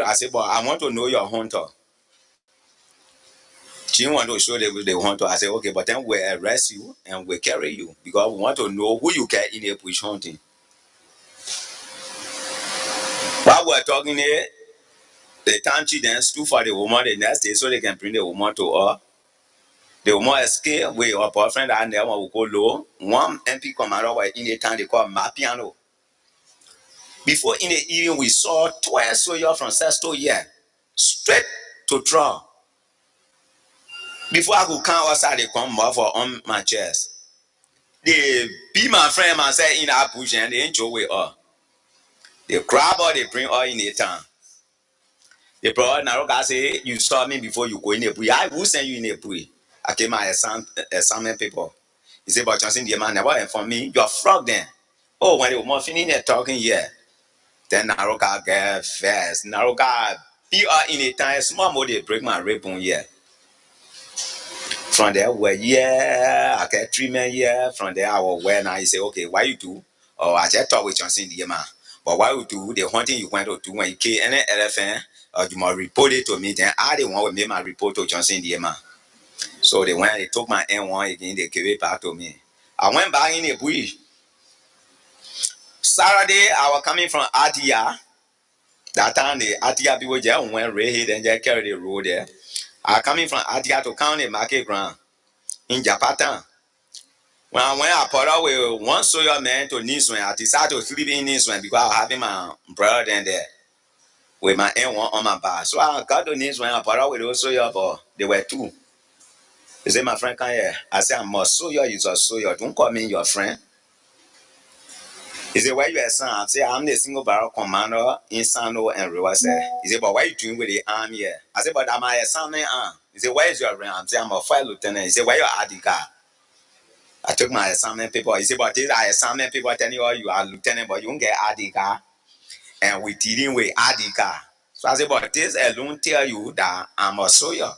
I said, but I want to know your hunter. She didn't want to show the hunter. I said, okay, but then we'll arrest you and we'll carry you because we want to know who you get in a bush hunting. While we're talking here, the town chief then stood for the woman the next day so they can bring the woman to her. The woman escaped with her boyfriend and then will go low. One MP commander was in the town they call Mapiano. Before in the evening, we saw 12 soldiers from Sesto here, straight to trial. Before I could come outside, they come more for on my chest. They be my friend and say in our bush and they enjoy with her. They grab her, they bring her in the town. The brother Naroka say, you saw me before you go in the bush. I will send you in the bush. I came my assignment paper. He said, but Johnson, the man never informed me. You're frog then. Oh, when they were more finished talking here. Then Naroka get fast. Naroka be in a time, small more they break my rib on here. From there, I get treatment here. From there, I was where now. He say, okay, why you do? Oh, I just talk with Johnson the man. But why you do the hunting you went to do when you kill any elephant, or you must report it to me. Then I the one will make my report to Johnson the man. So they went, they took my N1 again, they gave it back to me. I went back in the bush. Saturday, I was coming from Adia. That time the Adia people just went right here and just carried the road there. I coming from Adia to County Market Ground in Japatan. When I went, I put out with one soldier man to Niswan. I decided to sleep in Niswan because I was having my brother there with my N1 on my back. So I got to Niswan, I put out with those soldiers, but they were two. He said, my friend, come here. I said, I'm a soldier, you're a soldier. Don't call me your friend. He said, where you are, son? I said, I'm the single barrel commander in Sano and Riverse. He said, but what are you doing with the arm here? I said, but I'm a assignment arm. He said, where is your rank? I said, I'm a fire lieutenant. He said, where your ID card? I took my assignment paper. He said, but these are assignment paper telling you are lieutenant, but you don't get ID card. And we're dealing with ID card. So I said, but this alone tell you that I'm a soldier.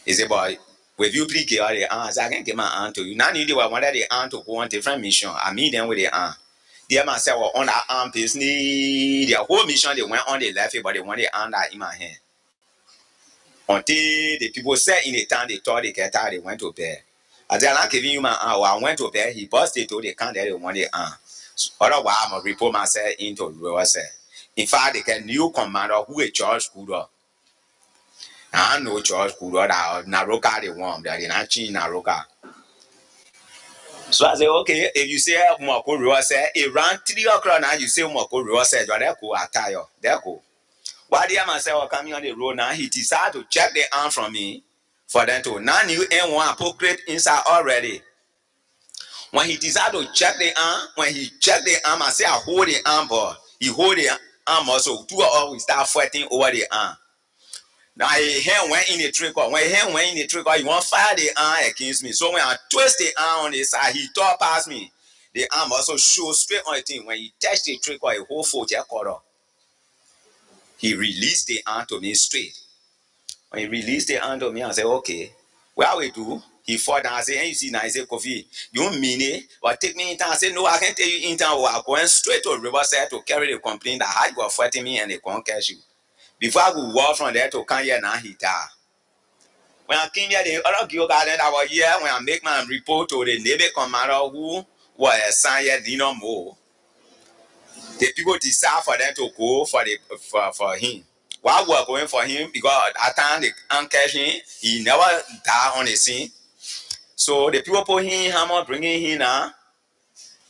He said, but with you please give her the arm. I said, I can give my arm to you. Now you wanted the arm to go on different mission. I meet them with the arm. They myself were on that arm piece. Their whole mission, they went on the left, but they wanted the arm that in my hand. Until the people said in the town, they thought they get tired, they went to bed. I said, I'm not giving you my arm. Well, I went to bed. He busted to the count that they wanted the arm. Otherwise, I'm going to report myself into Rosa. In fact, they get new commander who is George Kudo. I know George Kudo that Naroka they want. They did not change Naroka. So I say, okay, if you say Moko Rosa, around 3 o'clock now, you say Moko Rosa, you are go attire. There go. While the man said, coming on the road now, he decided to check the arm from me for them to now new N1 appropriate inside already. When he decided to check the arm, when he checked the arm, I say, I hold the arm, but he hold the arm also. Two of us, we start fighting over the arm. Now, his hand went in the trigger. When his hand went in the trigger, he won't fire the arm against me. So when I twist the arm on the side, he tore past me. The arm also showed straight on the thing. When he touched the trigger, a whole foot just cut off. He released the arm to me straight. When he released the arm to me, I said, okay, what we do? He fought down. I said, and you see now, he said, Kofi, you don't mean it? But take me in town. I said, no, I can't take you in town. I'm going straight to Riverside to carry the complaint that how you were fighting me and they can't catch you. Before I could walk from there to come here, now he died. When I came here, the other girl garden that was here, when I make my report to the Navy commander who was assigned here, Dino Mo, the people decide for them to go for him. While we were going for him, because at time they can't catch him, he never died on the scene. So the people put him hammer, bringing him now.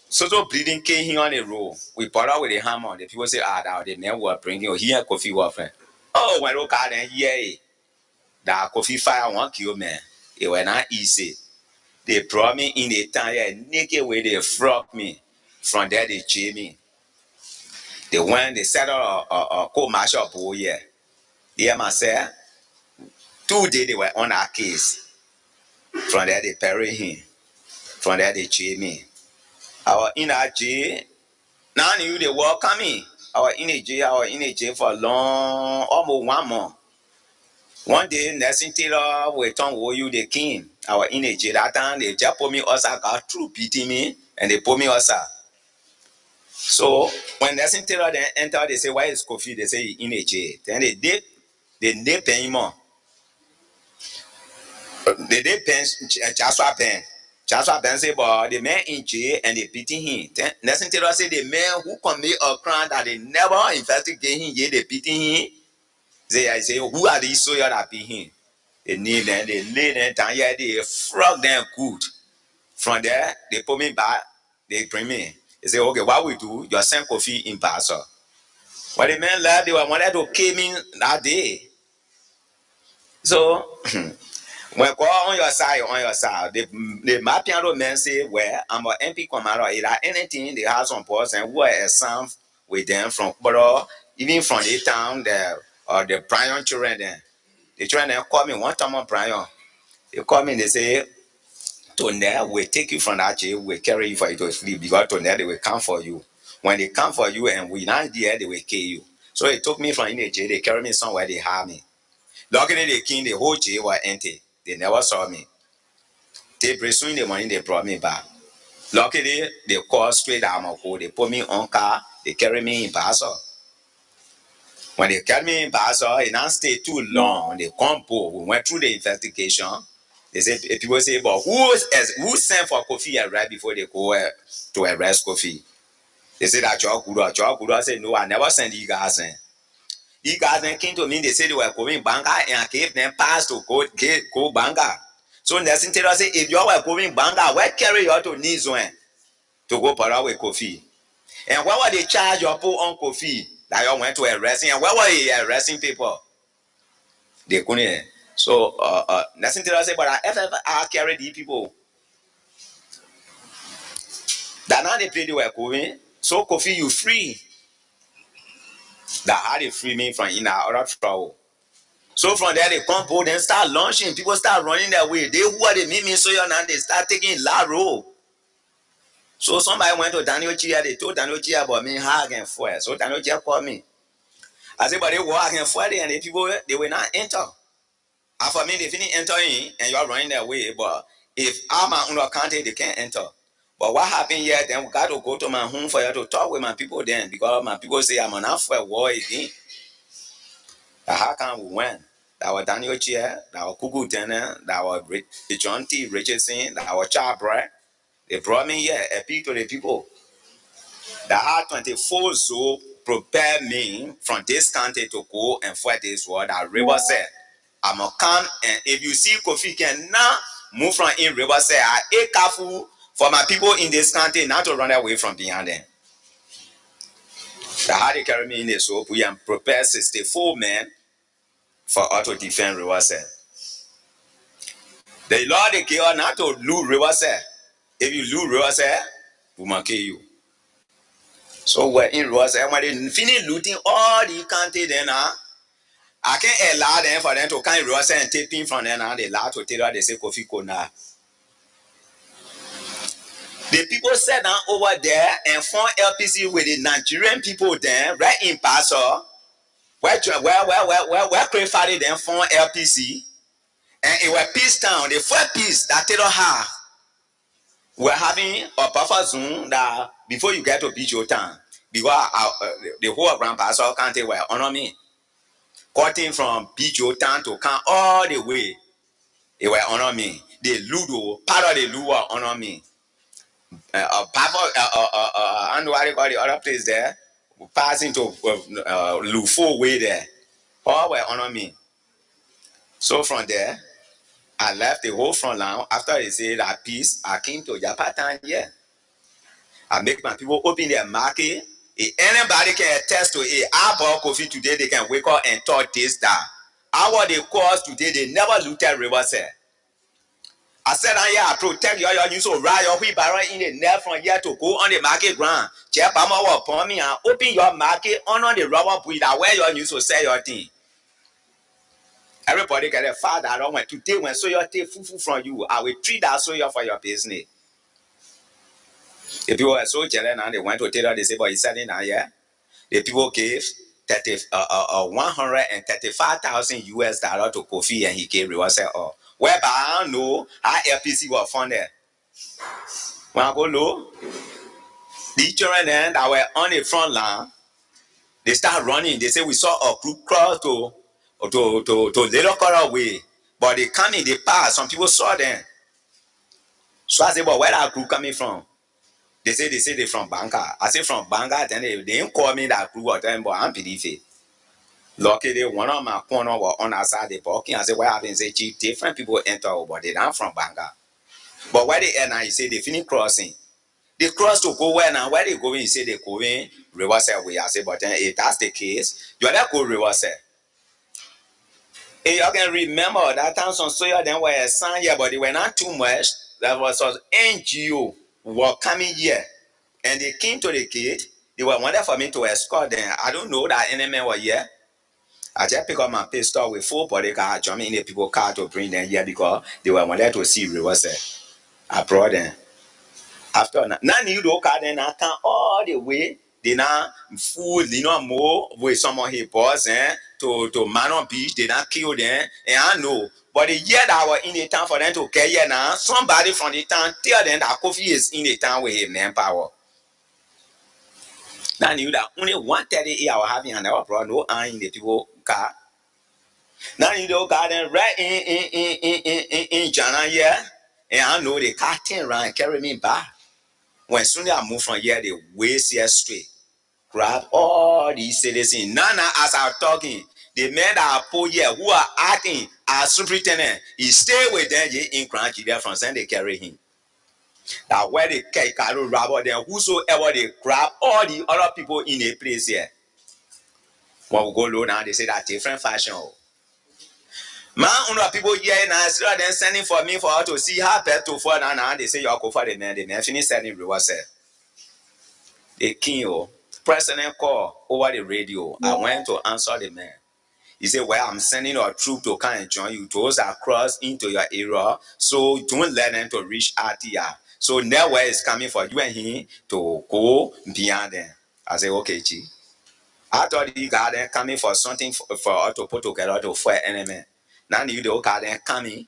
So bleeding came him on the road. We brought out with the hammer. The people say, that the men were bringing him. He and Kofi were friend. Oh, when we got in here, that Kofi fire one kill man. It was not easy. They brought me in the town here, naked way they frog me. From there they chain me. They went, they set up a co-martial pool here. They myself, 2 days they were on our case. From there they bury him. From there they chain me. I was in our jail. Now you they were coming. I was in a jail for long, almost 1 month. One day, Nelson Taylor with Tom Woyu, they came. I was in a jail that time. They just put me outside, got through beating me, and they put me outside. So when the Taylor then enter, they say, why is Kofi? They say in a chair. Then they pay him more. They pay Chaswa pen. Chaswa pen say, but the man in jail and they beating him. Then Nelson Taylor say the man who commit a crime that they never investigate him, yeah, they beating him. I say, who are these soldiers that beat him? They kneel them, they lay them down here, they frog them good. From there, they put me back, they bring me. They say, okay, what we do? You send Kofi in Pastor. When the men left, they were wanted to kill me that day. So when go on your side, the Mapiano men say, well, I'm an MP commander. If anything, they have some person who are a son with them from, but even from the town, the Brian children, then the children then call me one time on Brian. They call me, they say, Tonel will take you from that jail, will carry you for you to sleep because Tonel, they will come for you. When they come for you and we not there, they will kill you. So it took me from in the jail, they carry me somewhere, they have me. Luckily, the king, the whole jail was empty. They never saw me. They pursuing the money, they brought me back. Luckily, they called straight armor code. They put me on car, they carry me in Basel. When they carry me in Basel, it not stay too long. They come pull. We went through the investigation. They say people say, but who sent for Kofi right before they go to arrest Kofi? They say that Chokuro. I said, no, I never sent you guys in. You guys then came to me, they said they were going Banga and I gave them pass to go Banga. So Nelson Taylor said, if you were going Banga, where carry you to Nizwen to go Parawe Kofi? And where were they charge your poor on Kofi that you went to arresting? And where were you arresting people? They couldn't. So Nelson Taylor said, but I carry these people. That now they play they were going. So Kofi, you free. That how they free me from in our other trouble. So from there they come bold and start launching. People start running their way. They who are the mimi so now they start taking la role. So somebody went to Daniel Chia. They told Daniel Chia about me hag and fire. So Daniel Chia called me. I said, but they walk and fire and the people they will not enter. And for me, they finish entering and you're running their way. But if I'm on the country, they can't enter. But what happened here? Then we got to go to my home for you to talk with my people then because my people say I'm on for war again. How can we win? That was Daniel Chia, that was Kuku Tene, that was John T. Richardson, that was Chabra. They brought me here, appeal to the people. The R24 so prepare me from this country to go and fight this war. That River said, I'm going to come and if you see Kofi can now move from in River said, I ain't careful for my people in this country not to run away from behind them. The how they carry me in the soap, we am prepare 64 men for auto defense River said. The law they kill not to lose River said. If you lose River said, we might kill you. So we're in River said, when they finish looting all the country then I can't allow them for them to come in River said and take pin from them now. They allow to tell her they say Kofi Kona. The people sat down over there and formed LPC with the Nigerian people then, right in Paso, where Craig Fadi then formed LPC, and it was peace town, the first peace that they don't have. We're having a buffer zone that before you get to Bijo town, because the whole Grand Paso County were honor me. Cutting from Bijo town to come all the way, they were honor me. The Ludo, part of the Ludo honor me. Papa, and what you call the other place there, passing to Lufo way there. All were honor me. So from there, I left the whole front line. After they say that peace, I came to Japatan. Yeah, I make my people open their market. If anybody can attest to it, I bought coffee today. They can wake up and talk this down. Our they cause today, they never looted River Side. I said, I protect your use of ride your wheelbarrow in the net from here to go on the market ground. Check upon me and open your market on the rubber breeder where your use to sell your thing. Everybody get a father. I don't want today when so your take fufu from you. I will treat that so you for your business. The people were so jealous and they went to tell her, they say, but he's selling now, yeah. The people gave 135,000 US dollar to Kofi and he gave reward said, oh. Whereby I know how LPC was funded. When I go low, The children then that were on the front line, they start running. They say we saw a group cross to Little Coral Way, but they come in, they pass. Some people saw them. So I say, but where that group coming from? They say they from Bangka. I say from Bangka, then they didn't call me that group or them, but I'm believe it. Luckily, one of my corner was on our side. They walking. I say, what happened? Say, chief, different people enter, but they not from Bangka. But where they enter, you say they finish crossing. They cross to go where now? Where they going? You say they going Riverside way. I say, but then if that's the case, you better go Riverside. And you can remember that time some soya then were a sign here, but they were not too much. That was some NGO were coming here. And they came to the gate. They were wanted for me to escort them. I don't know that any man were here. I just pick up my pistol with full body car, jump in the people car to bring them here because they were wanted to see Riverside. I brought them. After now you do car then I come all the way. They now food, more with some of his boss to Manon Beach. They not kill them. And I know. But the year that I was in the town for them to get here now, somebody from the town tell them that Kofi is in the town with his manpower. Now knew that only 130 I was having and I was brought no eye in the people car. Now you do car then right in Jana here. And I know the car turn around and carry me back. When soon I move from here, they waist here straight. Grab all these cities in. Now, as I'm talking, the men that are put here who are acting as superintendent, he stay with them in Crunchy there from Sunday they carry him. That where they carry rubber, then whosoever they grab all the other people in a place here. When we go low now, they say that different fashion. Man, people here now, instead of them sending for me for her to see her pet to fall now, they say you go for the man finish sending rewards. The king, president call over the radio. I went to answer the man. He said, well, I'm sending a troop to come and join you. Those are cross into your area. So don't let them to reach RTR. So nowhere is coming for you and him to go beyond them. I said, okay, chief. I thought he got them coming for something for us to put together to fight enemy. Now you don't got them coming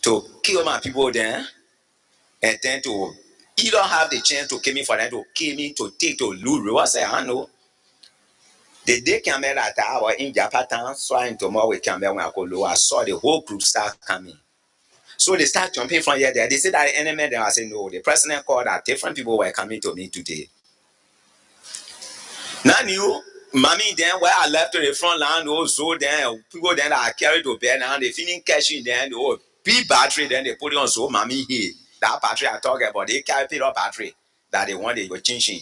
to kill my people there and then to you don't have the chance to kill me for them to kill me to take to lose. What say I know? The day came that I was in Japan, trying to more with Campbell when I saw the whole group start coming. So they start jumping from here there. They said that the enemy there. I said no. The president called that different people were coming to me today. Now you, mommy then where I left to the front line, also then people then I carried to bed now they feeling catching then big battery then they put it on so mommy here. That battery I talk about, they carry it up battery that they want they were changing.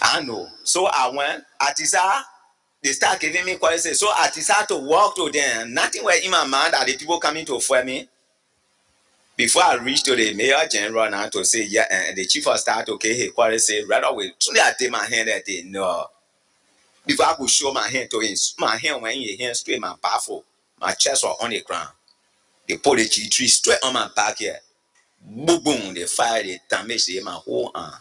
I know. So I went, Atisa, they start giving me questions. So Atisa to walk to them. Nothing were in my mind that the people coming to for me. Before I reach to the mayor general now to say, yeah, and the chief of staff to okay, he quite say, right away. Soon I take my hand at the no. Before I could show my hand to him, my hand went in your hand straight, my baffle, my chest was on the ground. They put the tree straight on my back here. Boom, boom, they fire, they damage my whole arm.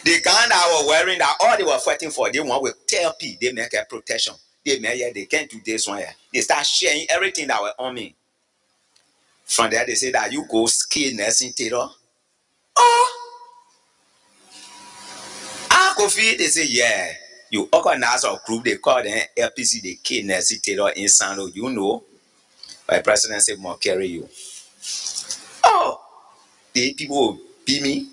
The gun that I was wearing, that all they were fighting for, they want with TLP, they make a protection. They make they can't do this one here. They start sharing everything that were on me. From there, they say that you go skill nursing terror. Oh, I go feel, they say, yeah. You organize a group, they call them LPC, they kill nursing terror in Sano, you know. My president said, more carry you. Oh, the people beat me.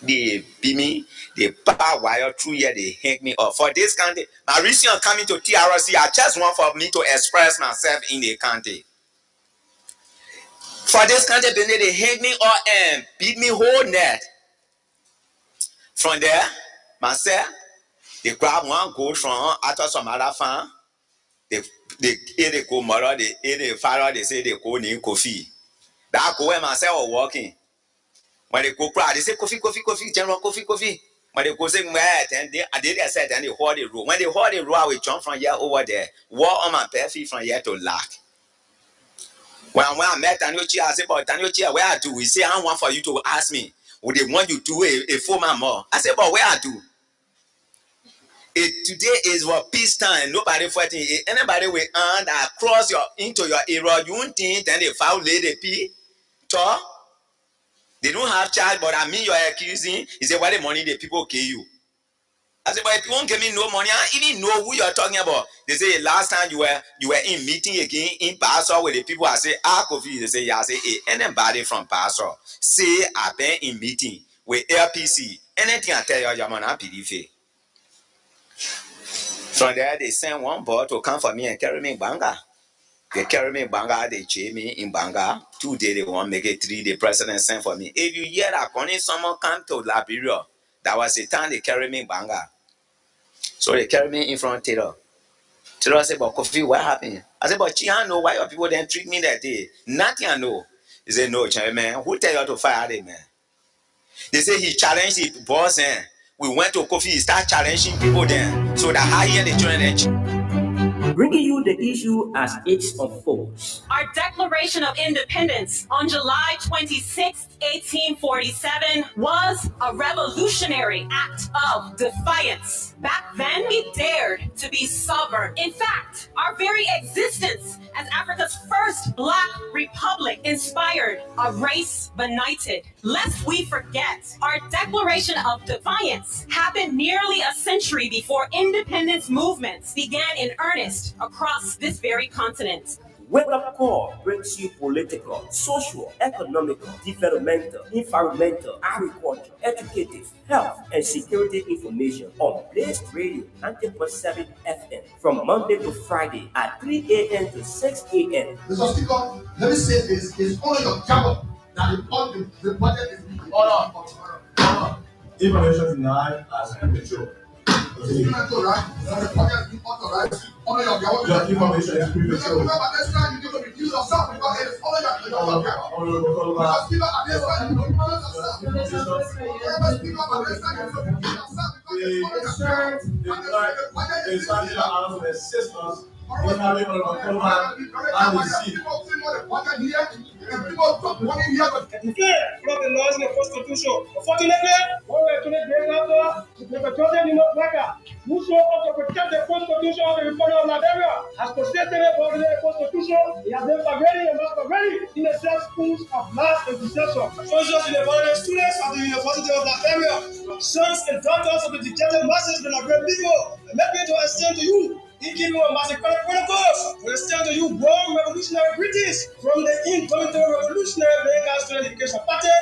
They beat me, they power wire through here, they hang me up. For this country, my reason of coming to TRC, I just want for me to express myself in the country. For this country, they hang me up and beat me whole net. From there, myself, they grab one gold from after some other farm. They eat the go mother, they eat the father, they say they go name coffee. That go where myself was walking. When they go cry, they say coffee, general coffee. When they go say mad, and they said, and they hold the road. When they hold the road, I will jump from here over there, walk on my bare feet from here to lack. When I met Daniel Chia, I said, but Daniel Chia, where I do? He say, I want for you to ask me, would they want you to do a 4 man more? I said, but where I do? Today is what peace time. Nobody fighting. Anybody will cross into your area, you won't think, then they violate the P. They don't have charge, but I mean you are accusing. He said, why the money the people kill you? I said, but if you won't give me no money, I even know who you are talking about. They say last time you were in meeting again in Pastor with the people. I say, Kofi. They say, yeah. I say, hey, anybody from Pastor say I've been in meeting with LPC. Anything I tell you, you're not PDF. From there, they send one boy to come for me and carry me in Banga. They carry me in Banga, they chain me in Banga. 2 days, they want make it 3 day president sent for me. If you hear that, when someone come to Liberia, that was the time they carry me in Banga. So they carry me in front of Taylor. Taylor said, but Kofi, what happened? I said, but I know why your people didn't treat me that day. Nothing I know. He said, no, man, who tell you to fire them, man? They say he challenged the boss, and we went to Kofi, he started challenging people then. So that high end the children. Bringing you the issue as it unfolds. Our Declaration of Independence on July 26, 1847 was a revolutionary act of defiance. Back then, we dared to be sovereign. In fact, our very existence as Africa's first Black republic inspired a race benighted. Lest we forget, our Declaration of Defiance happened nearly a century before independence movements began in earnest across this very continent. Wakeup Call brings you political, social, economical, developmental, environmental, agriculture, educative, health, and security information on Blaze Radio 90.7 FM from Monday to Friday at 3 a.m. to 6 a.m. Mr. Speaker, let me say this: it's only your job that the budget is being ordered. Information denied as premature. It's premature, right? The budget is being authorized. Only your information is premature. Remember, next time you need to reduce yourself because it is only your job. Mr. Speaker, at this time you need to reduce yourself. Mr. Speaker, at this time you need to reduce yourself because it is only your job. The instruction allows the assistance in having a control and the seat. Declare from the laws in the Constitution. Unfortunately, when we are today the majority of Blacker, who show up to protect the Constitution of the Republic of Liberia, as stated about the Constitution, he has been pervading and not pervading in the same schools of mass and deception. Soldiers in the body students of the University of Liberia, sons and daughters of the dejected masses of the Liberian people, let me to extend to you. In keeping with Massacre Chronicles, we extend to you born revolutionary British from the indomitable revolutionary American Student Education Party.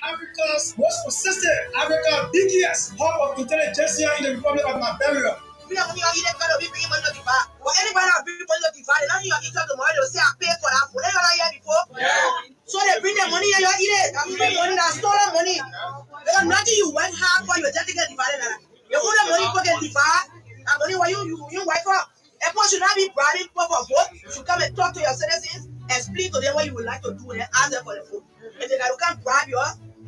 Africa's most persistent, Africa's biggest hub of intelligentsia in the Republic of Liberia. We are going to be bringing money to the bar. Well, anybody that bring money to the bar, they don't even eat tomorrow. They'll say, I paid for that food. They never hear before. Yeah. So they bring their money and you eat it. That's free money, that's stolen money. There's nothing you went hard for, you're just getting divided. You owe the money for getting divided. And money why you wipe up. Everyone should not be bribing people for vote. You should come and talk to your citizens, explain to them what you would like to do, and ask them for the food. If they can't bribe you,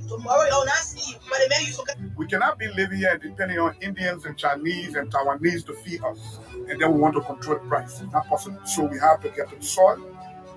tomorrow you will not see you. But they make you so. We cannot be living here depending on Indians and Chinese and Taiwanese to feed us, and then we want to control the price. It's not possible. So we have to get to the soil.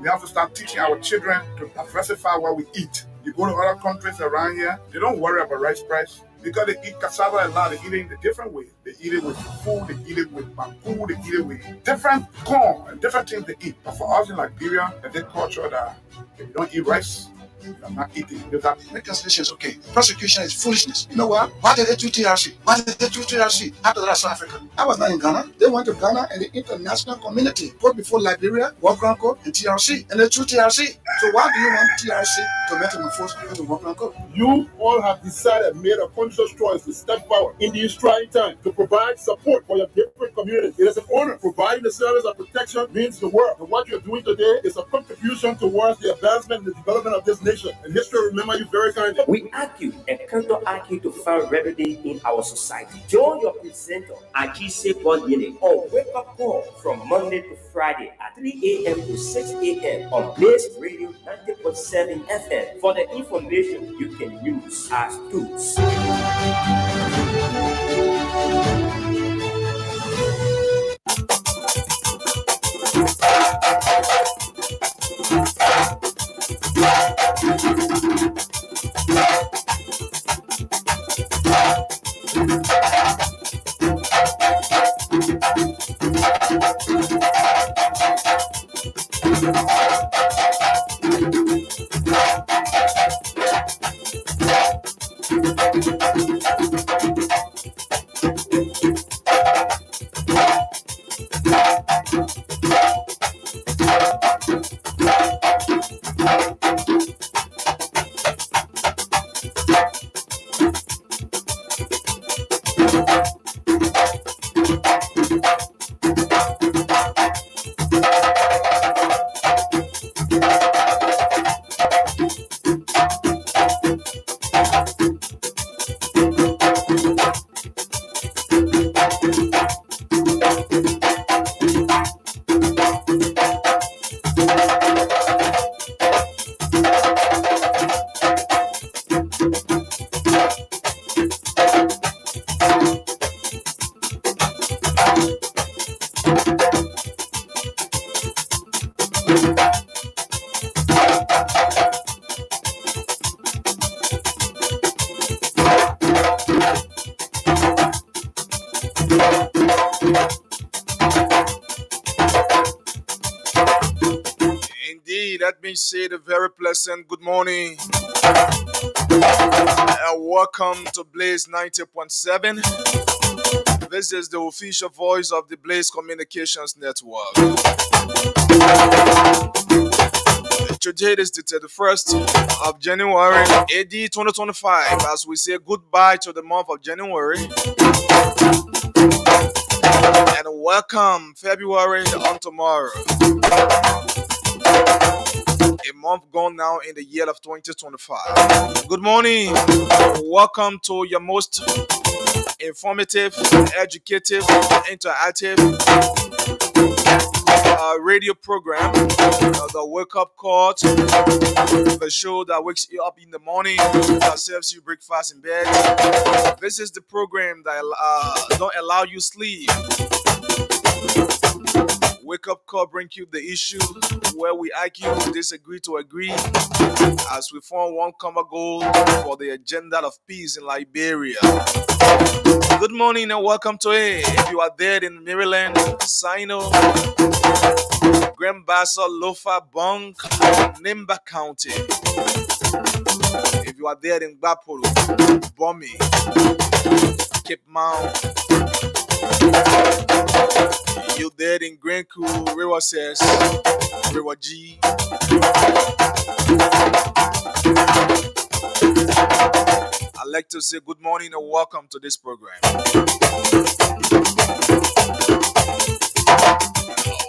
We have to start teaching our children to diversify what we eat. You go to other countries around here, they don't worry about rice price. Because they eat cassava a lot, they eat it in a different way. They eat it with food, they eat it with bamboo, they eat it with different corn and different things they eat. But for us in Liberia, there's a culture that if you don't eat rice, you're not eating. Reconciliation is okay. Prosecution is foolishness. You know what? Why did they do TRC? Why did they do TRC after that South Africa? I was not in Ghana. They went to Ghana and the international community put before Liberia, Wakeup Call, and TRC. And they threw TRC. So why do you want TRC to metamorphose into Wakeup Call? You all have decided, made a conscious choice to step forward in these trying times to provide support for your different communities. It is an honor. Providing the service of protection means the world. And what you're doing today is a contribution towards the advancement and the development of this nation. And history will remember you very kindly. We argue and counter-argue to find remedy in our society. Join your presenter, Ajise Bonyele, on Wakeup Call from Monday to Friday at 3 a.m. to 6 a.m. on Blaze Radio 90.7 FM for the information you can use as tools. Indeed, let me say the very pleasant good morning and welcome to Blaze 90.7. This is the official voice of the Blaze Communications Network. Today is the 31st of January, AD 2025, as we say goodbye to the month of January. And welcome February on tomorrow. A month gone now in the year of 2025. Good morning. Welcome to your most informative, educative, interactive radio program, the Wakeup Call, the show that wakes you up in the morning, that serves you breakfast in bed. This is the program that don't allow you sleep. Wake Up Call bring you the issue where we argue, disagree to agree, as we form one common goal for the agenda of peace in Liberia. Good morning and welcome to it. If you are there in Maryland, Sino, Grand Bassa, Lofa, Bunk, Nimba County. If you are there in Bapolo, Bomi, Cape Mount, you there in Grand Coup, River Cess, River G. I'd like to say good morning and welcome to this program.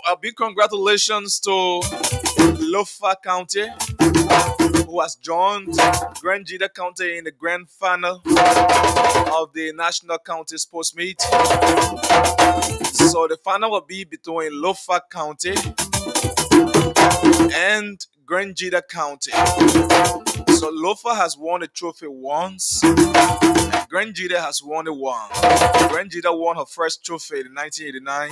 A big congratulations to Lofa County, who has joined Grand Jida County in the grand final of the National County Sports Meet. So the final will be between Lofa County and Grand Jida County. So Lofa has won the trophy once, and Grand Jida has won it once. Grand Jida won her first trophy in 1989.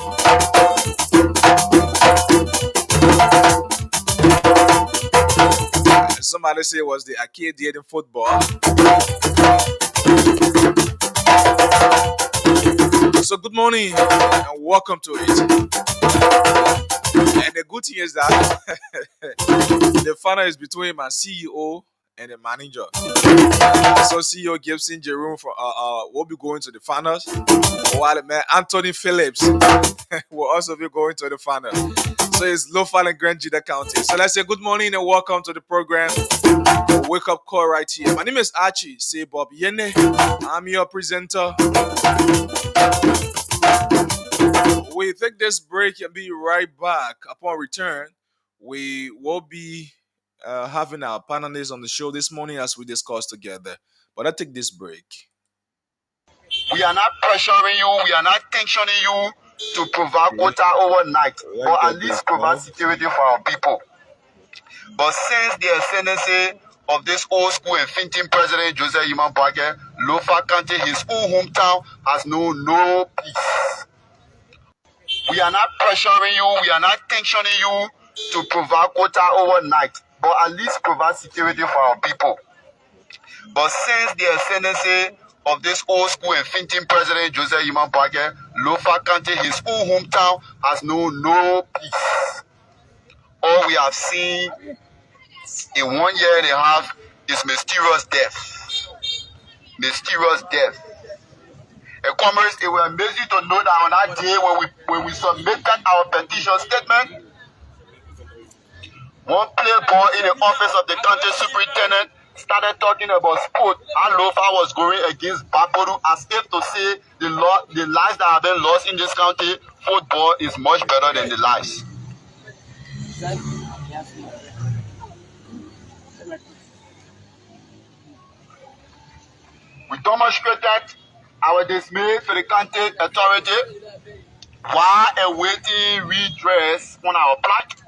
Somebody say it was the Arcadian football. So good morning and welcome to it. And the good thing is that the final is between my CEO and the manager. So CEO Gibson Jerome will be going to the finals, while man Anthony Phillips will also be going to the final. So it's Lofa and Grand Jida County. So let's say good morning and welcome to the program. Wake Up Call right here. My name is Archie. Say Bob Yene. I'm your presenter. We take this break and be right back. Upon return, we will be having our panelists on the show this morning as we discuss together. But I take this break. We are not pressuring you. We are not tensioning you to provide quota overnight, or at least provide security for our people. But since the ascendancy of this old school and thinking president Joseph Iman Bage, Lofa County, his own hometown, has known no peace. We are not pressuring you. We are not tensioning you to provide quota overnight, but at least provide security for our people. But since the ascendancy of this old school and thinking president Joseph Iman Bage, Lofa County, his own hometown, has known no peace. All we have seen in 1 year and a half is mysterious death. Mysterious death. And comrades, it will amaze you to know that on that day when we submitted our petition statement, one playboy in the office of the county superintendent started talking about sport. How Lofa was going against Bakodu, as if to say the lives that have been lost in this county, football is much better than the lives. We demonstrated our dismay to the county authority while awaiting redress on our plaque.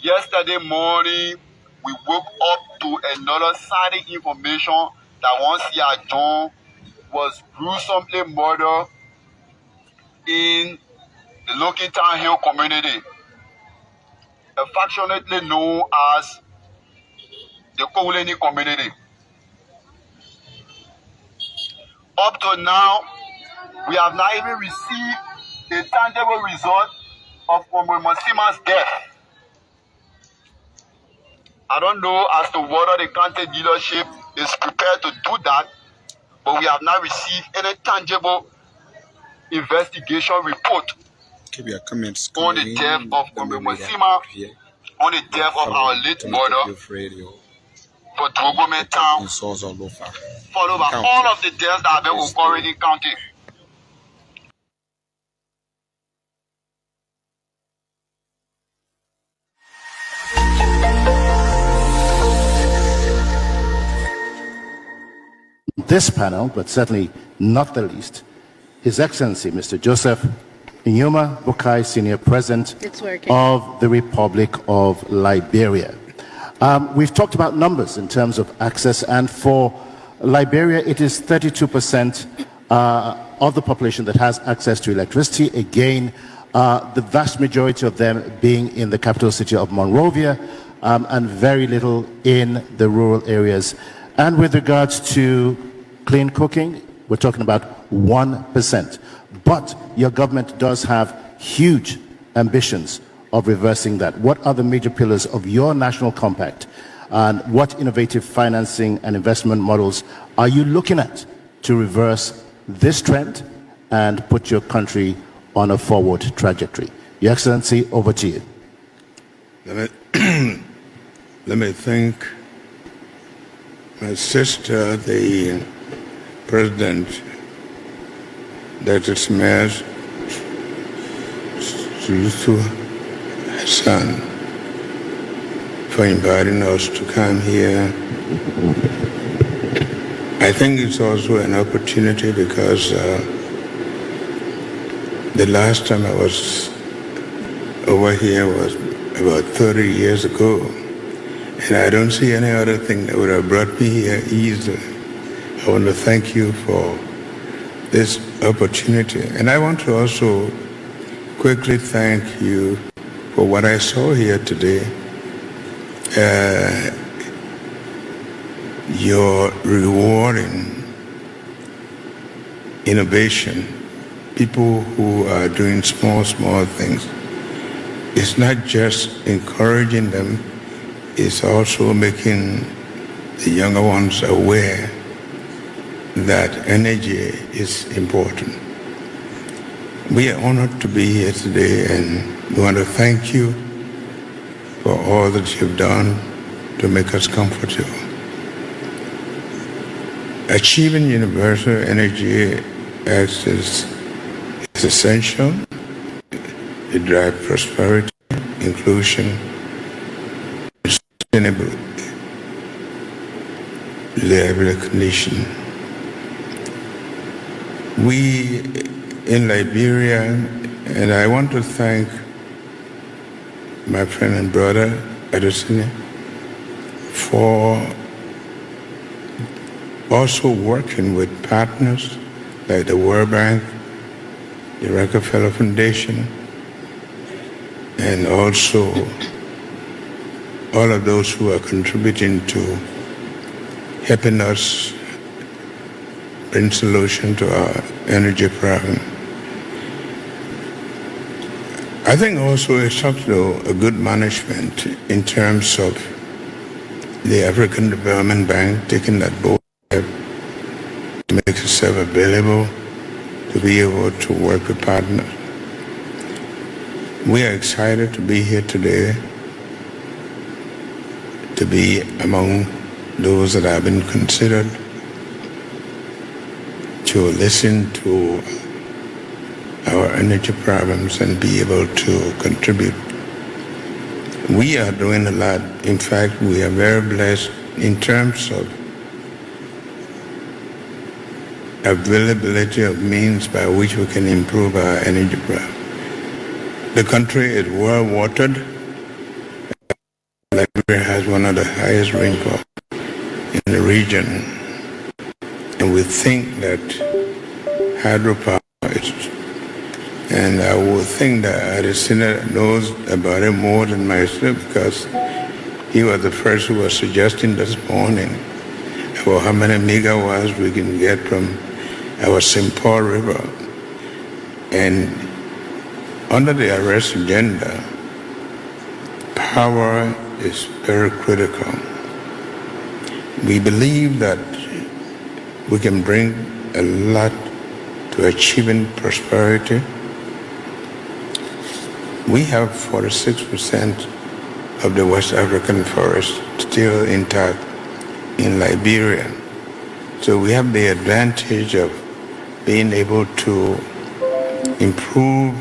Yesterday morning, we woke up to another siding information that one C.I. John was gruesomely murdered in the Lokington Hill community, affectionately known as the Kowleni community. Up to now, we have not even received a tangible result of Masima's death. I don't know as to whether the county leadership is prepared to do that, but we have not received any tangible investigation report Keep your comments on the death of Masima, on the death of our late mother for Drogomen Town, followed by all of the deaths that have been occurring in county. This panel, but certainly not the least, His Excellency Mr. Joseph Nyuma Bukai, Senior President of the Republic of Liberia. We've talked about numbers in terms of access, and for Liberia it is 32% of the population that has access to electricity. Again, the vast majority of them being in the capital city of Monrovia, and very little in the rural areas. And with regards to clean cooking, we're talking about 1%. But your government does have huge ambitions of reversing that. What are the major pillars of your national compact? And what innovative financing and investment models are you looking at to reverse this trend and put your country on a forward trajectory? Your Excellency, over to you. Let me thank my sister, the President, Dr. Smash Sulusu Hassan, for inviting us to come here. I think it's also an opportunity because the last time I was over here was about 30 years ago. And I don't see any other thing that would have brought me here either. I want to thank you for this opportunity. And I want to also quickly thank you for what I saw here today. Your rewarding innovation, people who are doing small things. It's not just encouraging them, it's also making the younger ones aware that energy is important. We are honored to be here today, and we want to thank you for all that you've done to make us comfortable. Achieving universal energy access is essential. It drives prosperity, inclusion, sustainable livable condition. We in Liberia, and I want to thank my friend and brother Edison for also working with partners like the World Bank, the Rockefeller Foundation, and also all of those who are contributing to helping us bring solution to our energy problem. I think also it's also a good management in terms of the African Development Bank taking that board to make yourself available to be able to work with partners. We are excited to be here today, to be among those that have been considered to listen to our energy problems and be able to contribute. We are doing a lot. In fact, we are very blessed in terms of availability of means by which we can improve our energy problem. The country is well watered. Liberia has one of the highest rainfall in the region, and we think that hydropower is, and I would think that the Senator knows about it more than myself because he was the first who was suggesting this morning about how many megawatts we can get from our St. Paul River. And under the arrest agenda, power is very critical. We believe that we can bring a lot to achieving prosperity. We have 46% of the West African forest still intact in Liberia. So we have the advantage of being able to improve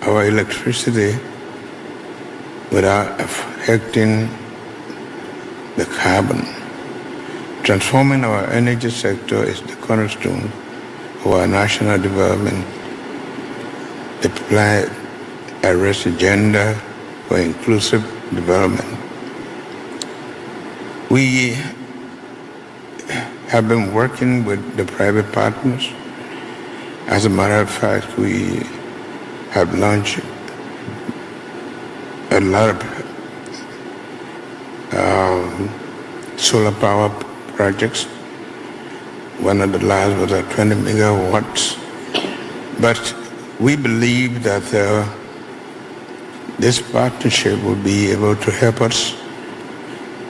our electricity without affecting the carbon. Transforming our energy sector is the cornerstone of our national development. The plan arrests agenda for inclusive development. We have been working with the private partners. As a matter of fact, we have launched a lot of solar power projects. One of the last was at 20 megawatts. But we believe that this partnership will be able to help us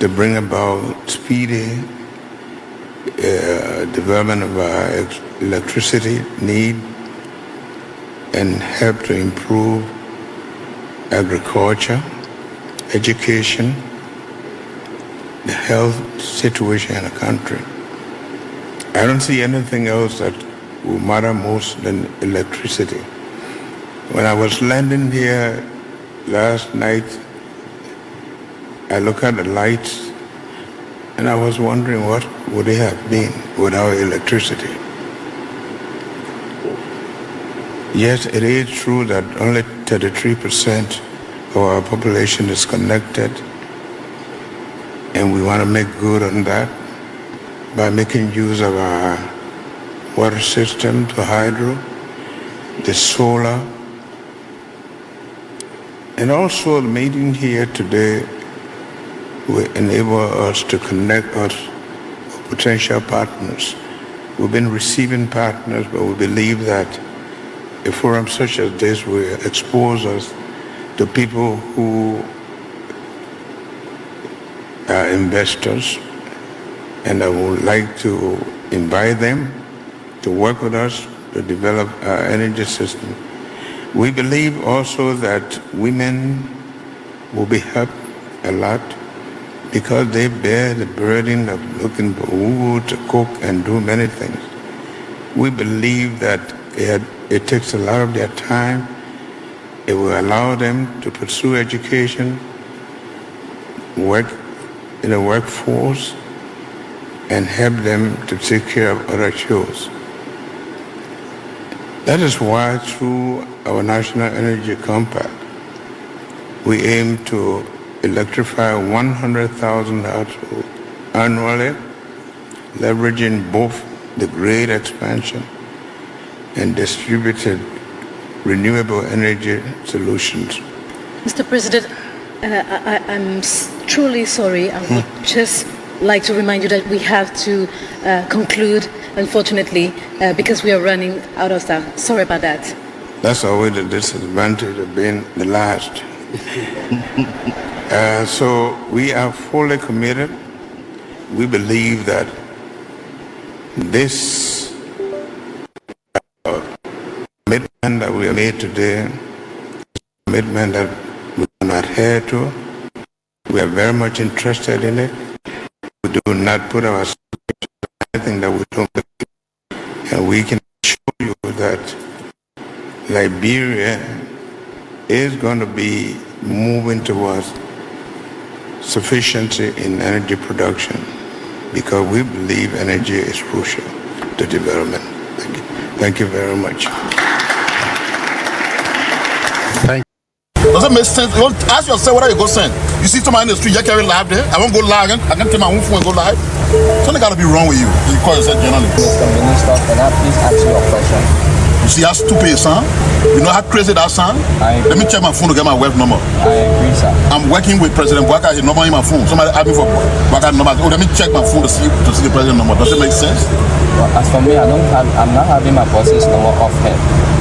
to bring about speedy development of our electricity need and help to improve agriculture, education, the health situation in the country. I don't see anything else that will matter most than electricity. When I was landing here last night, I looked at the lights and I was wondering what would they have been without electricity. Yes, it is true that only 33% of our population is connected, and we want to make good on that by making use of our water system to hydro, the solar, and also the meeting here today will enable us to connect us with potential partners. We've been receiving partners, but we believe that a forum such as this will expose us to people who are investors, and I would like to invite them to work with us to develop our energy system. We believe also that women will be helped a lot because they bear the burden of looking for wood to cook and do many things. We believe that it takes a lot of their time. It will allow them to pursue education, work in the workforce, and help them to take care of other chores. That is why through our National Energy Compact, we aim to electrify 100,000 households annually, leveraging both the grid expansion and distributed renewable energy solutions. Mr. President, I'm truly sorry. I would just like to remind you that we have to conclude, unfortunately, because we are running out of time. Sorry about that. That's always the disadvantage of being the last. So we are fully committed. We believe that This commitment that we have made today, commitment that we will not adhere to, we are very much interested in it. We do not put ourselves in anything that we don't believe. And we can assure you that Liberia is going to be moving towards sufficiency in energy production because we believe energy is crucial to development. Thank you. Thank you very much. Does it make sense? You want ask yourself whether you go send. You see somebody in the street, you carry live there. I won't go live again. I can take my own phone and go live. Something got to be wrong with you. You call yourself journalist. Mr. Minister, can I please ask you a question? You see how stupid it sound? You know how crazy that sound? Let me check my phone to get my web number. I agree, sir. I'm working with President Bwaka. His number in my phone. Somebody asked me for Bwaka number. Oh, let me check my phone to see the president number. Does it make sense? Well, as for me, I'm not having my boss's number off head.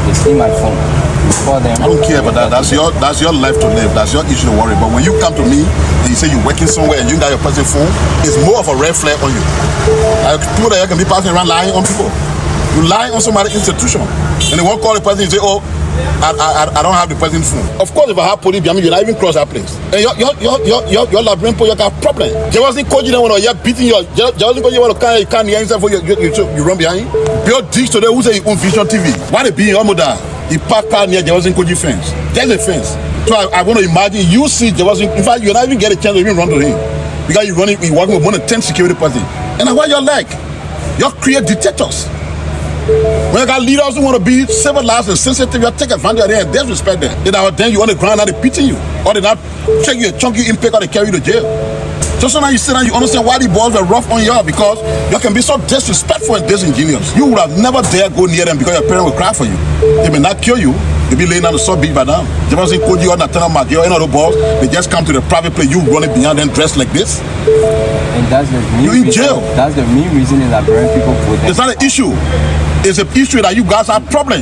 They see my phone. Before them, I don't care about that. That's your life to live. That's your issue to worry. But when you come to me and you say you're working somewhere and you got your personal phone, it's more of a red flag on you. People that can be passing around lying on people. You lie on somebody's institution. And they won't call the person and say, oh, I don't have the person's phone. Of course, if I have police, you're not even cross that place. And your labyrinth, you got a problem. They wasn't coaching them when you're beating your. They wasn't coaching you when you can't hear yourself for you run behind. Build digs today who say you own Vision TV. Why they be in your mother? He parked car near there wasn't coaching fence. There's a fence. So I want to imagine you see there wasn't. In fact, you not even get a chance to even run to him because you're working with more than 10 security person. And I want your leg. You create dictators. When you got leaders who want to be civilized and sensitive, you take advantage of them and disrespect them. Then you on the ground and they're beating you. Or they not check you a chunky impact or they carry you to jail. Just so now you sit down, you understand why the boys were rough on you because you can be so disrespectful and disingenuous. You would have never dared go near them because your parents will cry for you. They may not kill you. They be laying on the sub beach by now. They wasn't called you on the tunnel mark. You're in other balls. They just come to the private place. You running behind them dressed like this. And that's the main you in jail. That's the main reason in Liberian people vote. It's not an issue. It's an issue that you guys have problem.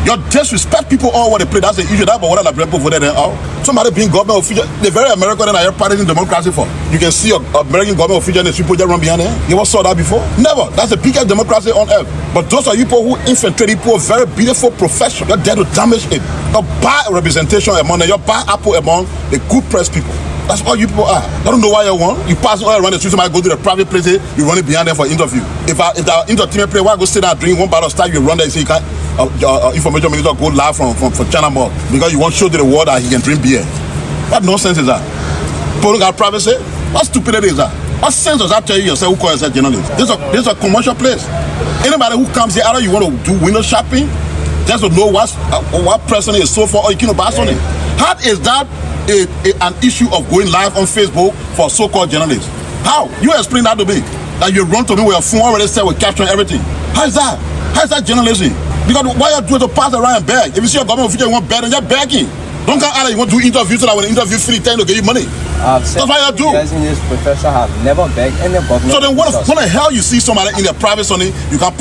You disrespect people all over the place. That's the issue. That's what Liberian people voted in all. Somebody being government official. The very American that are partying democracy for. You can see an American government official and the people just run behind them. You ever saw that before? Never. That's the biggest democracy on earth. But those are people who infiltrate people, very beautiful profession. You're there to damage it. Your bad representation among them. Your bad apple among the good press people. That's all you people are. I don't know why you want. You pass all around the street, somebody go to the private place, you run it behind them for interview. If our entertainment play, why go sit down drink one bottle of stuff, you run there and say you can't information minister go live from China Mall because you want to show to the world that he can drink beer. What nonsense is that? People got privacy? What stupidity is that? What sense does that tell you yourself who calls yourself journalist? This is a commercial place. Anybody who comes here, either you want to do window shopping, just to know what person is so for, or you can buy something. How is that an issue of going live on Facebook for so-called journalists? How? You explain that to me. That you run to me with your phone already set with capturing everything. How is that? How is that journalism? Because why you do it to pass around and beg? If you see a government official you want beg, then you're begging. Don't come out and you want to do interviews so that when the interview free time to give you money. That's what you do. In this profession have never begged any government. So then when the hell you see somebody in their private Sunday, you can't.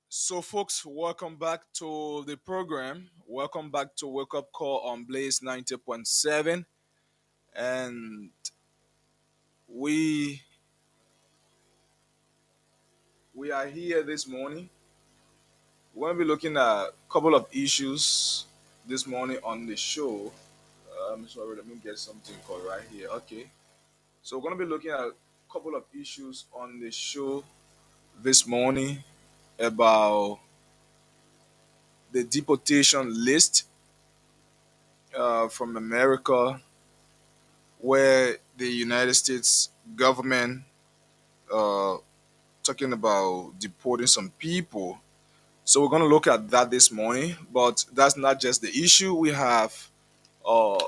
So, folks, welcome back to the program. Welcome back to Wakeup Call on Blaze 90.7. And we are here this morning. We're going to be looking at a couple of issues this morning on the show. I'm sorry, let me get something called right here. Okay. So, we're going to be looking at a couple of issues on the show this morning about the deportation list from America, where the United States government talking about deporting some people. So we're going to look at that this morning, but that's not just the issue. We have a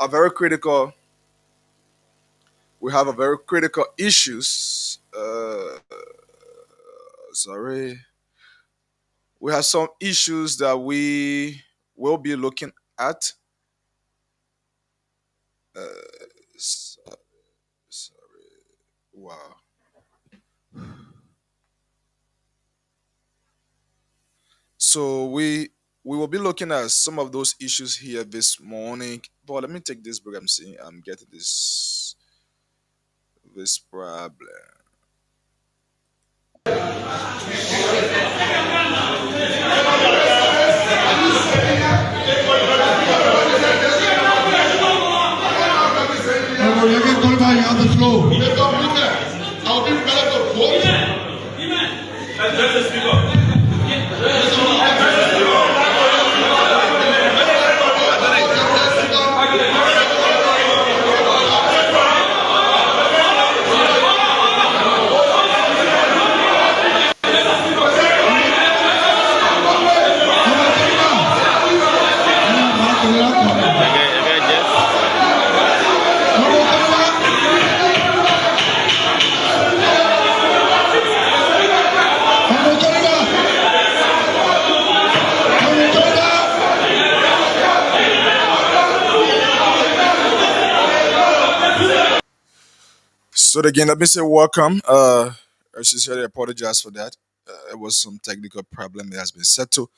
very critical issues. We have some issues that we will be looking at. Wow. So we we will be looking at some of those issues here this morning. But let me take this break. I'm seeing I'm getting this problem. I'll be better to vote. Let's just speak up. So again, let me say welcome. I sincerely apologize for that. It was some technical problem that has been settled.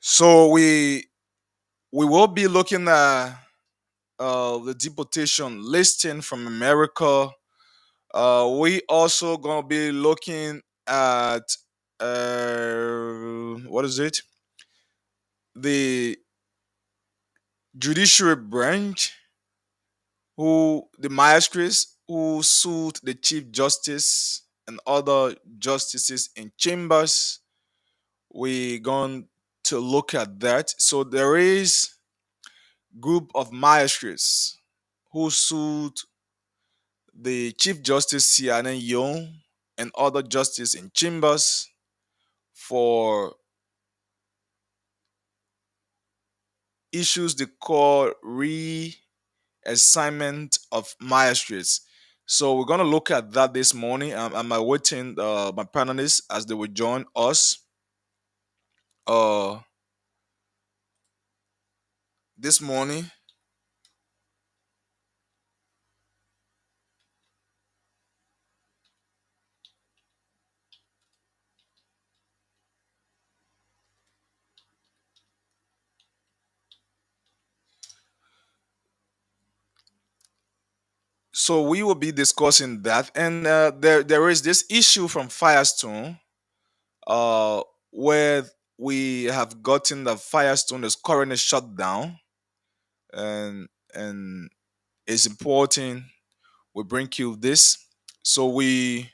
So we will be looking at the deportation listing from America. We also gonna be looking at what is it? The judiciary branch, who the magistrates who sued the chief justice and other justices in chambers. We going to look at that. So there is group of magistrates who sued the Chief Justice Sianen Young and other justices in chambers for issues they call reassignment of magistrates. So we're gonna look at that this morning. I'm awaiting my panelists as they will join us uh this morning. So we will be discussing that, and there is this issue from Firestone, uh, where we have gotten the Firestone is currently shut down, and it's important we bring you this. So we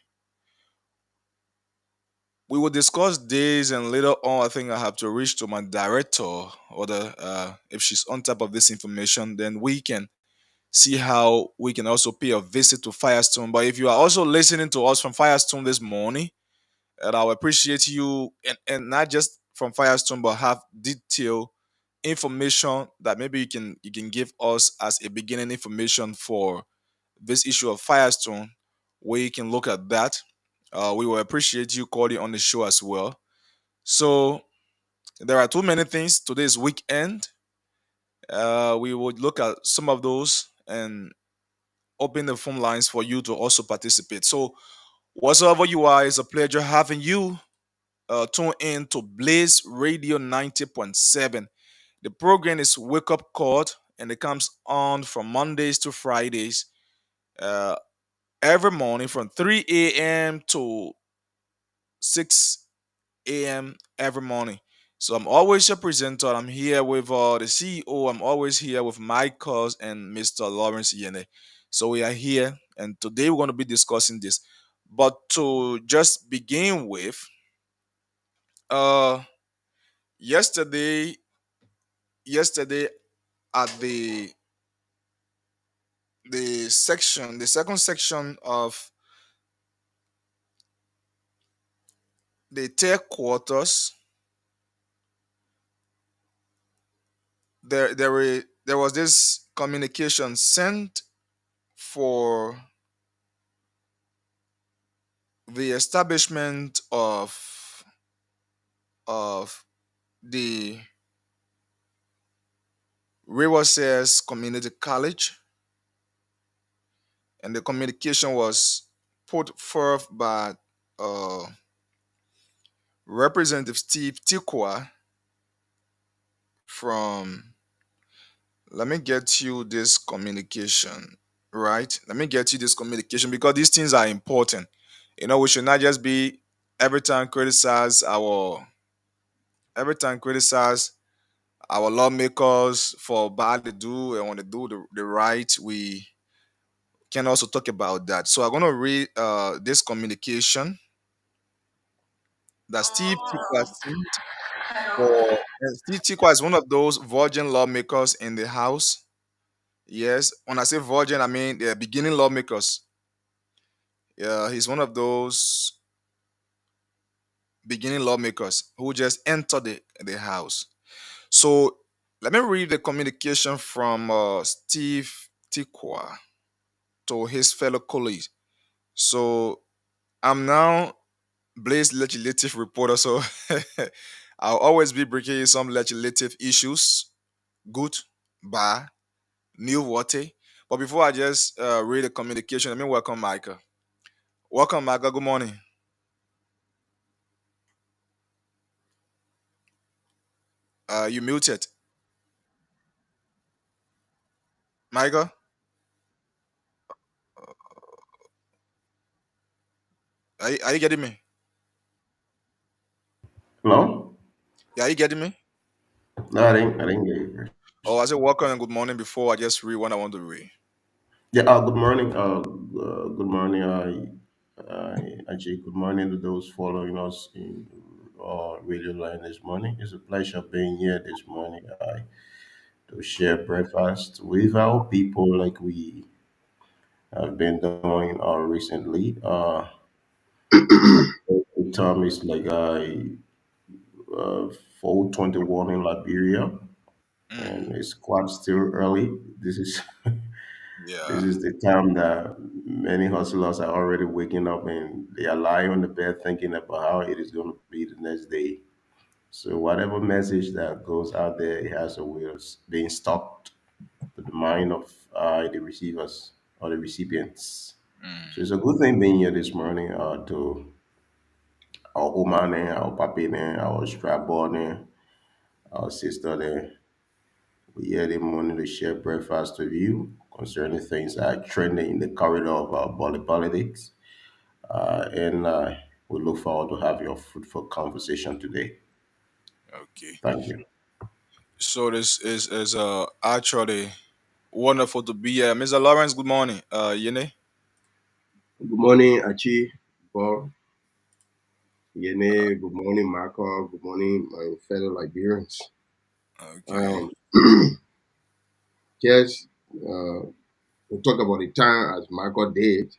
will discuss this, and later on, I think I have to reach to my director, or the if she's on top of this information, then we can see how we can also pay a visit to Firestone. But if you are also listening to us from Firestone this morning, and I'll appreciate you, and not just from Firestone, but have detailed information that maybe you can give us as a beginning information for this issue of Firestone, where you can look at that. We will appreciate you calling on the show as well. So there are too many things. Today is weekend. We would look at some of those and open the phone lines for you to also participate. So whatsoever you are, it's a pleasure having you tune in to Blaze Radio 90.7. The program is Wake Up Call, and it comes on from Mondays to Fridays, uh, every morning from 3 a.m. to 6 a.m. every morning. So I'm always your presenter. I'm here with the CEO. I'm always here with Mike Cos and Mr. Lawrence Yene. So we are here, and today we're going to be discussing this. But to just begin with, uh, yesterday, yesterday at the second section of the tech quarters, there was this communication sent for the establishment of the Rivers Community College, and the communication was put forth by uh, Representative Steve Tikwa, from, let me get you this communication, right? Let me get you this communication because these things are important. We should not just be every time criticize our every time criticize our lawmakers for bad they do, and when they do the right, we can also talk about that. So I'm gonna read this communication that Steve Tikwa sent for Steve Tikwa is one of those virgin lawmakers in the House. Yes, when I say virgin, I mean the beginning lawmakers. Yeah, he's one of those beginning lawmakers who just entered the House. So let me read the communication from Steve Tikwa to his fellow colleagues. So I'm now Blaze legislative reporter, so I'll always be bringing you some legislative issues, good, bad, new, water. But before I just read the communication, let me welcome Micah. Welcome, Micah. Good morning. You muted, Micah. Are you getting me? Hello? Yeah, are you getting me? No, I didn't get you. Oh, I said welcome and good morning before I just read what I want to read. Yeah, good morning. Good morning, Ajay. Good morning to those following us in radio line this morning. It's a pleasure being here this morning to share breakfast with our people like we have been doing recently. The time is like 4:21 in Liberia, Mm, and it's quite still early. This is This yeah. is the time that many hustlers are already waking up and they are lying on the bed thinking about how it is going to be the next day. So whatever message that goes out there, it has a way of being stuck to the mind of the receivers or the recipients. So Mm, it's a good thing being here this morning to our woman and our papi and our strap boy and our sister there. We here this morning to share breakfast with you concerning things that are trending in the corridor of our body politics. And we look forward to have your fruitful conversation today. okay. Thank you. So this is actually wonderful to be here. Mr. Lawrence, good morning. Yene. Good morning, Achi, Paul, Yene. Good morning, Marco. Good morning, my fellow Liberians. Okay. Um, yes, we'll talk about the time as Marco did.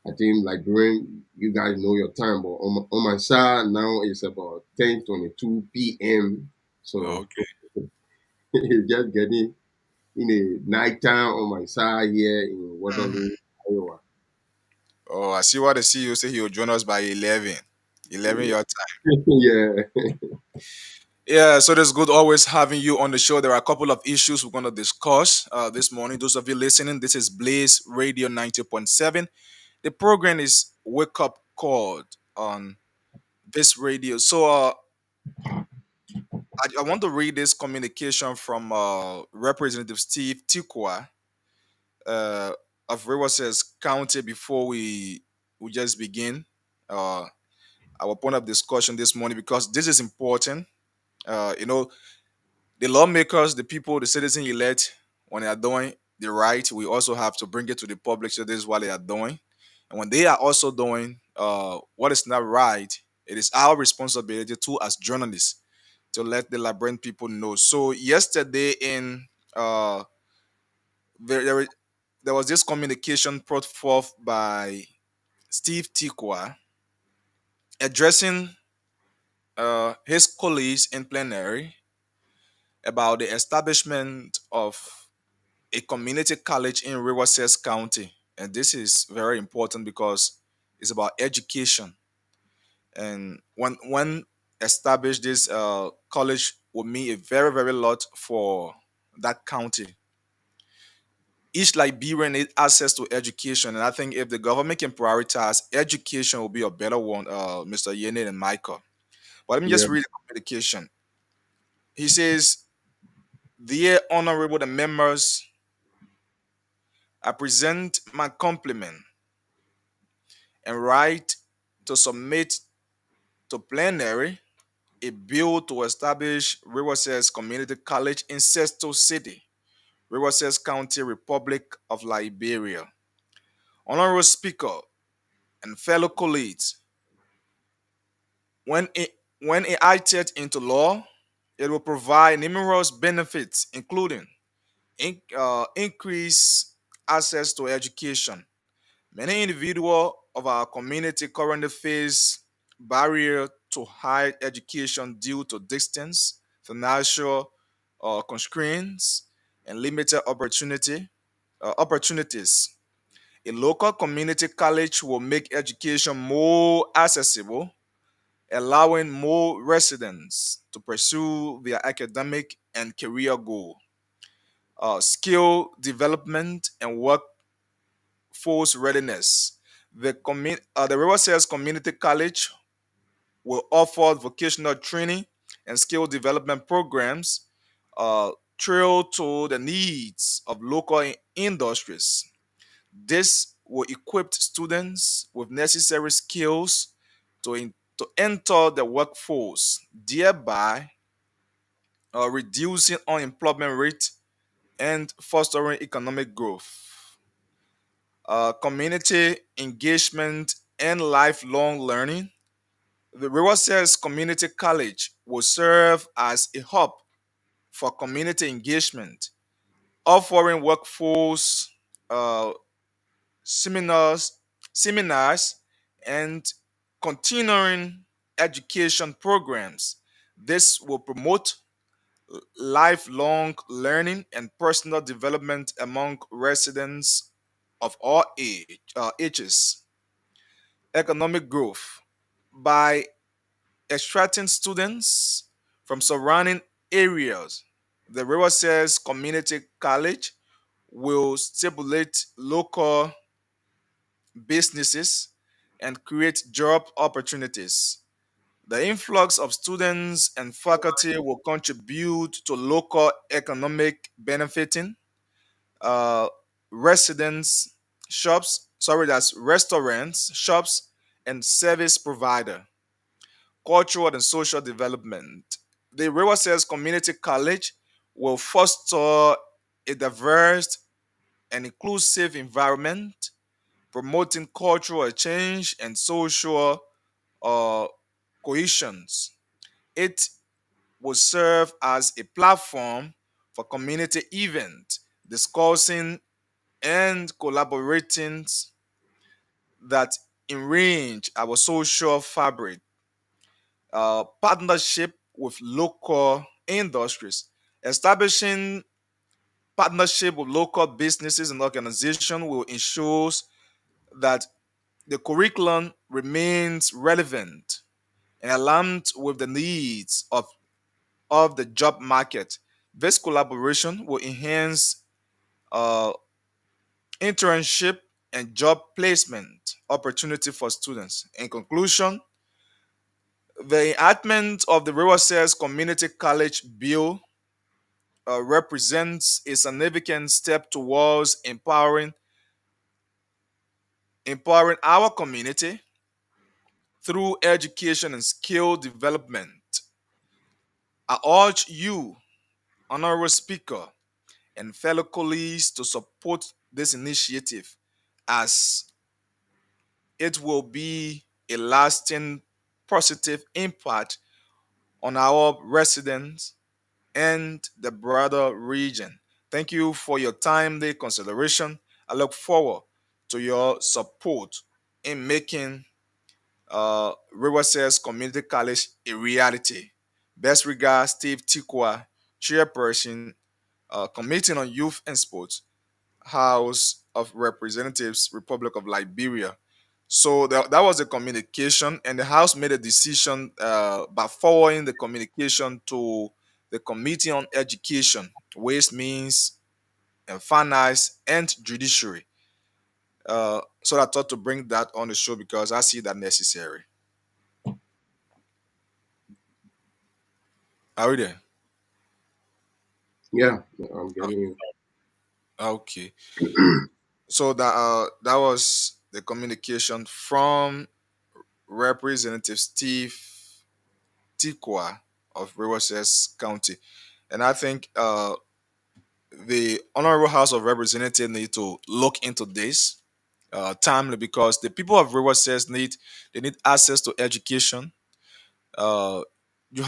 I think Liberian, you guys know your time, but on my side now it's about 10:22 p.m. So Okay. it's just getting in the night time on my side here in Mhm. Waterloo, Iowa. Oh, I see what the CEO say he will join us by 11. 11 Yeah. your time. Yeah. Yeah, so it's good always having you on the show. There are a couple of issues we're going to discuss this morning. Those of you listening, this is Blaze Radio 90.7. The program is Wake Up Call on this radio. So I want to read this communication from Representative Steve Tikwa uh, of Rivers County before we just begin uh, our point of discussion this morning because this is important. You know, the lawmakers, the people, the citizen elect, when they are doing the right, we also have to bring it to the public. So this is what they are doing, and when they are also doing what is not right, it is our responsibility to as journalists to let the Liberian people know. So yesterday in uh, there, there, there was this communication brought forth by Steve Tikwa addressing his colleagues in plenary about the establishment of a community college in Riverside County. And this is very important because it's about education. And when established, this college will mean a very, very lot for that county. Each Liberian needs access to education. And I think if the government can prioritize education, will be a better one, Mr. Yene and Michael. But let me just Yeah. read the communication. He says, "Dear honorable members, I present my compliment and write to submit to plenary a bill to establish Riverside Community College in Sesto City, Riverside County, Republic of Liberia. Honorable Speaker and fellow colleagues, when it enacted into law, it will provide numerous benefits, including increased access to education. Many individuals of our community currently face barrier to higher education due to distance, financial constraints, and limited opportunities. A local community college will make education more accessible, allowing more residents to pursue their academic and career goal. Skill development and workforce readiness. The Riverside Community College will offer vocational training and skill development programs trailed to the needs of local industries. This will equip students with necessary skills to enter the workforce, thereby reducing unemployment rate and fostering economic growth. Community engagement and lifelong learning. The Riverside Community College will serve as a hub for community engagement, offering workforce uh, seminars, seminars, and continuing education programs. This will promote lifelong learning and personal development among residents of all ages. Economic growth. By extracting students from surrounding areas, the Riverside Community College will stimulate local businesses and create job opportunities. The influx of students and faculty will contribute to local economic benefiting uh, residents, that's restaurants, shops, and service provider. Cultural and social development. The Riverside Community College will foster a diverse and inclusive environment, promoting cultural exchange and social uh, cohesions. It will serve as a platform for community events, discussing and collaborating that enrich our social fabric. Partnership with local industries, establishing partnership with local businesses and organizations will ensure that the curriculum remains relevant and aligned with the needs of the job market. This collaboration will enhance uh, internship and job placement opportunity for students. In conclusion, the enactment of the Riverside Community College Bill represents a significant step towards empowering our community through education and skill development. I urge you, Honorable Speaker, and fellow colleagues to support this initiative as it will be a lasting positive impact on our residents and the broader region. Thank you for your timely consideration. I look forward to your support in making Riverside Community College a reality. Best regards, Steve Tikwa, Chairperson, Committee on Youth and Sports, House of Representatives, Republic of Liberia. So that was the communication, and the House made a decision by forwarding the communication to the Committee on Education, Ways, Means, and Finance, and Judiciary. So I thought to bring that on the show because I see that necessary. Are we there? Yeah, I'm getting you. Okay. So that was the communication from Representative Steve Tikwa of Rivers County, and I think the Honorable House of Representatives need to look into this timely, because the people of Rivers need access to education. Uh, you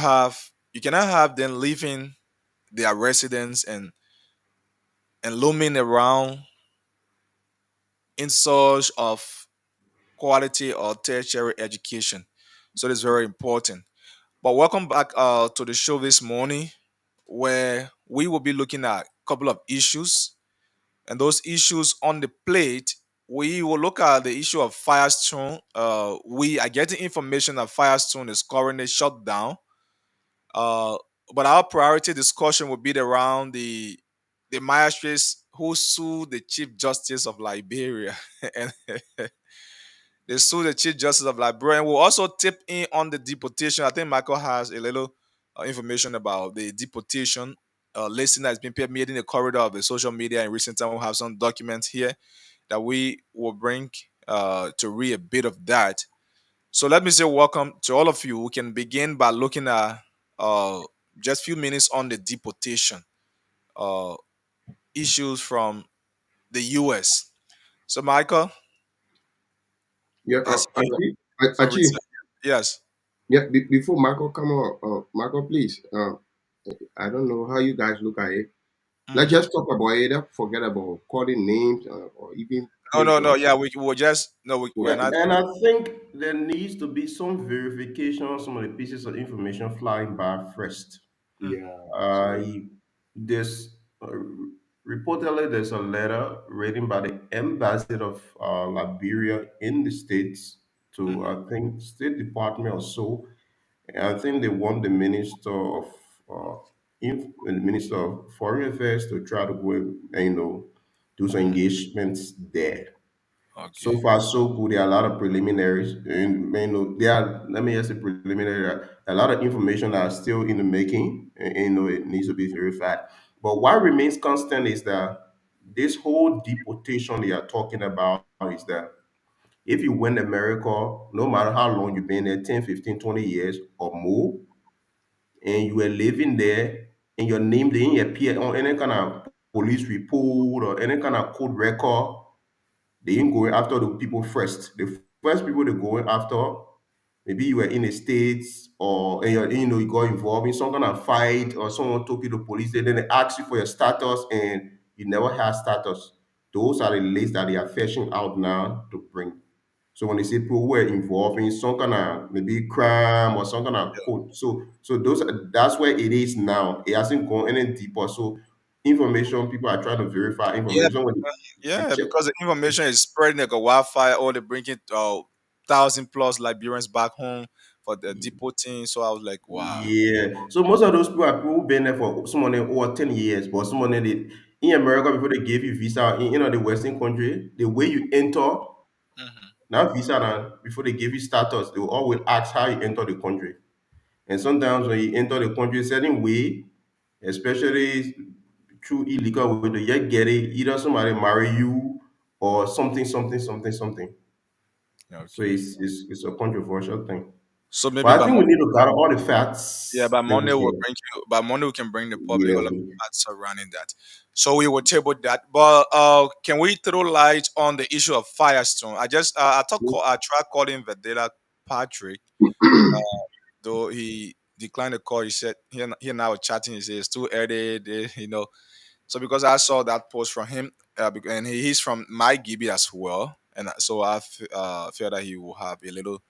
cannot have them leaving their residence and looming around in search of quality or tertiary education. So it's very important. But welcome back to the show this morning, where we will be looking at a couple of issues. And those issues on the plate, we will look at the issue of Firestone. We are getting information that Firestone is currently shut down. Uh, but our priority discussion will be around the magistrates who sued the Chief Justice of Liberia. And they sued the Chief Justice of Liberia. And we'll also tip in on the deportation. I think Michael has a little information about the deportation listing that's been made in the corridor of the social media in recent time. We'll have some documents here that we will bring to read a bit of that. So let me say welcome to all of you. We can begin by looking at uh, just few minutes on the deportation uh, issues from the U.S. So Michael, Yeah, let's hear from Achi, recent. Yes. yeah, before Marco come on, Marco, please. I don't know how you guys look at it. Let's Mhm. just talk about it. Don't forget about calling names or even No, place no, of. no. Yeah, we will just no. We're Yeah, not. and I think there needs to be some verification on some of the pieces of information flying by first. Mhm. Yeah. So Uh, there's reportedly there's a letter written by the ambassador of Liberia in the states to Mhm. I think State Department or so. And I think they want the uh, Minister of Foreign Affairs to try to go and do some Mhm. engagements there. So Okay. far, so good. There are a lot of preliminaries, and there are. Let me just say preliminary. A lot of information that are still in the making, and it needs to be verified. But what remains constant is that this whole deportation they are talking about is that if you went to America, no matter how long you've been there, 10, 15, 20 years or more, and you were living there, and your name didn't appear on any kind of police report or any kind of court record, they ain't going after the people first. The first people they're going after, maybe you were in the States or and you got involved in some kind of fight or someone took you to police, then they ask you for your status and you never had status. Those are the lists that they are fetching out now to bring. So when they say people were involved in some kind of maybe crime or some kind of code, so that's where it is now. It hasn't gone any deeper. So information people are trying to verify Yeah, information when they yeah, check. because the information is spreading like a wildfire. Or they bringing 1,000 plus Liberians back home for the deporting. So I was like, wow. Yeah. So most of those people are people who've been there for some of them over 10 years, but some of them they, in America before they gave you visa in the Western country, the way you enter, Mhm. not visa now, before they give you status, they will always ask how you enter the country. And sometimes when you enter the country certain way, especially through illegal way, to yet get it, either somebody marry you or something. So Okay. it's a controversial thing. So maybe But I by think we Monday, need to gather all the yeah, facts. by Then Monday we we'll can, bring you. By Monday we can bring the public all of yeah. that surrounding that. So we will table that. But can we throw light on the issue of Firestone? I tried calling Vedela Patrick, uh, though he declined the call. He said he and I were chatting. He said it's too early, So because I saw that post from him, and he's from my Gibi as well, and so I feel that he will have a little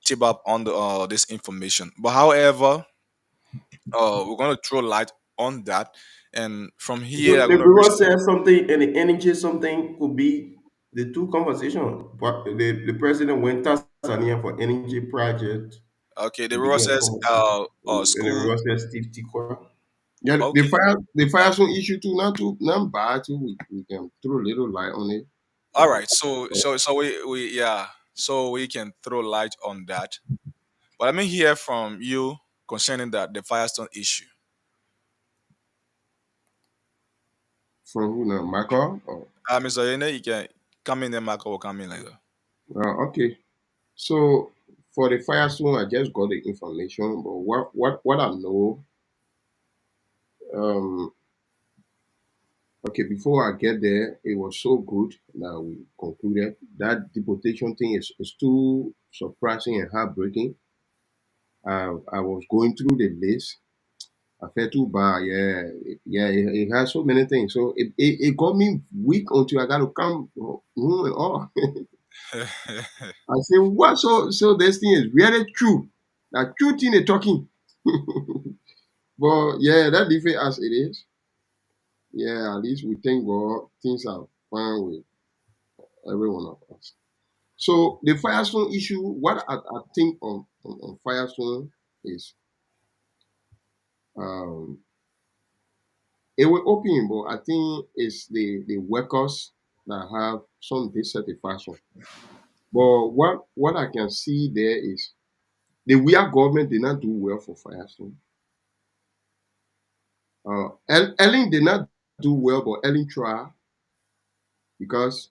tip up on the this information. But however, we're gonna throw light on that, and from here So I'm the gonna reach. brewer says something and the energy something could be the two conversation. But the president went Tanzania for energy project. Okay, the It rule became a says conversation. And the school. brewer says Steve Tikora. yeah, Okay, the fire some issue too, not bad too. We can throw a little light on it. all right. So we yeah. So we can throw light on that. But let me hear from you concerning that the Firestone issue. From who now? Michael? Oh. Mr. Yene, you can come in, then Marco will come in later. Okay. So for the Firestone, I just got the information, but what I know, um, okay, before I get there, it was so good that we concluded that deportation thing is too surprising and heartbreaking. I was going through the list. I felt too bad. Yeah, it has so many things. So it got me weak until I got to come home and all. I say, what? So this thing is really true. That true thing they talking. But yeah, that different as it is. Yeah, at least we thank God things are fine with every one of us. So the Firestone issue, what I think on Firestone is um it will open, but I think it's the workers that have some dissatisfaction. But what I can see there is the real government did not do well for Firestone. Ellen did not do well, but Ellen tried because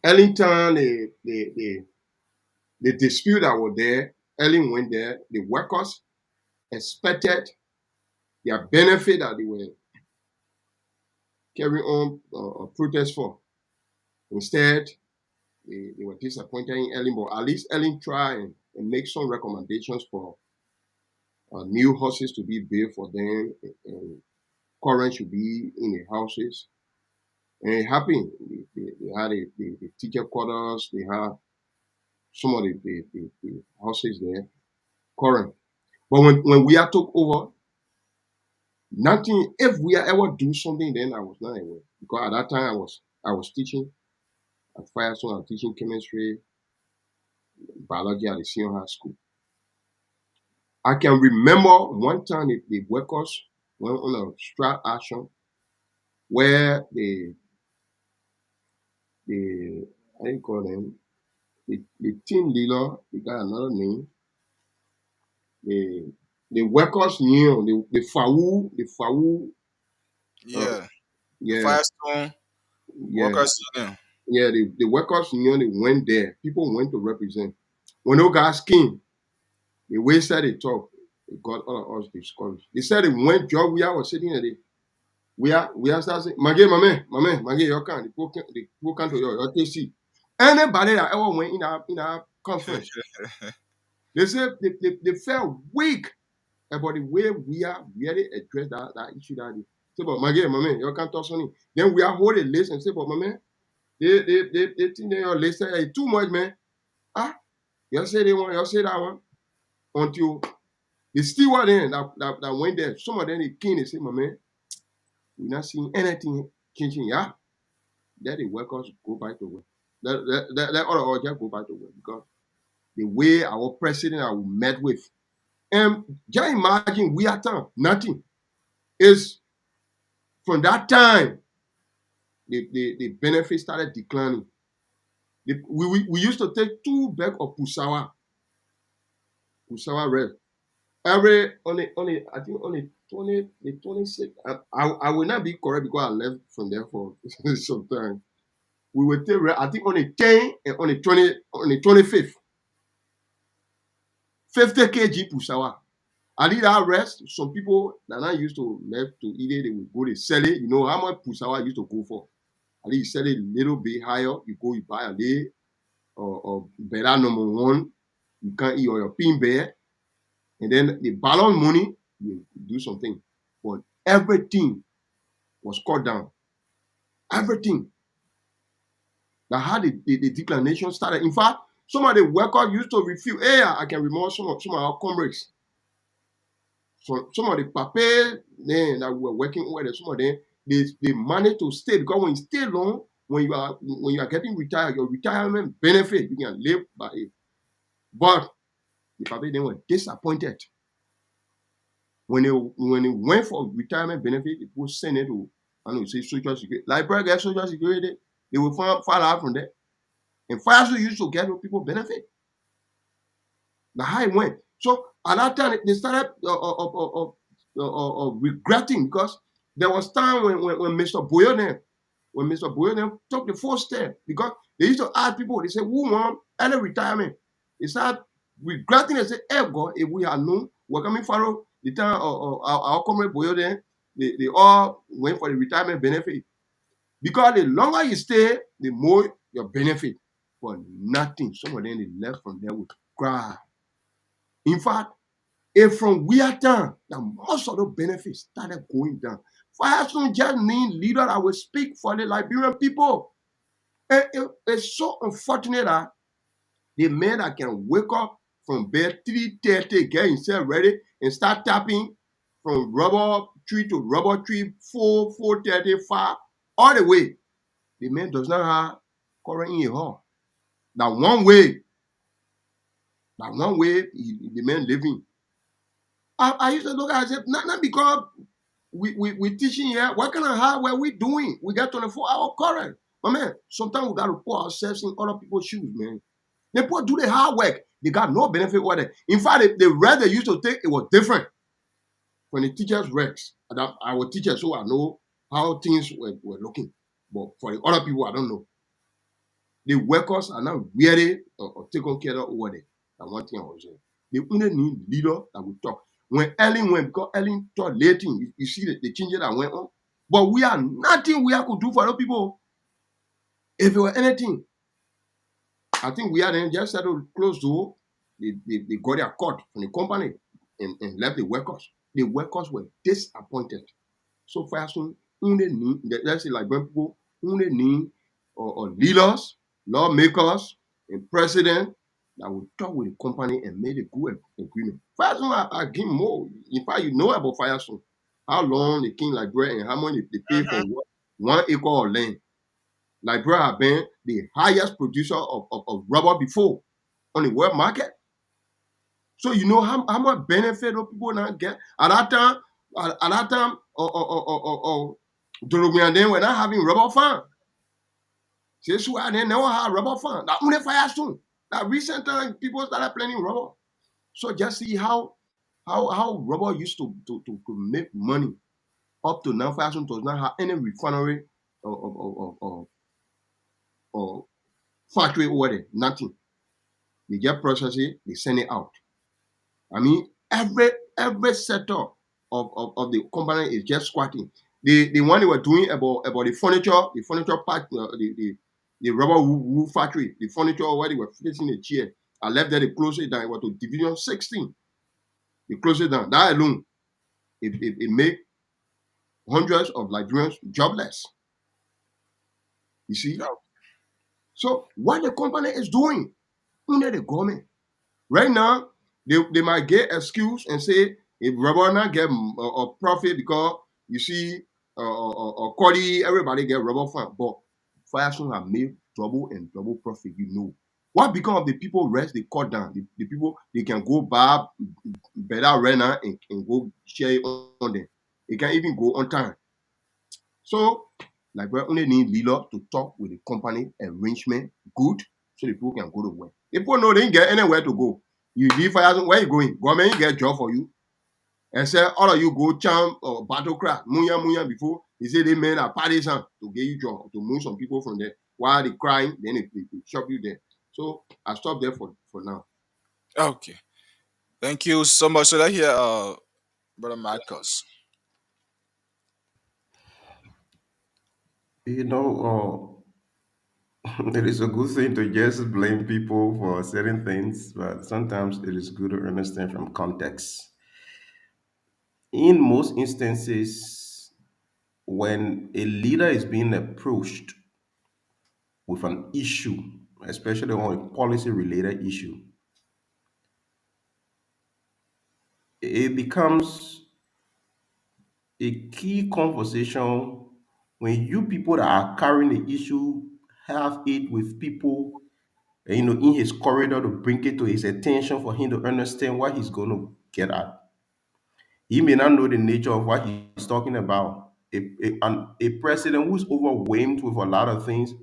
Ellington, the dispute that was there, Ellen went there. The workers expected their benefit that they were carrying on a protest for. Instead, they were disappointed in Ellen, but at least Ellen tried and make some recommendations for new houses to be built for them, and current should be in the houses. And it happened. They had the teacher quarters, they had some of the houses there, current. But when we are took over, nothing, if we are ever do something, then I was not aware. Because at that time I was teaching at Firestone, I was teaching chemistry, biology at the senior high school. I can remember one time the workers went on a strike action where the how do you call them? The team leader, they got another name. The the workers union, the FAU, uh, Yeah. The yeah, Firestone yeah, Workers Union. yeah. The workers union, they went there. People went to represent. When those guys came, the way said they talk, it got all of us discouraged. They said it went job. Was sitting there. We are starting. Mage, you can. The people come to your TC. Anybody that ever went in our conference, they said they felt weak about the way we are really address that issue that day. Say, but Mage, you can't talk something. Then we are holding list and say, but they think they are list too much, man. Ah, you say they want, you say that one until the steward then that went there. Some of them they came and say, we're not seeing anything changing. Yeah, let the workers go back to work. Let all of us just go back to work because the way our president I met with, just imagine we are done nothing. Is from that time the benefits started declining. We used to take 2 bags of Pusawa red. Every only I think only 26. I will not be correct because I left from there for some time. We will take red, I think only 10 and only 20 on the 25th. 50 kg Pusawa. I did that rest. Some people that I used to left to eat it, they will go to sell it. You know how much Pusawa used to go for? At least you sell it a little bit higher. You go, you buy a day or better number one. You can eat your pin bear. And then the balance money, you do something. But everything was cut down. Everything. That had the declination started. In fact, some of the workers used to refuse. Hey, I can remember some of our comrades. So some of the papiers that we were working with, some of them, they managed to stay because when you stay long, when you are getting retired, your retirement benefit, you can live by it. But the papiers they were disappointed. When they went for retirement benefit, they put send it to say social security. Like get social security, they will file out from there. And Firestone used to get people benefit. The high went. So at that time they started regretting because There was time when Mr. Boyer took the first step because they used to ask people, they say, who want early retirement? They start regretting and say, hey God, if we had known, we're coming for the time our comrade Boyer they all went for the retirement benefit. Because the longer you stay, the more your benefit. For nothing. Some of them they left from there with cry. In fact, if from we are down, that most of the benefits started going down. Firestone just need leader that will speak for the Liberian people. It's so unfortunate that the man that can wake up from bed 3:30, get himself ready, and start tapping from rubber tree to rubber tree, 4:35, all the way. The man does not have current in his heart. That one way the man living. I used to look at it and say, not because we teaching here, what kind of hardware we doing? We got 24-hour current. But man, sometimes we got to put ourselves in other people's shoes, man. They put do the hard work. They got no benefit with it. In fact, the rest they used to take, it was different when the teachers rests. I was teacher, so I know how things were looking. But for the other people, I don't know. The workers are not really or taken care of over there. That's one thing I was saying. They only need leader that will talk. When Ellen went, because Ellen taught later, you see the changes that went on. But we are nothing we could do for other people. If it were anything, I think we are then just settled close to they got their cut from the company and left the workers. The workers were disappointed. So fast, only need, let's say like when people only need or leaders, lawmakers, and president that will talk with the company and make a good agreement. Firestone, I give more. In fact, you know about Firestone. How long the king Liberia and how much they pay for 1 acre of land. Liberia have been the highest producer of rubber before on the world market. So you know how much benefit those people now get. At that time, Doromi and them were not having rubber farm. Say so and they never had rubber farm. That only Firestone. That recent time people started planting rubber. So just see how rubber used to make money. Up to now, Firestone does not have any refinery or factory over there. Nothing. They just process it, they send it out. I mean, every sector of the company is just squatting. The one they were doing about the furniture part, the rubber wool factory, the furniture where they were fixing the chair. I left there, they closed it down. It was to Division 16. They closed it down. That alone, it made hundreds of Liberians jobless. You see? So what the company is doing under the government. Right now, they might get excuse and say if rubber not get a profit because you see Cody, everybody get rubber farm, but Firestone have made double and double profit. You know what become of the people rest they cut down. The people they can go buy better renter and go share it on them. They can even go on time. So like we only need leader to talk with the company arrangement good so the people can go to work. The people know they didn't get anywhere to go. You leave Firestone, where you going? Government get job for you. And say all of you go champ or battlecraft, munya before they say they made a partisan to get you job, to move some people from there. While they crying, then they shop you there. So I stop there for now. Okay. Thank you so much. So that here, Brother Marcus. You know, it is a good thing to just blame people for certain things, but sometimes it is good to understand from context. In most instances, when a leader is being approached with an issue, especially on a policy related issue, it becomes a key conversation when you people that are carrying the issue have it with people, in his corridor to bring it to his attention for him to understand what he's going to get at. He may not know the nature of what he's talking about. A president who's overwhelmed with a lot of things,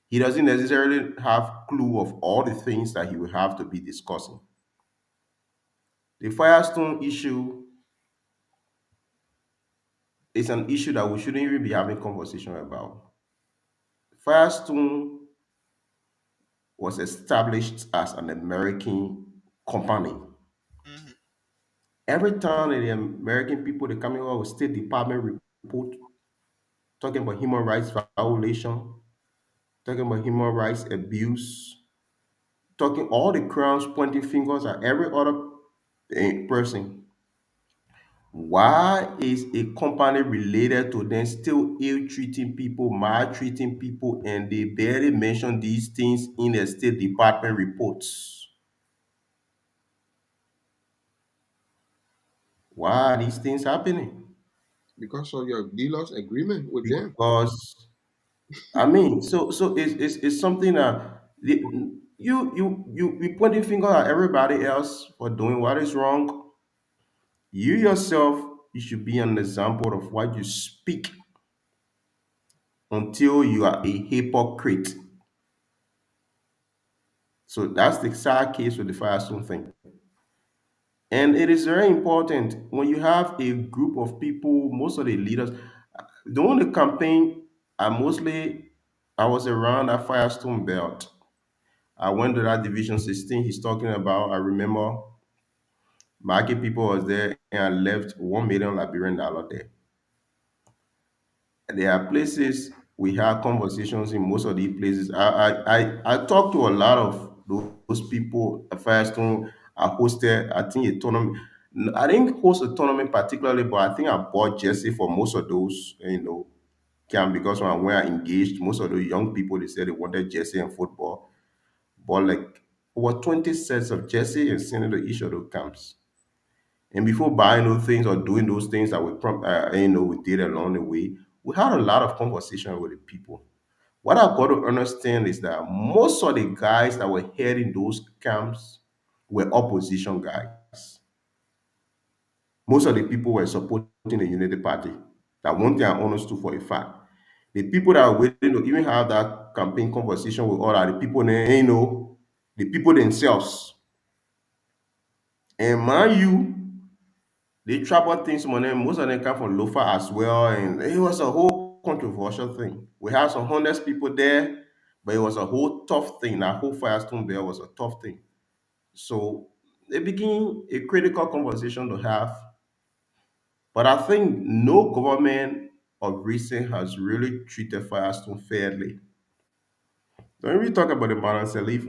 he doesn't necessarily have clue of all the things that he will have to be discussing. The Firestone issue it's an issue that we shouldn't even be having conversation about. Firestone was established as an American company. Mhm. Every time the American people they coming out with State Department report talking about human rights violation, talking about human rights abuse, talking all the crowns pointing fingers at every other person. Why is a company related to them still ill treating people, maltreating people, and they barely mention these things in the State Department reports? Why are these things happening? Because of your dealer's agreement with them. Because I mean, so it's something that you pointing finger at everybody else for doing what is wrong. You yourself, you should be an example of what you speak until you are a hypocrite. So that's the sad case with the Firestone thing. And it is very important when you have a group of people, most of the leaders, during the campaign, I was around that Firestone belt. I went to that Division 16 he's talking about. I remember market people was there and I left $1 million Liberian dollar there. There are places we have conversations in most of these places. I talked to a lot of those people at Firestone. I hosted, I think, a tournament. I didn't host a tournament particularly, but I think I bought jersey for most of those, camp because when I engaged, most of the young people they said they wanted jersey and football. Bought like over 20 sets of jersey and sent it to each of those camps. And before buying those things or doing those things that we did along the way, we had a lot of conversation with the people. What I've got to understand is that most of the guys that were heading those camps were opposition guys. Most of the people were supporting the Unity Party. That one thing I understood for a fact. The people that were waiting to even have that campaign conversation with all are the people, the people themselves. And mind you, the tribal things, most of them come from Lofa as well, and it was a whole controversial thing. We had some honest people there, but it was a whole tough thing. That whole Firestone Bear was a tough thing. So it became a critical conversation to have. But I think no government of recent has really treated Firestone fairly. When we talk about the balance leaf,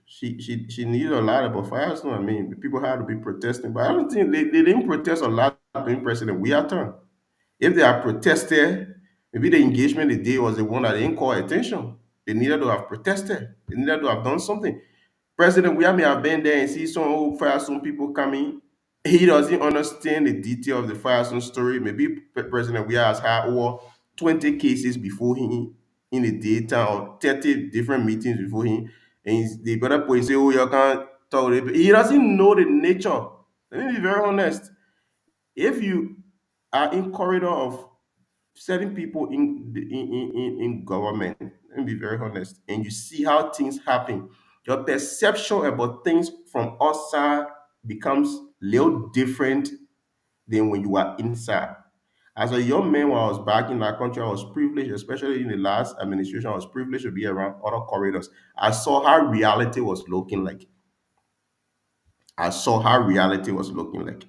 she needed a lot about Firestone. I mean, people had to be protesting, but I don't think they didn't protest a lot during President We are turn. If they are protested, maybe the engagement they did was the one that didn't call attention. They needed to have protested. They needed to have done something. President William may have been there and see some old Firestone people coming. He doesn't understand the detail of the Firestone story. Maybe President William has had over 20 cases before him in the daytime or 30 different meetings before him. And the better point say, oh, you can't talk. He doesn't know the nature. Let me be very honest. If you are in corridor of certain people in government, let me be very honest, and you see how things happen, your perception about things from outside becomes little different than when you are inside. As a young man, when I was back in that country, I was privileged, especially in the last administration, I was privileged to be around other corridors. I saw how reality was looking like. I saw how reality was looking like.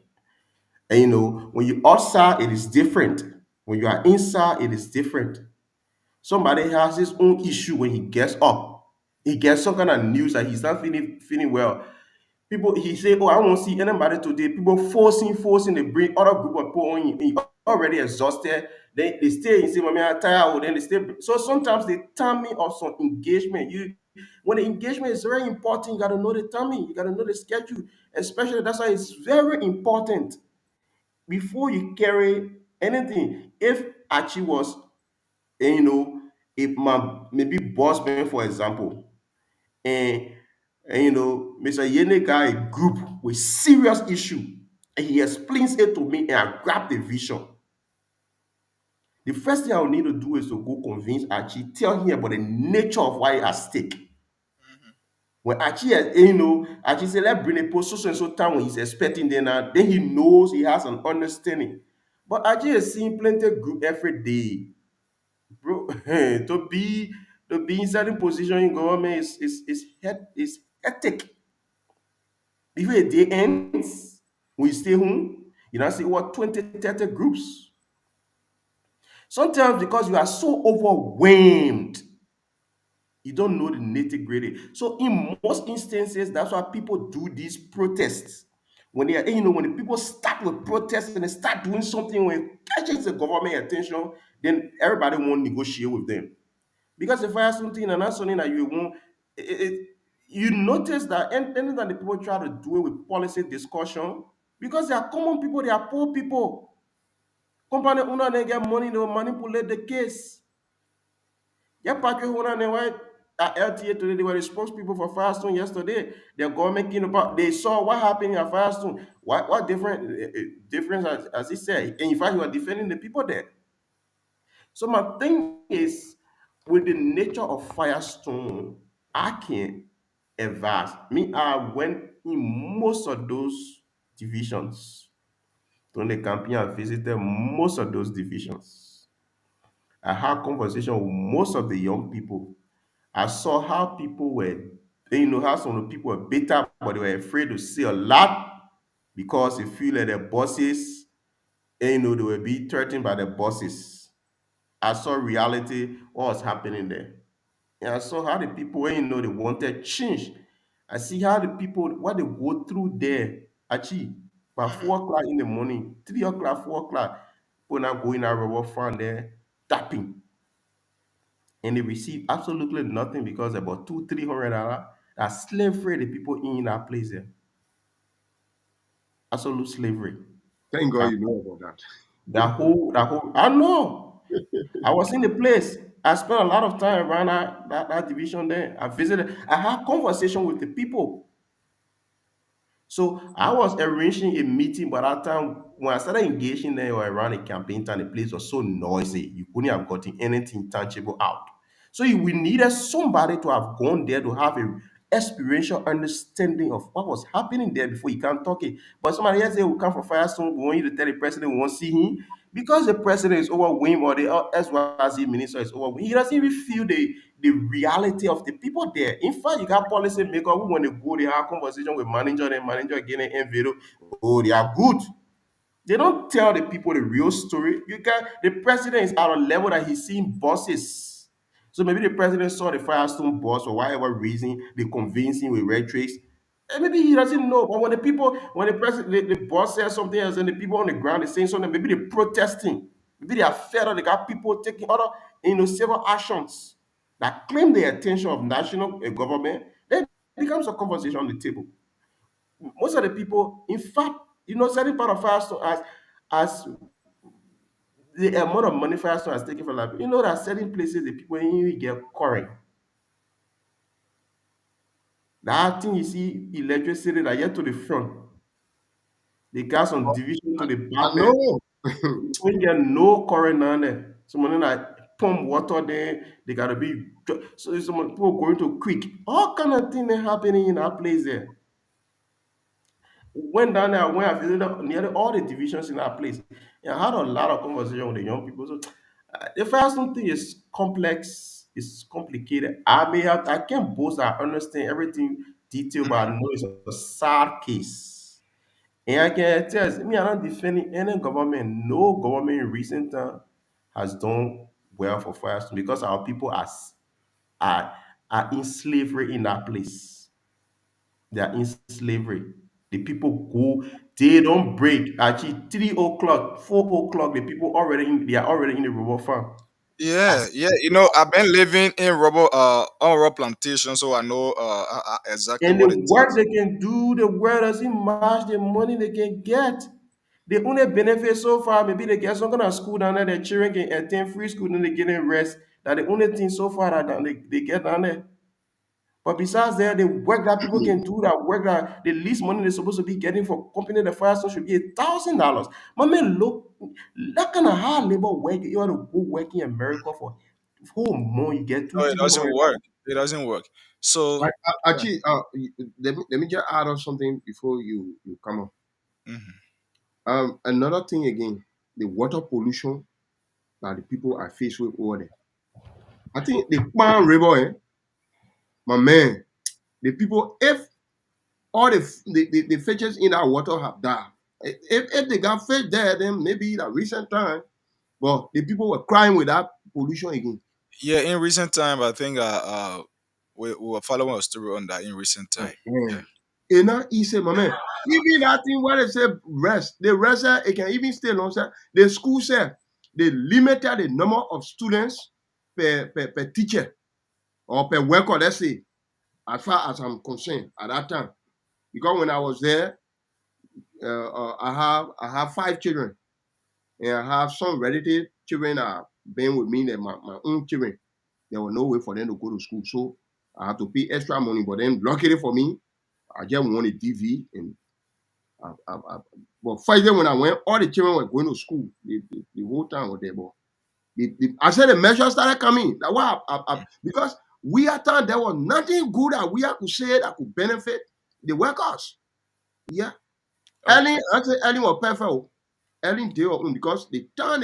And when you outside, it is different. When you are inside, it is different. Somebody has his own issue when he gets up. He gets some kind of news that he's not feeling well. People, he say, "Oh, I won't see anybody today." People forcing, they bring other group of people on you. And you're already exhausted. They stay and say, "Mommy, I'm tired." Then they stay. So sometimes the timing of some engagement. When the engagement is very important, you got to know the timing. You got to know the schedule. Especially that's why it's very important before you carry anything. If Archie was and if my maybe boss man, for example, and Mr. Yene got a group with serious issue, and he explains it to me, and I grab the vision. The first thing I will need to do is to go convince Archie, tell him about the nature of what is at stake. When Archie, Archie say, let's bring a post so and so time when he's expecting dinner, then he knows he has an understanding. But I just seeing plenty group every day, bro. To be in certain position in government is hectic. Before a day ends, we stay home, you now see what 20, 30 groups. Sometimes because you are so overwhelmed, you don't know the nitty gritty. So in most instances, that's why people do these protests. When they are, when the people start with protests and they start doing something when it catches the government attention, then everybody won't negotiate with them. Because if I have something and that's something that you won't, you notice that anytime the people try to do it with policy discussion, because they are common people, they are poor people. Company owner they get money, they will manipulate the case. Yeah, Patrick owner they were at LTA today, they were the spokespeople for Firestone yesterday. They're going making about they saw what happened at Firestone. What different difference as he said. And in fact, you are defending the people there. So my thing is, with the nature of Firestone, I can advise. Me, I went in most of those divisions during the campaign. I visited most of those divisions. I had conversation with most of the young people. I saw how people were, how some of the people were bitter, but they were afraid to say a lot because they feel that their bosses, they were being threatened by their bosses. I saw reality, what was happening there. And I saw how the people, when they wanted change. I see how the people, what they go through there. Actually, by 4 o'clock in the morning, 3 o'clock, 4 o'clock, people now going out rubber farm there, tapping. And they receive absolutely nothing because about two, $300. That's slavery, the people in that place there. Absolute slavery. Thank God That, you know about that whole, I know. I was in the place. I spent a lot of time around that division there. I visited. I had conversation with the people. So I was arranging a meeting, but at that time when I started engaging there or around a campaign time, the place was so noisy. You couldn't have gotten anything tangible out. So we needed somebody to have gone there to have a experiential understanding of what was happening there before you can talk it. But somebody else say will come from Firestone, we want you to tell the president we won't see him. Because the president is overwhelmed or the SYZ minister is overwhelmed, he doesn't even feel the reality of the people there. In fact, you got policy maker who want to go, they have conversation with manager, and manager getting envelope. Oh, they are good. They don't tell the people the real story. You can the president is at a level that he's seeing bosses. So maybe the president saw the Firestone boss for whatever reason, they convinced him with red tricks. And maybe he doesn't know. But when the president, the boss says something else, and the people on the ground is saying something, maybe they're protesting. Maybe they are fed up. They got people taking other, civil actions that claim the attention of national government. Then it becomes a conversation on the table. Most of the people, in fact, certain part of Firestone as the amount of money Firestone has taken from life, that certain places the people in get quarry. That thing you see electricity that get to the front, the gas on division to the I back there. know. When you get no current down there, someone like pump water there, they gotta be so some people going to quick. All kind of thing that happening in that place there. Went down there when I visited nearly all the divisions in that place. And I had a lot of conversation with the young people. So the first thing is complex, it's complicated. I can't boast I understand everything detail, but I know it's a sad case. And I can tell you, me, I'm not defending any government. No government in recent time has done well for Firestone because our people are, are in slavery in that place. They are in slavery. The people go, they don't break. Actually, 3 o'clock, 4 o'clock, they are already in the rubber farm. Yeah, As- yeah. I've been living in on rubber plantation, so I know exactly And the what it work is. they can do, the work doesn't match the money they can get. They only benefit so far. Maybe they get some kind of school down there, their children can attend free school, and they getting rest. That the only thing so far that they get down there. But besides that, the work that people can do, that work that the least money they're supposed to be getting for company the first one should be $1,000. My man, look, that kind of hard labor work, you ought to go work in America for whole month, you get two, No, it three doesn't hundred. work. It doesn't work. So, Like, yeah. actually, let me just add on something before you come up. Mhm. Another thing again. the water pollution that the people are faced with over there. I think the Pan River, my man, the people, if all the fishes in that water have died, if they got fish there, then maybe in a recent time, but the people were crying with that pollution again. Yeah, in recent time, I think we were following a story on that in recent time. Yeah. And now he said, my man, even that thing where they say rest, the rest, it can even stay long. Sir. The school said they limited the number of students per teacher or per worker, let's say, as far as I'm concerned at that time. Because when I was there, I have 5 children, and I have some relative children that are been with me, and my own children. There was no way for them to go to school, so I had to pay extra money. But then, luckily for me, I just won a TV, and but first day when I went, all the children were going to school. The whole time was there, but I said the measures started coming. That because we at time there was nothing good that we could say that could benefit the workers. Yeah. Okay. I say Ellen was perfect. Ellen they were because the time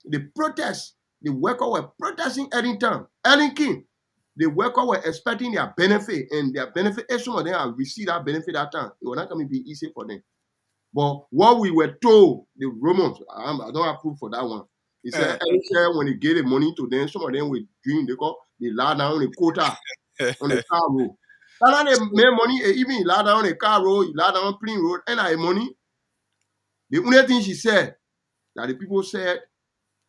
the protest, the workers were protesting Ellington, Ellen King. The workers were expecting their benefit, and their benefit, if some of them have received that benefit that time, it was not going to be easy for them. But what we were told, the Romans, I don't approve for that one. He said, when they gave the money to them, some of them were doing, they lie down on the quota on the car road. And they make money, even he lie down on the car road, he lie down on plain road, and I money. The only thing she said that the people said,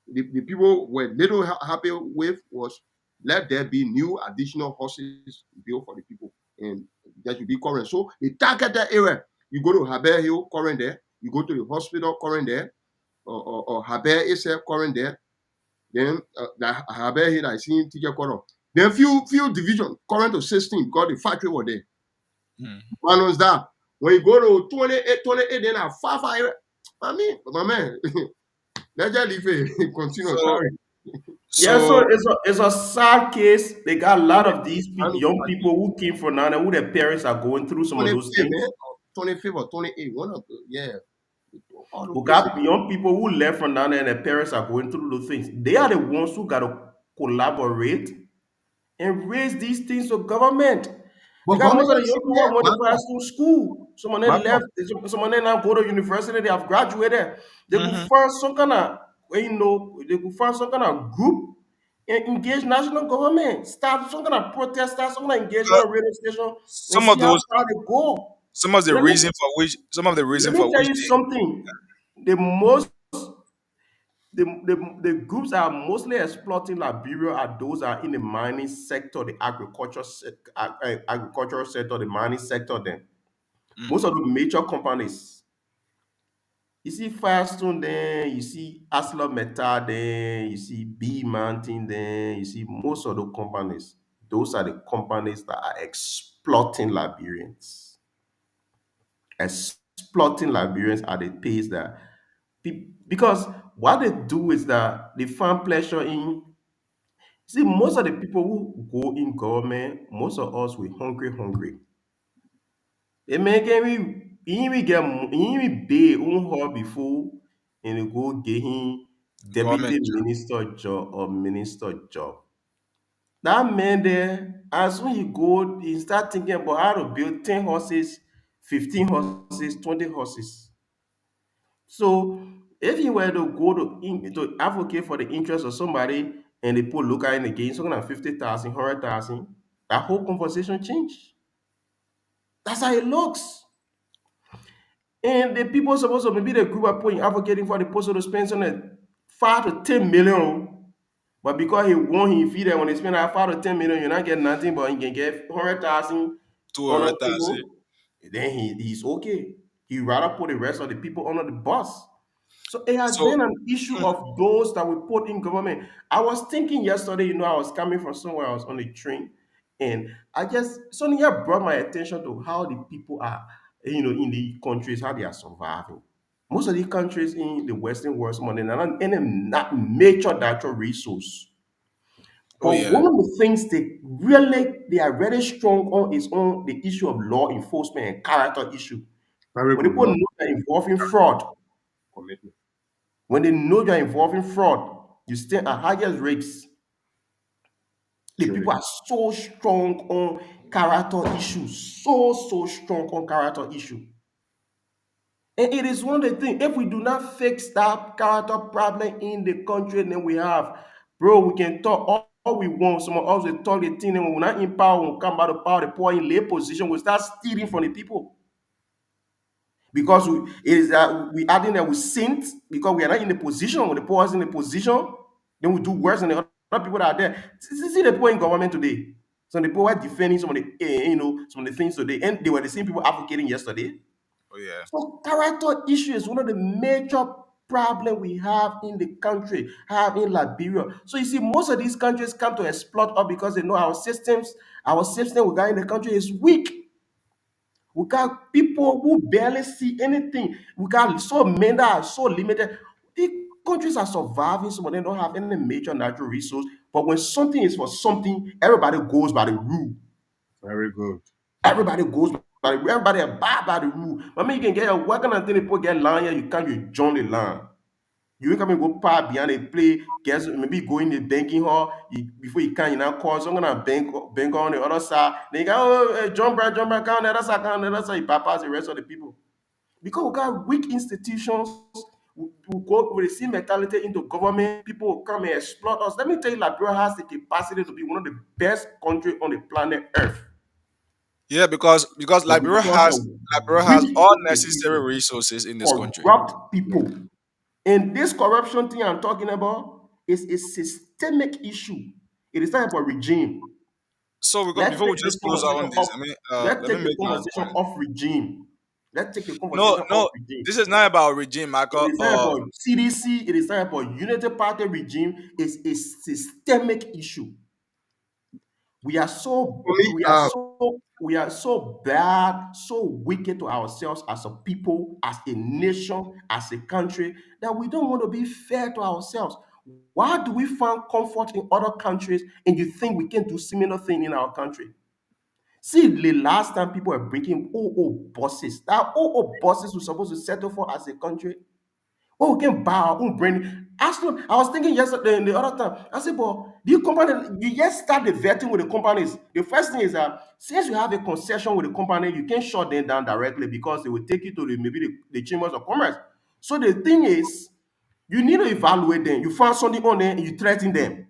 the people were little happy with was let there be new additional horses built for the people, and that should be current. So the targeted area, you go to Haber Hill, current there. You go to the hospital, current there, or Haber itself, current there. Then the Haber Hill, I see teacher current. Then few division, current to 16 because the factory was there. One was that. When you go to 28, then I far. I mean, my man, let's just leave it. Continue. So Sorry. Yeah, so so it's a sad case. They got a lot of these I young people who came from now, who their parents are going through some of 25th, those things. man. 25th or 28th. One of the, yeah. All those Who places. got young people who left from down there and their parents are going through those things. They are the ones who got to collaborate and raise these things to government. But Because most government of the is young sitting people there, are going to Marco. pass through school. Some of them left, Marco. some of them now go to university, they have graduated. They could find some kind of, they could find some kind of group and engage national government, start some kind of protest, start some kind of engagement on radio station and some of see how those far they go. some of the Let me reason for which some of the reason let me for tell which you they something. The most the groups that are mostly exploiting Liberia are those that are in the mining sector, the agricultural sector, the mining sector. Then most of the major companies, you see Firestone, then you see ArcelorMittal, then you see B Mountain, then you see most of the companies. Those are the companies that are exploiting Liberians, exploiting Liberians at the pace that because what they do is that they find pleasure in. See, most of the people who go in government, most of us we hungry. They make we get we pay on her before and they go get him government deputy minister job or minister job. That man there, as soon he go, he start thinking about how to build 10 horses, 15 horses, 20 horses. So if you were to go to advocate for the interest of somebody and they put local in again, something like 50,000, 100,000, that whole conversation change. That's how it looks. And the people supposed to maybe the group are putting advocating for the post to spend something 5 to 10 million. But because he won, he feel that when they spend that 5 to 10 million, you're not getting nothing, but he can get 100,000 on the 200,000. table. Then he's okay. He rather put the rest of the people under the bus. So it has So been an issue of those that we put in government. I was thinking yesterday, I was coming from somewhere, I was on the train, and I just suddenly brought my attention to how the people are, in the countries, how they are surviving. Most of the countries in the Western world, some of them are not any not major natural resource. oh But yeah. one of the things they are very strong on is on the issue of law enforcement and character issue. Very When good people Lord. know they're involved in fraud, Commitment. When they know you are involved in fraud, you stand at highest risks. The Truly. people are so strong on character issues, so strong on character issue. And it is one of the things, if we do not fix that character problem in the country, then we have, bro, we can talk all we want. Some of us will talk the thing, and when we're not in power, when we come out of power, the poor in lay position, we start stealing from the people. Because it is that we adding that we sinned because we are not in the position. When the poor is in the position, then we do worse than the other people that are there. See the poor in government today. Some of the poor are defending some of the some of the things today, and they were the same people advocating yesterday. Oh yeah. So character issue is one of the major problem we have in the country, have in Liberia. So you see, most of these countries come to exploit us because they know our system we got in the country is weak. We got people who barely see anything. We got so many that are so limited. The countries are surviving, some of them don't have any major natural resource. But when something is for something, everybody goes by the rule. Very good. Everybody goes by the rule. Everybody abide by the rule. I mean, you can get a working until people get line here, you can't you join the line. You come and go park behind a play, guess maybe go in the banking hall before you can, you now call someone and bank on the other side. Then you go, oh, jump back, count the other side, you bypass the rest of the people. Because we got weak institutions, we go with the same mentality into government, people will come and exploit us. Let me tell you, Liberia has the capacity to be one of the best countries on the planet Earth. Yeah, because But because of Liberia has weak all necessary institutions, resources in this country. corrupt people. And this corruption thing I'm talking about is a systemic issue. It is not about regime. So Let's before we take this just close out conversation on this, off. let Let's me take the make my conversation point. off regime. Let's take the No, conversation off no, regime. this is not about regime, It Michael. is not about CDC. It is not about Unity Party regime. It's a systemic issue. We are For me, so bad, so wicked to ourselves as a people, as a nation, as a country, that we don't want to be fair to ourselves. Why do we find comfort in other countries and you think we can do similar thing in our country? See, the last time people were breaking bosses, that bosses were supposed to settle for as a country. Oh, we can buy our own brand. Actually, I was thinking yesterday the other time. I said, but the company, you just start the vetting with the companies. The first thing is that since you have a concession with the company, you can shut them down directly because they will take you to maybe the chambers of commerce. So the thing is, you need to evaluate them. You find something on them and you threaten them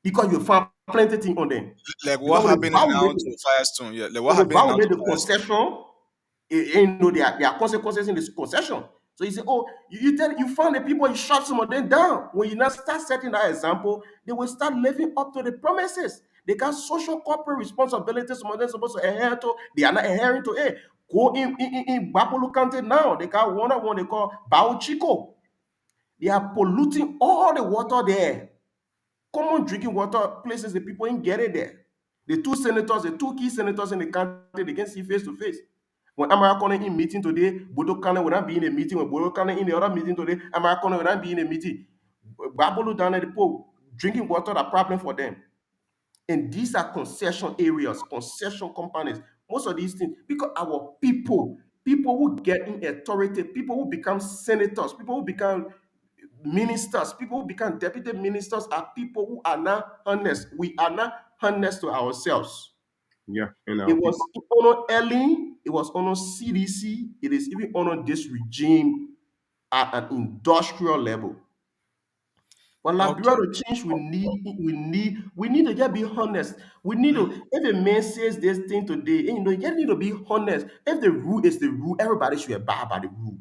because you found plenty thing on them. like what Because happening now to Firestone. Yeah, like what when they happening now to violate the Firestone. concession, there are consequences in this concession. So you say, oh, you found the people, you shut some of them down. When you now start setting that example, they will start living up to the promises. They got social corporate responsibilities. Some of them supposed to adhere to. They are not adhering to it. Go in Babulu County now. They got one they call Bao Chico. They are polluting all the water there. Common drinking water places, the people ain't get it there. The two key senators in the country, they can see face to face. When America in meeting today, Bodo Kane will not be in a meeting. When Bodo Kane in the other meeting today, America will not be in a meeting. Babolo down at the pole, drinking water are problem for them. And these are concession areas, concession companies. Most of these things, because our people who get in authority, people who become senators, people who become ministers, people who become deputy ministers are people who are not honest. We are not honest to ourselves. yeah, and It our people. was honor Ellen, it was honor CDC, it is even honor this regime at an industrial level. For Okay. Liberia to change, we need to just be honest. We need to, if a man says this thing today, you just need to be honest. If the rule is the rule, everybody should abide by the rule.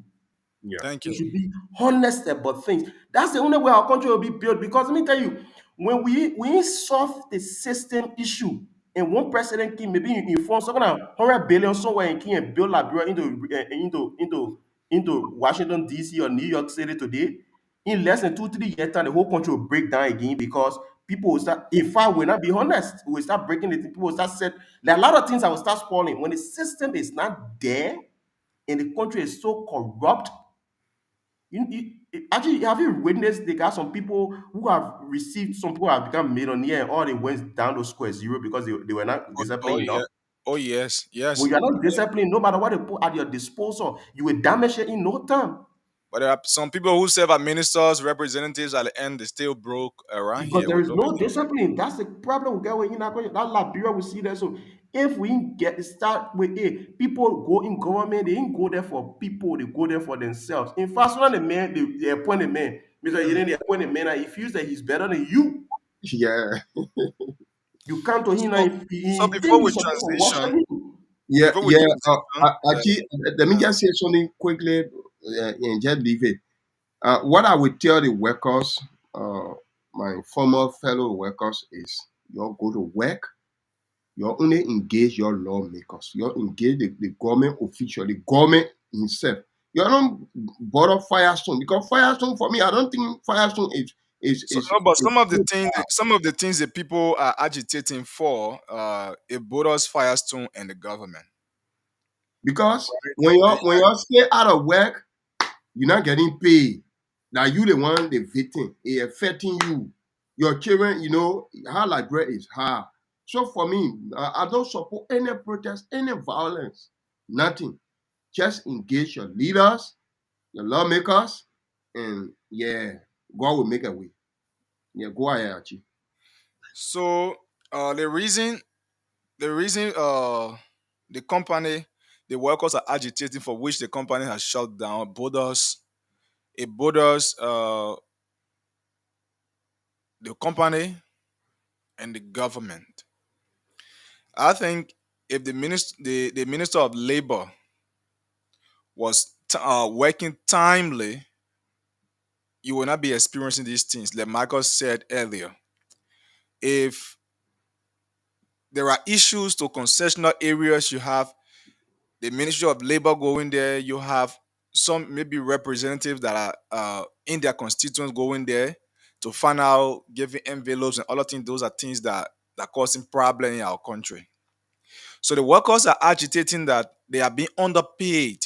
Yeah. Thank We you. should be honest about things. That's the only way our country will be built. Because let me tell you, when we solve the system issue, and one president can maybe inform something like 100 billion somewhere and can build Liberia into Washington D.C. or New York City today, in less than 2 3 years time, the whole country will break down again because people will start. In fact, we'll not be honest. We will start breaking it. People will start set. There are a lot of things that will start spoiling when the system is not there and the country is so corrupt. Actually, have you witnessed they got some people who have received, some people have become millionaire and all they went down to square zero because they were not Oh disciplined enough? yeah. Oh yes. When Yes. you are not disciplined, no matter what they put at your disposal, you will damage it in no time. But there are some people who serve as ministers, representatives at the end, they still broke around Because here there with is no no paper. discipline. That's the problem we get with that Liberia we see there. So if we get start with it, people go in government, they ain't go there for people, they go there for themselves. In fact, when the man, they appoint a man, Mr. Yenen, they appoint a man and he feels that he's better than you. Yeah. You come to him So, and so he think before you're we supposed to transition, worship him. Yeah, before we yeah. transition, Actually, let me just say something quickly and just leave it. What I would tell the workers, my former fellow workers, is you go to work, you only engage your lawmakers, you engage the government official, the government himself. You don't bother Firestone because Firestone, for me, I don't think Firestone so no, but is good. some of the things that people are agitating for, it borders Firestone and the government. Because Right? when you stay out of work, you're not getting paid. Now you the one the victim. It affecting you. Your children, how like bread is hard. So for me, I don't support any protest, any violence, nothing. Just engage your leaders, your lawmakers, and yeah, God will make a way. Yeah, go ahead, Archie. So the reason the company, the workers are agitating for which the company has shut down borders, it borders the company and the government. I think if the minister of labor was working timely, you will not be experiencing these things. Like Michael said earlier, if there are issues to concessional areas, you have the Ministry of Labor going there. You have some maybe representatives that are in their constituents going there to find out, giving envelopes and other things. Those are things that causing problem in our country. So the workers are agitating that they are being underpaid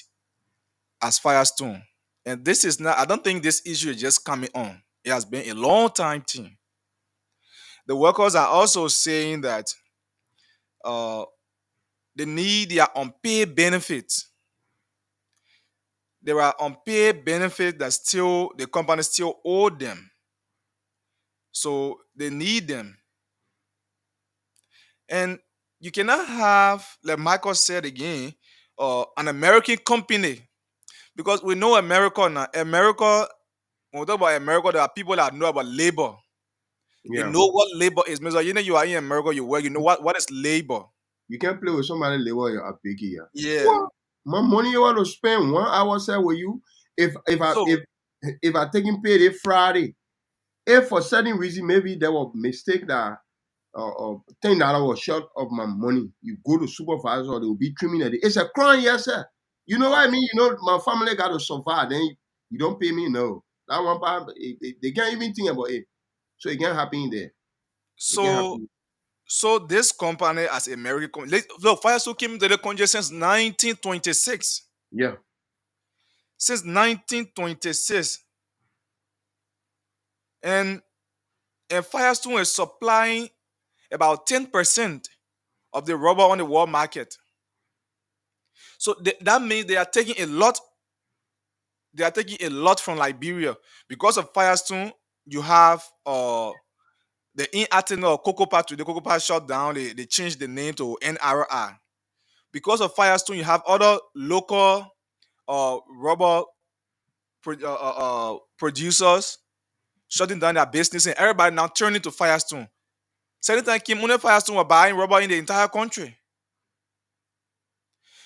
as Firestone. And this is not, I don't think this issue is just coming on. It has been a long time thing. The workers are also saying that uh, they need their unpaid benefits. There are unpaid benefits that still the company still owe them. So they need them. And you cannot have, like Michael said again, an American company. Because we know America now. America, when we talk about America, there are people that know about labor. They Yeah. know what labor is. Mr. You are in America, you work, you know what is labor. You can't play with somebody labor you're a piggy. Yeah. Yeah. What? My money you want to spend 1 hour say with you. If I So if I taking payday Friday, if for certain reason maybe there was mistake that $10 was short of my money, you go to supervisor, they will be trimming it. It's a crime, yes, sir. You know what I mean? My family got to survive. Then you don't pay me, no. That one part, they can't even think about it. So it can't happen there. It can't so happen. so this company as American, look, Firestone came to the country since 1926. Yeah. Since 1926. And Firestone is supplying about 10% of the rubber on the world market. So that means they are taking a lot. They are taking a lot from Liberia because of Firestone. You have the inartisanal cocoa patch. The cocoa patch shut down. They changed the name to NRI. Because of Firestone, you have other local rubber producers shutting down their business, and everybody now turning to Firestone. Certain time came only Firestone were buying rubber in the entire country.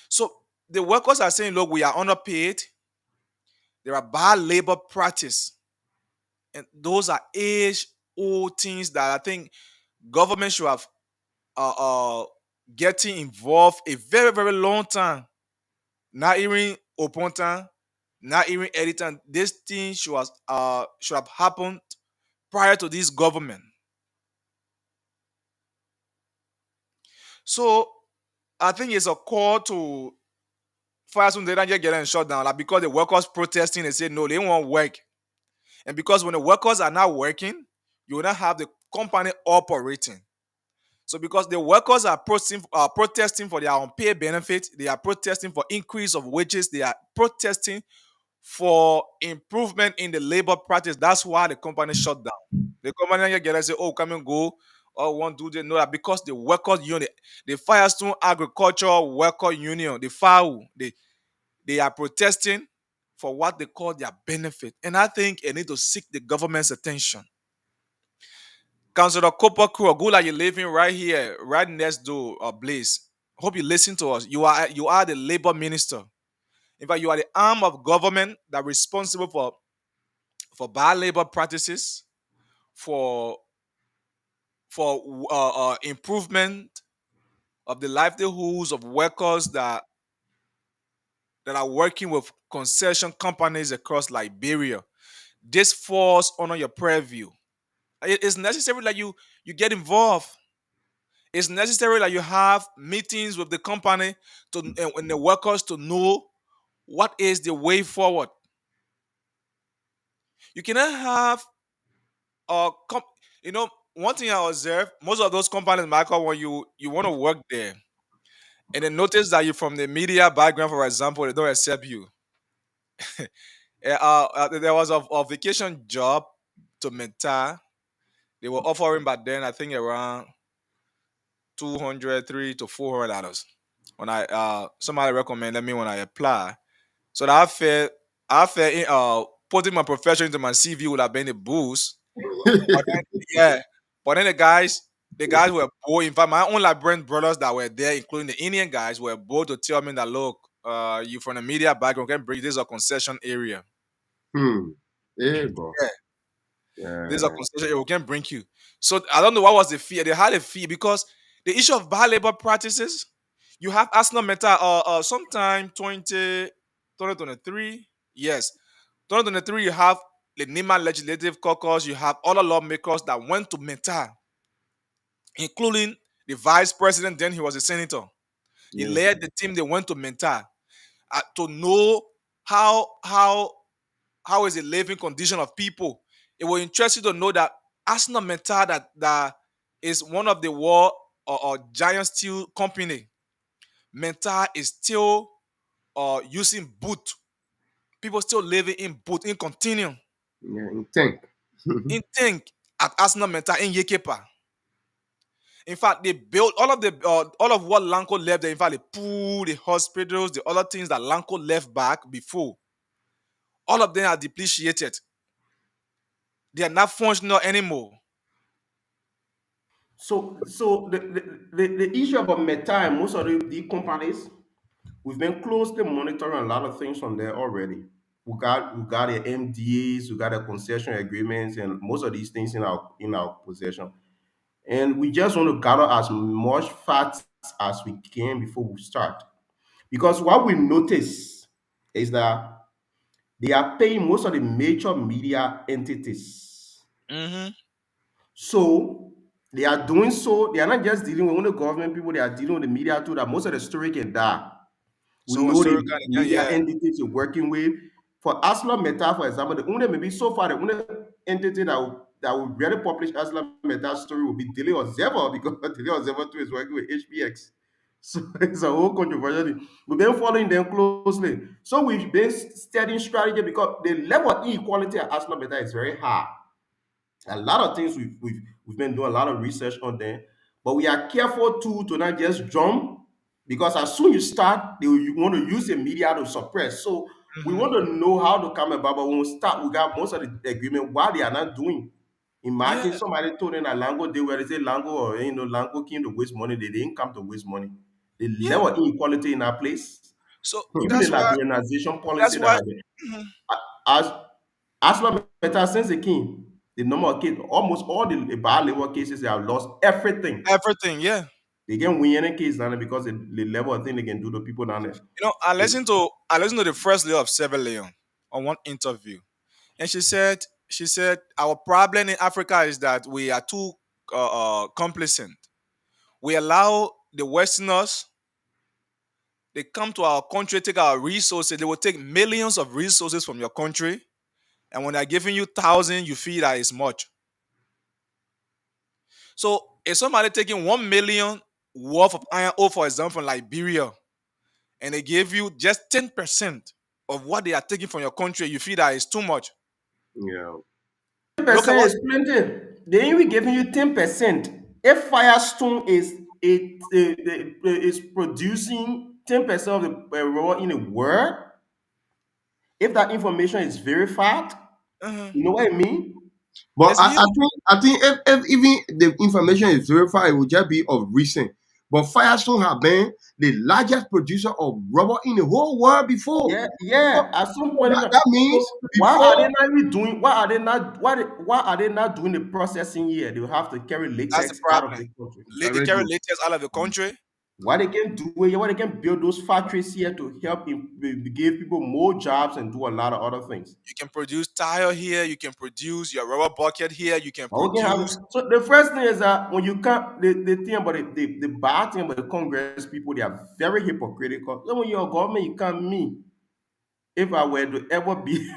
So the workers are saying, look, we are underpaid. There are bad labor practice. And those are age-old things that I think government should have uh, uh, getting involved a very, very long time. Not even open time, not even editing. This thing should have happened prior to this government. So I think it's a call to Firestone. They don't just get shut down. Like because the workers protesting, they say no, they won't work. And because when the workers are not working, you will not have the company operating. So because the workers are protesting for their unpaid benefits, they are protesting for increase of wages, they are protesting for improvement in the labor practice. That's why the company shut down. The company get say, "Oh, come and go," or "Want do they know that?" Because the workers union, the Firestone Agricultural Worker Union, the FAU, they are protesting for what they call their benefit, and I think they need to seek the government's attention. Councilor Copper Crew, good like you're living right here, right next door, Blaze. Hope you listen to us. You are the labor minister. In fact, you are the arm of government that responsible for bad labor practices, for improvement of the livelihoods of workers that are working with concession companies across Liberia. This falls under your purview. It's necessary that you get involved. It's necessary that you have meetings with the company and the workers to know what is the way forward. You cannot have uh com- you know, one thing I observe, most of those companies, Michael, when you want to work there and then notice that you're from the media background, for example, they don't accept you. There was a vacation job to Meta. They were offering back then, I think around 200, $300 to $400. When I somebody recommended me when I apply. So that putting my profession into my CV would have been a boost. But then, yeah. But then the guys were bold. In fact, my own Liberian brothers that were there, including the Indian guys, were bold to tell me that, look, you from the media background can bring this is a concession area. Yeah, bro. Yeah, this is a Yeah. concession area. We can bring you. So I don't know what was the fee. They had a fee because the issue of bad labor practices, you have Arsenal Meta sometime 2023. Yes. 2023, you have the Nima Legislative Caucus, you have other lawmakers that went to Meta, including the vice president, then he was a senator. He Yeah. led the team, they went to Meta to know how how is the living condition of people. It was interesting to know that Arsenal Meta that is one of the world or giant steel company. Meta is still using boot. People still living in boot in continuum. Yeah. In tank. In think at Arsenal Meta in Yekepa. In fact, they built all of what Lanco left there. In fact, the pool, the hospitals, the other things that Lanco left back before, all of them are depreciated. They are not functional anymore. So the issue about Meta and most of the companies, we've been closely monitoring a lot of things from there already. We got the MDAs, we got the concession agreements, and most of these things in our possession. And we just want to gather as much facts as we can before we start. Because what we notice is that they are paying most of the major media entities. Mm-hmm. So they are doing so, they are not just dealing with only government people, they are dealing with the media too, that most of the story can die. We So know story the kind of media yeah. entities you're working with. For Aslam Meta, for example, the only maybe so far the only entity that will really publish Aslam Meta story will be Daily Observer because Daily Observer too is working with HPX. So it's a whole controversial thing. We've been following them closely. So we've been studying strategy because the level of inequality at Aslam Meta is very high. A lot of things we've been doing a lot of research on them, but we are careful too to not just jump because as soon you start, you want to use the media to suppress. So we Mm-hmm. want to know how to come about, but when we start, we got most of the agreement what they are not doing. Yeah. Imagine somebody told them that Lango they were they say Lango or Lango came to waste money. They didn't come to waste money. The Yeah. level of inequality in our place, So even the that's why Liberianization policy that's that why are there. mhm, As as long better since the king, the number of kids, almost all the bad labor cases, they have lost everything. everything, yeah. They can win any case down there because the level of thing they can do to people down there. I listened to the first lady of Sierra Leone on one interview. And she said our problem in Africa is that we are too complacent. We allow the Westerners, they come to our country, take our resources. They will take millions of resources from your country. And when they're giving you thousands, you feel that it's much. So if somebody taking 1 million worth of iron ore, for example, from Liberia, and they give you just 10%, of what they are taking from your country, you feel that it's too much. Yeah. Look at 10% what. is plenty. They ain't even giving you 10%. If Firestone is producing 10% of the raw in the world, if that information is verified, you know what I mean? But It's huge. I think if even the information is verified, it will just be of recent. But Firestone have been the largest producer of rubber in the whole world before. So, Yeah. At some so point, that means so why are before. they not really doing? Why are they not doing the processing here? They will have to carry That's the latex out of problem. the country. They carry Already. latex out of the country. Why they can do it? Why they can build those factories here to help give people more jobs and do a lot of other things. You can produce tire here. You can produce your rubber bucket here. You can But we can produce. have so the first thing is that when you come, the thing about the bad thing about the Congress people, they are very hypocritical. So when you're a government, you can't me. If I were to ever be,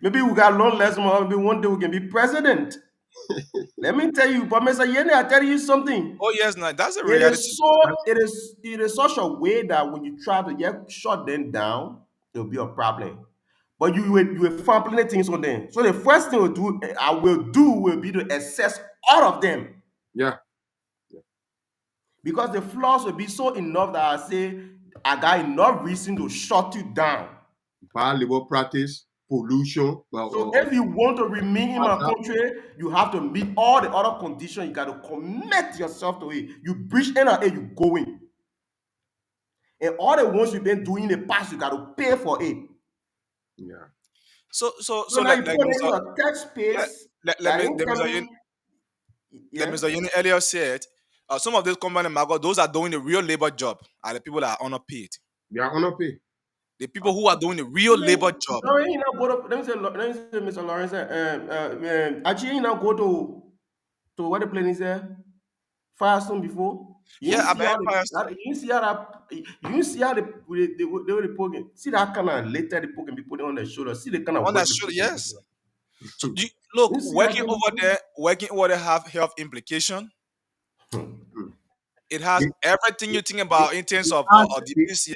maybe we got learn less more. Maybe one day we can be president. Let me tell you, but Mr. Yene, I tell you something. Oh yes, now that's a It reality. is so it is such a way that when you try to get shut them down, it'll be a problem. But you will find plenty things on them. So the first thing I will do will be to assess all of them. Yeah. Because the flaws will be so enough that I say I got enough reason to shut you down. Bad labor practice, pollution. So if you want to remain in my That- country, you have to meet all the other conditions. You got to commit yourself to it. You breach NRA, you go in. And all the ones you've been doing in the past, you got to pay for it. yeah. So So now you like put Mr. in a tax Let, space let that me ain't let Mr. Yin, coming. let Yeah. Mr. Yin earlier said, some of these companies, my God, those are doing the real labor job, are the people that are underpaid. They are underpaid. The people who are doing the real labor job. Lauren, you now go to, let me say, Mr. Lawrence, actually, you now go to what the plane is there? Firestone before. You Yeah, didn't I see how bet the, Firestone. you didn't see how that, you didn't see how they were the poking. See that kind of later the poking be putting on their shoulder. See the kind of On that work the show, poking. yes. So look, You see that thing before? working over there have health implication. It has The, everything the, you think the, about in terms of the, depreciation.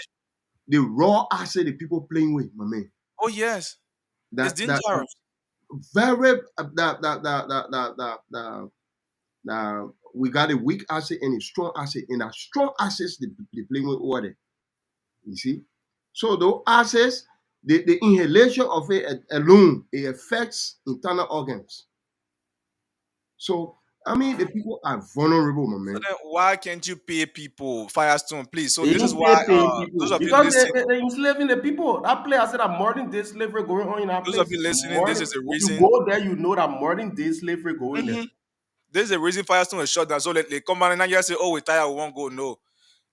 the raw acid the people playing with, my man. Oh yes, it's That dangerous. very we got a weak acid and a strong acid. And a strong acids they playing with water. You see? So those acids, the inhalation of it alone, it affects internal organs. So I mean the people are vulnerable, my So man. then, why can't you pay people Firestone, please? So They this is ain't why paying those people of you because listening, they're enslaving the people. That place, I said that modern day slavery going on in that those of place. you listening, this Modern, is the if you reason. go there, you know that modern day slavery going there. Mhm. This is the reason Firestone is shut down. So they come out and now just say, "Oh, we tired, we won't go." No,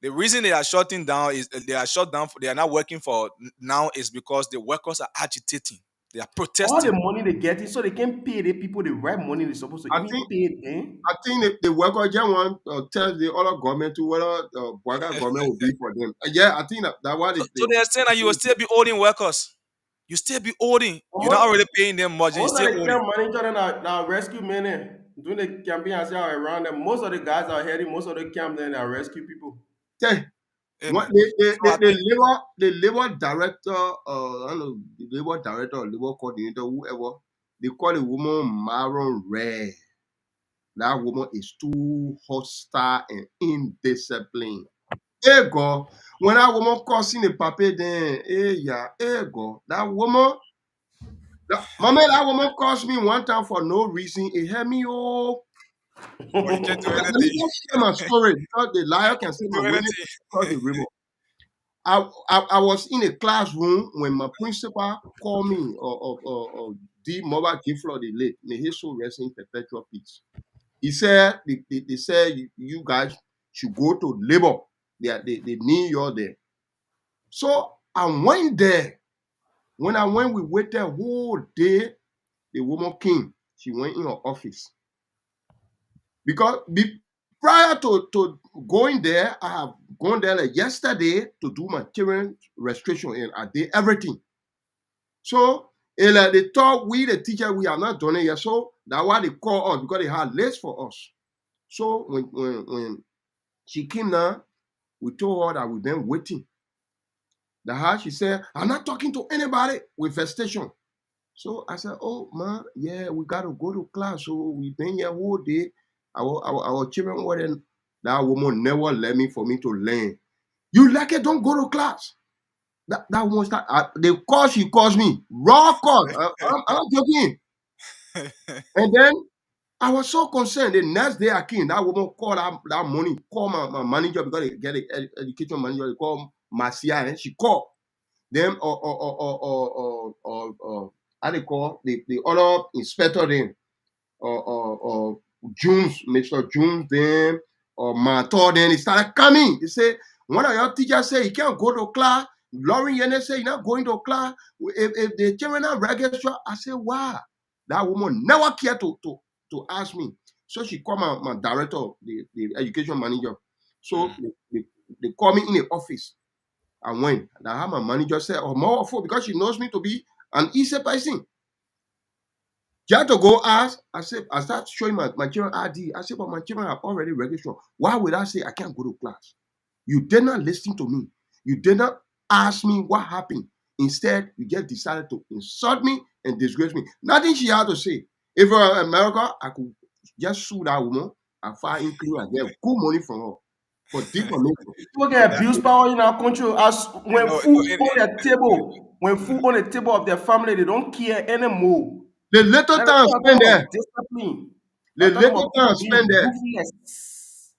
the reason they are shutting down is they are shut down. They are not working for now is because the workers are agitating. They are All the protesting. money they getting, so they can pay the people the right money they're supposed to I even think pay. Eh? the worker just want tell the other government to whether the worker government will be for them. Yeah, I think that what So they are saying that you will still be owing workers. You still be owing. You're not Most, already paying them much, and you most of still the owing. camp manager and our rescue men doing the campaign as they are around them. Most of the guys are heading most of the camp then are rescue people. Hey, what Amen. So I think the labor director, I don't know, the labor director or labor coordinator, whoever, they call a woman Maron Red. That woman is too hostile and indisciplined. Hey God, when that woman cussing the paper, then hey God, my man, that woman cussed me one time for no reason. It hurt me, oh. but you can't do Let me anything. just share my story because the liar can You say can't my do wedding across the anything. river. I was in a classroom when my principal called me or the mobile gift for the late. May his soul rest in perpetual peace. He said they said you guys should go to labor. They need you there. So I went there. When I went, we waited a whole day. The woman came. She went in her office. Because prior to going there, I have gone there like yesterday to do my children registration and I did everything. So like they thought we the teacher we are not done it yet. So that's why they call us because they had list for us. So when she came now, we told her that we've been waiting. The house, she said, I'm not talking to anybody with vegetation. So I said, oh man, yeah, we gotta go to class. So we been here whole day. Our children were in. That woman never let me for me to learn. You like it, don't go to class. That woman start the call she calls me. Raw call. I'm not joking. And then I was so concerned. The next day I came, that woman called that money, call my manager because they get an education manager, they call Marcia, and she called them how they call the other inspector then or Jones, Mr. Jones then or Mantor then he started coming. He said, one of your teachers say you can't go to class. Lauren Yene say you're not going to class. If the children are register, I said, why? That woman never cared to ask me. So she called my director, the education manager. So they called me in the office. I went. And I had my manager say, oh, more for because she knows me to be an easy person. You have to go ask. I said, I start showing my children ID. I said, but my children are already registered. Why would I say I can't go to class? You did not listen to me. You did not ask me what happened. Instead, you just decided to insult me and disgrace me. Nothing she had to say. If I were in America, I could just sue that woman and fire in clean and get good money from her for defamation. People get abuse power in our country as when food on their table, when food on the table of their family, they don't care anymore. The little Now, time we're talking spent about there. discipline. The We're talking little about time people being spent there. ruthless.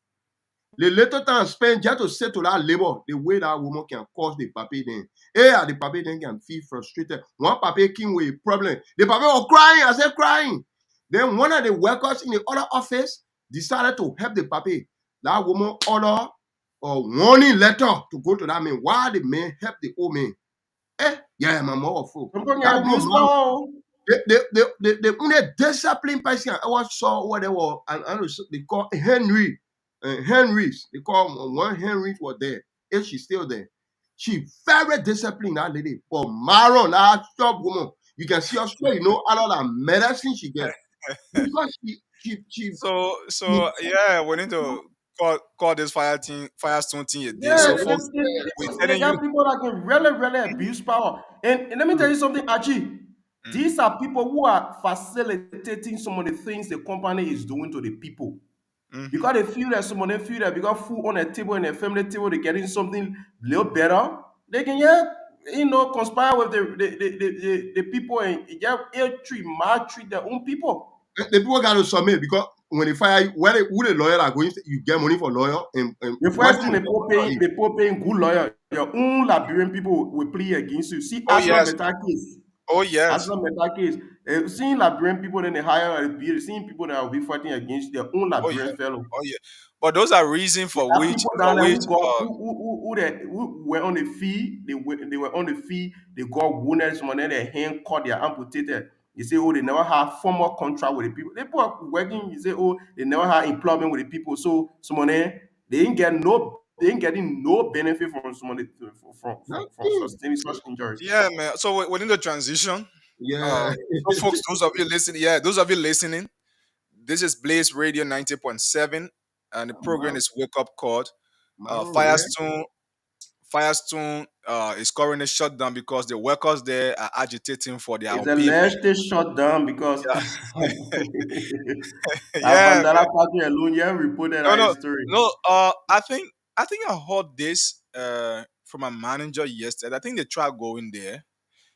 The little time spent just to say to that labor the way that woman can cause the papi then. Hey, the papi then can feel frustrated. One papi came with a problem. The papi was crying. I said crying. Then one of the workers in the other office decided to help the papi. That woman ordered a warning letter to go to that man. Why the man help the old man? Yeah, my mother fool. People That get abuse woman, power. the only disciplined person I ever saw what they were, and they call Henry. Henry's. They call one Henry was there. If she's still there. She very disciplined, that lady. But Maron, that shop woman, you can see her straight, you know, other than medicine she get. Because So yeah, we need to call this Firestone thing a day. Yeah, So folks, we're they telling you. got people that can really abuse power. And let me tell you something, Archie. These are people who are facilitating some of the things the company is doing to the people. Because they feel that some of them feel that because food on their table and their family table, they're getting something a little better. They can conspire with the people and ill treat, maltreat their own people. The people got to submit because when they fire you, who the lawyer are going to, you get money for lawyer and The what first thing they paying good lawyer. Your own Liberian people will plead against you. See Oh Arsenal yes. Metal case. Oh yes. Arsenal Metal case. Seeing Liberian people, then they hire a bill. Seeing people that will be fighting against their own Oh yeah. Liberian fellow. Oh yeah. But those are reasons There for are which people down there who got uh who were on the fee. They were on the fee. They got wounded. Some of them, their hand cut. They are amputated. You say, oh, they never had formal contract with the people. They people are working. You say, oh, they never had employment with the people. So some of them, they ain't getting no benefit from some of the from sustaining such injuries. yeah, man. So within the transition, Yeah. so folks, those of you listening, those of you listening, this is Blaze Radio 90.7, and the program is Wake Up Call. Firestone is currently shut down because the workers there are agitating for their It's own payment. alleged they shut down because that Yeah, Vandala man. party alone, yeah, reported No, that no, story. no. I think I heard this from a manager yesterday. I think they tried going there.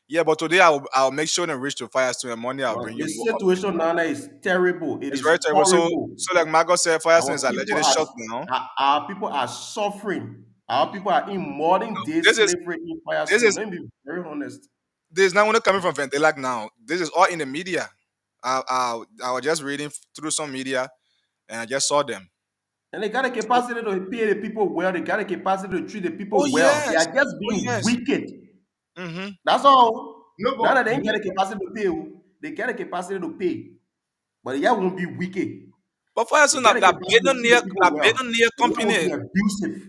Yeah, but today I'll make sure and reach to Firestone and Monday I'll bring The you more situation now is terrible. It It's is very terrible. horrible. So like Margot said, Firestone is Our people allegedly shut down. our people are suffering. Our people are in modern day This is slavery in this Firestone. is Let me be very honest. this is not only coming from Ventelac now. This is all in the media. I was just reading through some media and I just saw them. And they got the capacity to pay the people well. They got the capacity to treat the Oh people well. They yes. are just Oh being yes. wicked. Mm-hmm. That's all. No, Now but that they ain't get the capacity to pay, they get the capacity to pay. But they won't be wicked. But They Firestone get the that capacity to treat the billionaire people that well. billionaire They won't company. be abusive.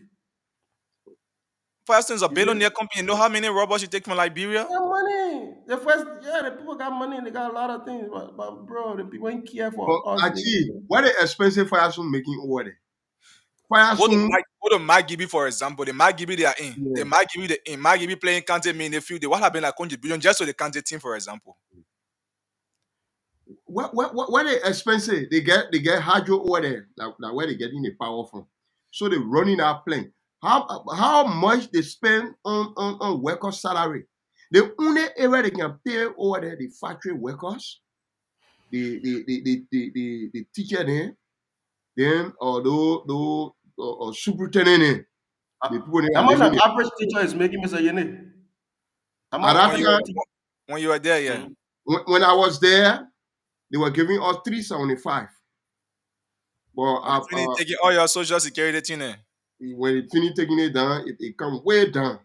Firestone is a You see? billionaire company. You know how many robots you take from Liberia? They got money. The people got money. They got a lot of things. But bro, the people ain't care for us. actually, what the expensive fire soon making over there? Fire Go to soon. Go to Magibi, for example. The Magibi they are in. The Yeah. Magibi they in. Magibi playing Kante me in the field. What have been like contribution just to the Kante team, for example. What they expensive? They get hydro over there. Like where they getting the power from. So they running that plane. How much they spend on workers' salary? The only area they can pay over there the factory workers, the teacher there, then or those or superintendent there. The people they How are much living an there. average teacher is making, Mr. Yene? How At much that When an you time, average teacher? when you were there, yeah. when I was there, they were giving us 375. But When you finish taking all your social security thing, when it finish taking it down, it come way down.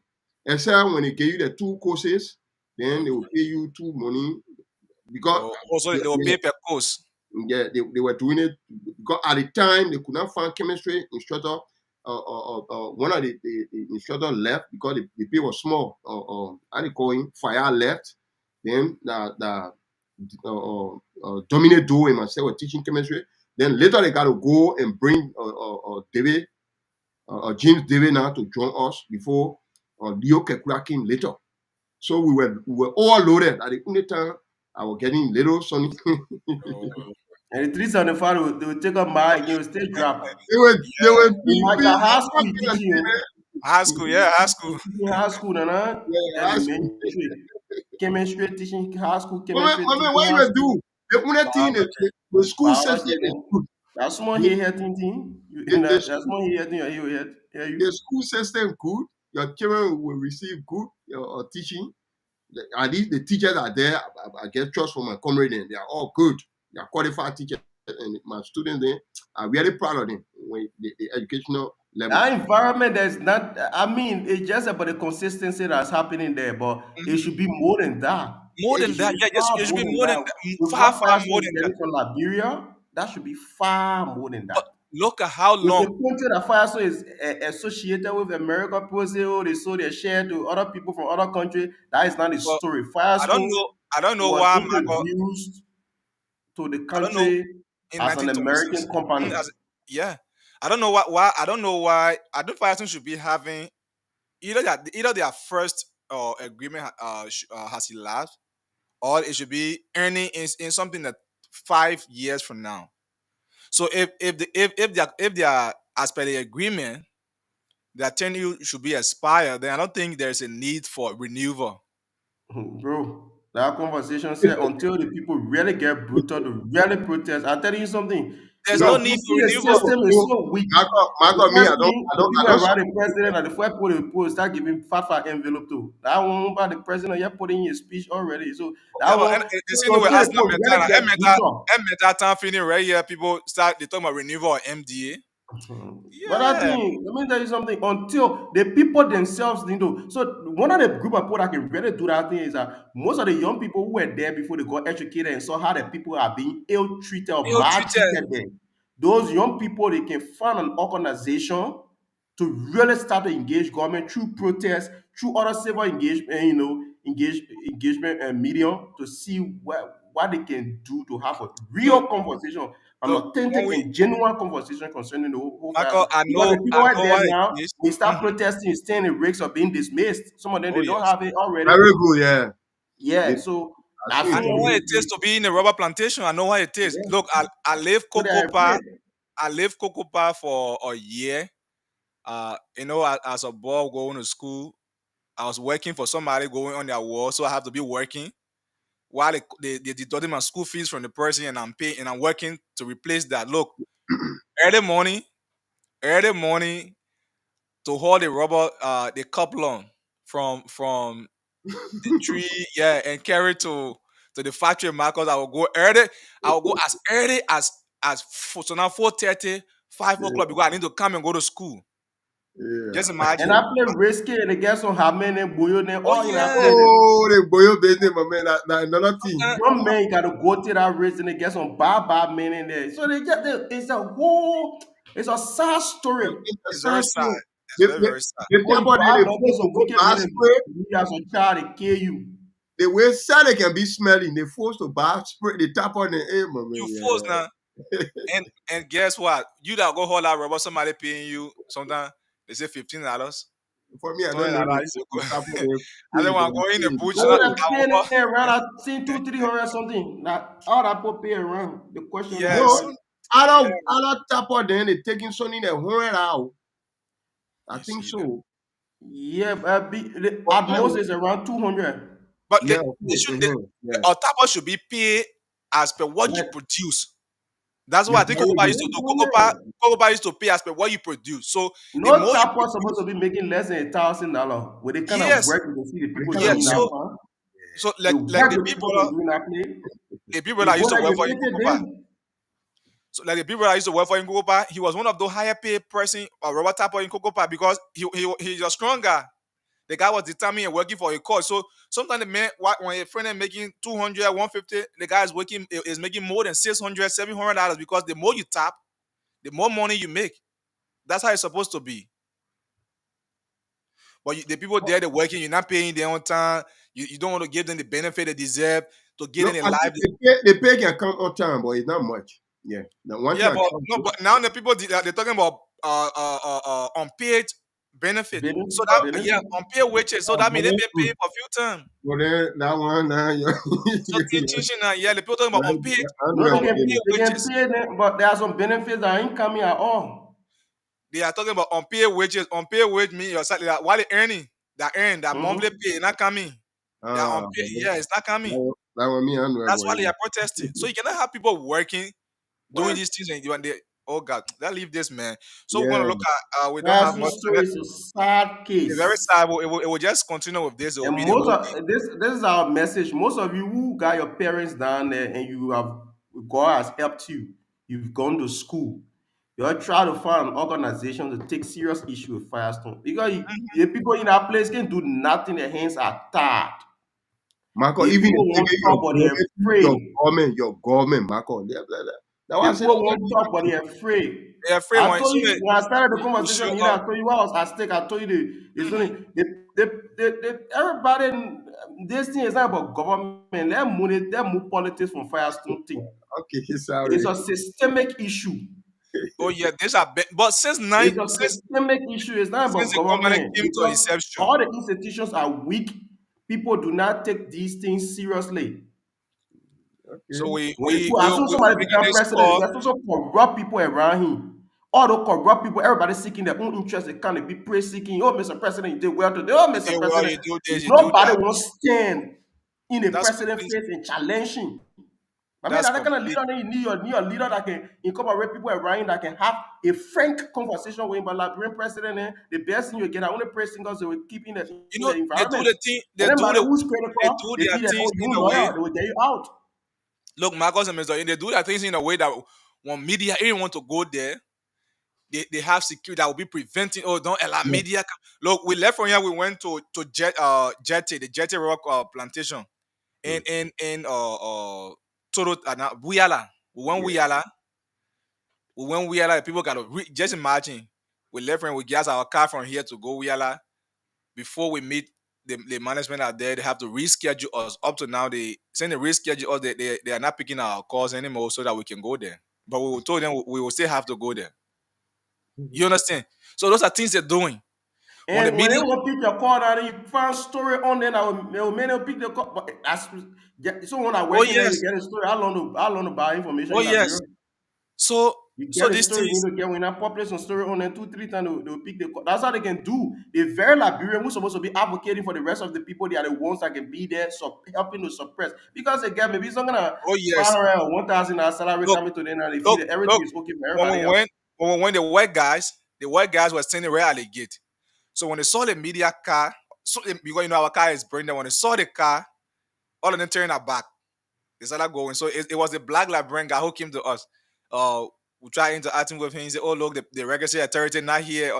Except when they give you the two courses, then they will pay you two money because also they will pay per course. they were doing it because at the time they could not find chemistry instructor. One of the instructor left because the pay was small. How they call him? Fire left. Then the Dominic Do and myself were teaching chemistry. Then later they got to go and bring David, James David now to join us before Leo Kekura came later. So we were all loaded at the only time I was getting little Sonny. And the 375, they will take up my again, will still drop. They were In being my high school, you teaching you. High school, yeah, high school. You teaching high school, Nana. school. Elementary. Chemistry teaching high school, Mama, chemistry mama, teaching what you high will school. do? The only thing is the school system Biology is again. good. That's small The, here thing. You the, in the, that that's school, small here thing, you hear the you. school system good. Your children will receive good teaching. At least the teachers are there. I get trust from my comrade and they are all good. They are qualified teachers. And my students there are really proud of them when the educational level. That environment that's not I mean, it's just about the consistency that's happening there, but it should be more than that. More It than should that, be yeah, yes, far it should more be than more than that. that, With far, what far Firestone more is than that. getting from Liberia, that should be far more than But that. look at how With the long. country that Firestone is associated with America, people say, oh, they sold their share to other people from other countries. That is not the Well, story. I don't Firestone know. I don't know was why Michael. introduced to the I don't know country in as an 1926. American company. Yeah, I don't know why. I don't know why. I don't Python should be having either their first agreement has elapsed, or it should be earning in something that 5 years from now. So if they are as per the agreement, their tenure should be expired, then I don't think there's a need for renewal. Bro, that conversation said until the people really get brutal to really protest. I'm telling you something. There's no Because need you for see the renewal. system is so weak. The Marco, me, first thing, the I people don't around the president and the first people they post start giving fat envelope to. That one about the president, you put in your speech already. So that Yeah, but one, the so same thing with until the Arsenal people mental, really and get brutal. mental time feeling right here. People start they talk about renewal or MDA. But I Yeah, think, let me tell you something. Until the people themselves need to. So one of the group of people that can really do that thing is that most of the young people who were there before they got educated and saw how the people are being ill treated or ill treated. maltreated there. Those young people, they can find an organization to really start to engage government through protests, through other civil engagement, engagement and medium to see what they can do to have a real Look, conversation, an look. authentic When we and genuine conversation concerning the whole fire. Michael, Because the people I right know there what it now, is. we start Mhm. protesting, staying in breaks or being dismissed. Some of them Oh they don't yes, have it already. very good, yeah. Yeah, They, so I I've see I it seen know for what me. it is to be in a rubber plantation. I know what it is. yeah, Look, I live so they are Cocopa. afraid. I lived Cocopa for a year. As a boy going to school, I was working for somebody going on their wall, so I have to be working while they deducted my school fees from the person, and I'm paying and I'm working to replace that. Look, early morning, early morning to hold the rubber, the couplon from the tree, yeah, and carry to the factory markers. I will go early. I will go as early so now 4:30, 5 o'clock because I need to come and go to school. Yeah. Just And imagine. I play risky and they get some hamene, boyo, Oh all in a yeah. play. Oh, the boy business, my man. That another thing. Young men gotta go to that race and they get some bad men in there. So they get it's a sad story. It's It's a very sad sad. story. It's They, very, they, very sad. they Oh, tell you about bad they men, put there's some put wicked bad men spray. in you as a child, they kill you. The way salad can be smelling, they forced to buy spray. They tap on the air, my You man. force now. Yeah. And guess what? You that go hold out rubber, somebody paying you sometimes. They say $15. For me, I don't know $20. the I used to go. type of the I pay don't want to them go in the pay bush. But Not we are paying our. around, I think 200-300 something. Now all that people pay around. The question now, Yes. No, what? Yeah. I don't tap on them. They taking something the hundred out. I You think see that. so. Yeah, But at I most it's around 200. But yeah, of they course. should. Yeah. Our tapas should be paid as per what you Yes. produce. That's what Yeah, I think there you Cocoa used go. to do. Cocoa used to pay as per what you produce. So the No more you tapper supposed produce, to be making less than $1,000. With the kind of yes, work you can see the For the people kind yeah. of doing work. that So farm, so the like work the the people can do in that place, people it's that used good to that work you for pay in Cocoa. them. So like the people that used to work for in Cocoa, he was one of those higher paid person or Robert Tapper in Cocoa because he's a stronger. The guy was determined and working for a cause. So sometimes the man, when a friend is making 200, 150, the guy is making more than $600, $700 because the more you tap, the more money you make. That's how it's supposed to be. But the people there, they're working, you're not paying them on time. You don't want to give them the benefit they deserve to get No, in a I think lively. the pay can come on time, but it's not much. Yeah. Now one thing Yeah, I but tell no, you, but now the people they're talking about unpaid benefit. So that yeah, Benefit. unpaid wages. So that but means they've been paying for a few times. then that one now So teaching now, yeah, the people talking about No, Android unpaid payment. they can wages. pay them, but there are some benefits that ain't coming at all. They are talking about unpaid wages. Unpaid wage means your salary that while they earning, that monthly Mm-hmm. pay not coming. They are unpaid. Yeah, it's not coming. That one me Android That's boy. why they are protesting. So you cannot have people working, doing What? these things, and when they, oh God, that leave this man. So we're Yeah. gonna look at. We don't That's have the much. story. It's a sad It's very case. sad. It will just continue with this. It will And be the most whole of this is our message. Most of you who got your parents down there and you have God has helped you. You've gone to school. You're trying to find an organization to take serious issue with Firestone because thing. the people in that place can do nothing. Their hands are tied. Marco, The even people if won't they talk, but they're afraid. your government, Marco. That The was it. people won't talk, but they're afraid. They're afraid I when told soon you as when I started the you show conversation, I up. told you what was at stake. I told you it's Mhm. only everybody this thing is not about government. Let move politics from Firestone thing. Okay, It's sorry. a systemic issue. Oh yeah, these are but It's a systemic issue. It's not since about the government government came to because inception. all the institutions are weak. People do not take these things seriously. So Okay. When you put, as soon as we somebody making become this president, call. there's also corrupt people around him. All the corrupt people, everybody seeking their own interest. They can't be praise seeking. Oh, Mr. President, you did well today. Oh, You Mr. do well, President, you do this, you do nobody that. will stand in the That's president complete. face and challenge him. I mean, That's that kind of complete. leader you need a leader that can incorporate people around him that can have a frank conversation with him. But like being president, the best thing you get, I only praise singers they will keep You in know, the environment. they do Anybody the who's they critical, do they their feel that things oh, in you a way. loyal, they will get you out. Look, Marcus and Mr. They do their things in a way that when media even want to go there, they have security that will be preventing. Oh, don't allow media. Look, we left from here. We went to Jetty, the Jetty Rock plantation, in Toro, Buyala. We went Buyala. When we are like people gotta just imagine we left and we gas our car from here to go Yala before we meet the management out there. They have to reschedule us. Up to now, they send the reschedule us. They are not picking our calls anymore so that we can go there. But we told them we will still have to go there. You understand? So those are things they're doing. When the And when they media, will pick your call and you find story on there, they will make them pick the call. But that's someone that oh working there, you yes, get a story. How long to buy information oh in yes. Liberia? So You so get a these story, you things, need to get when I publish some story on there 2, 3 times, they'll pick the call. That's how they can do. The very Liberian who's supposed to be advocating for the rest of the people, they are the ones that can be there helping to suppress. Because again, maybe some gonna oh yes. 500 or 1,000 salary Look, coming to them and they feel look, that everything look. is okay for When everybody we else. went the white guys were standing right at the gate. So when they saw the media car, so because our car is brand new, when they saw the car, all of them turned our back. They started going. So it was a black Liberian guy who came to us. We tried interacting with him. He said, "Oh look, the regulatory authority not here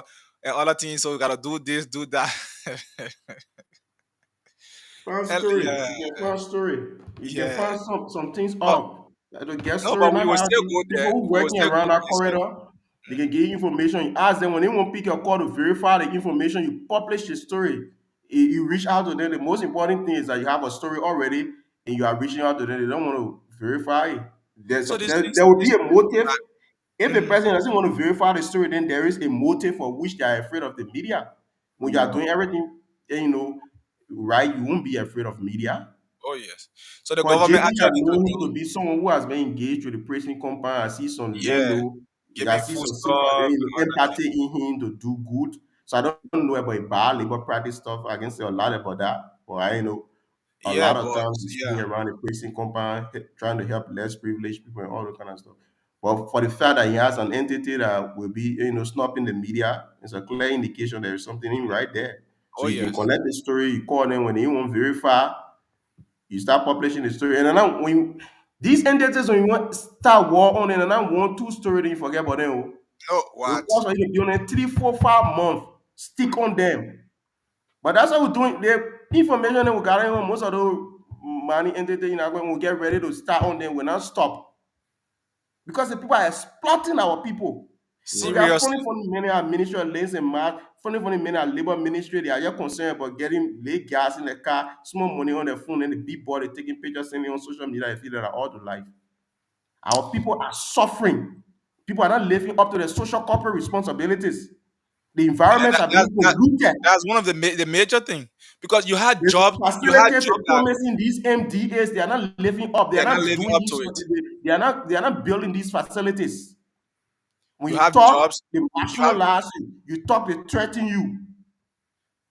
and other things. So we gotta do this, do that." Fun And story. yeah, You can find story. You can yeah. find some things But up. The guest no, story, but we not will how still go people there. who We will working still go around that there. So corridor, they can give you information. You ask them when they won't pick your call to verify the information, you publish the story. You reach out to them. The most important thing is that you have a story already and you are reaching out to them. They don't want to verify it. so these There will things be a motive. If a person doesn't want to verify the story, then there is a motive for which they are afraid of the media. When you are doing everything, right, you won't be afraid of media. Oh yes. So the Because government JP, I actually know him to introduced, be someone who has been engaged with the prison compound. I see some, yeah, I giving see food some stuff sympathy, and all that thing. empathy in him to do good. So I don't know about bad labor practice stuff. I can say a lot about that. But I know a Yeah, lot of but times you see yeah, around the prison compound trying to help less privileged people and all that kind of stuff. But for the fact that he has an entity that will be, snubbing the media, it's a clear indication there is something in right there. So oh you can yes. collect the story, you call them when they won't verify, you start publishing the story. And then now these entities, when you want start war on it, and now 1, 2 story, then you forget about them. Oh. No, It will what? cost you to be on it 3, 4, 5 months. Stick on them. But that's how we're doing the information that we're gathering on most of the money entity, when we get ready to start on them, we're not stop. Because the people are exploiting our people. They are Seriously. funny men are ministry of lanes and math, funny men are labor ministry. They are just concerned about getting late gas in the car, small money on their phone, and the big body taking pictures, sending on social media. I feel that are all the life. Our people are suffering. People are not living up to their social corporate responsibilities. The And environments are being polluted. that's one of the major thing because The you had facilities they're job that promising these MDAs, they are not living up. They are they're not not living doing up these. to it. They are not building these facilities. When You you have talk, jobs, they you have marginalize you. You talk, they threaten you.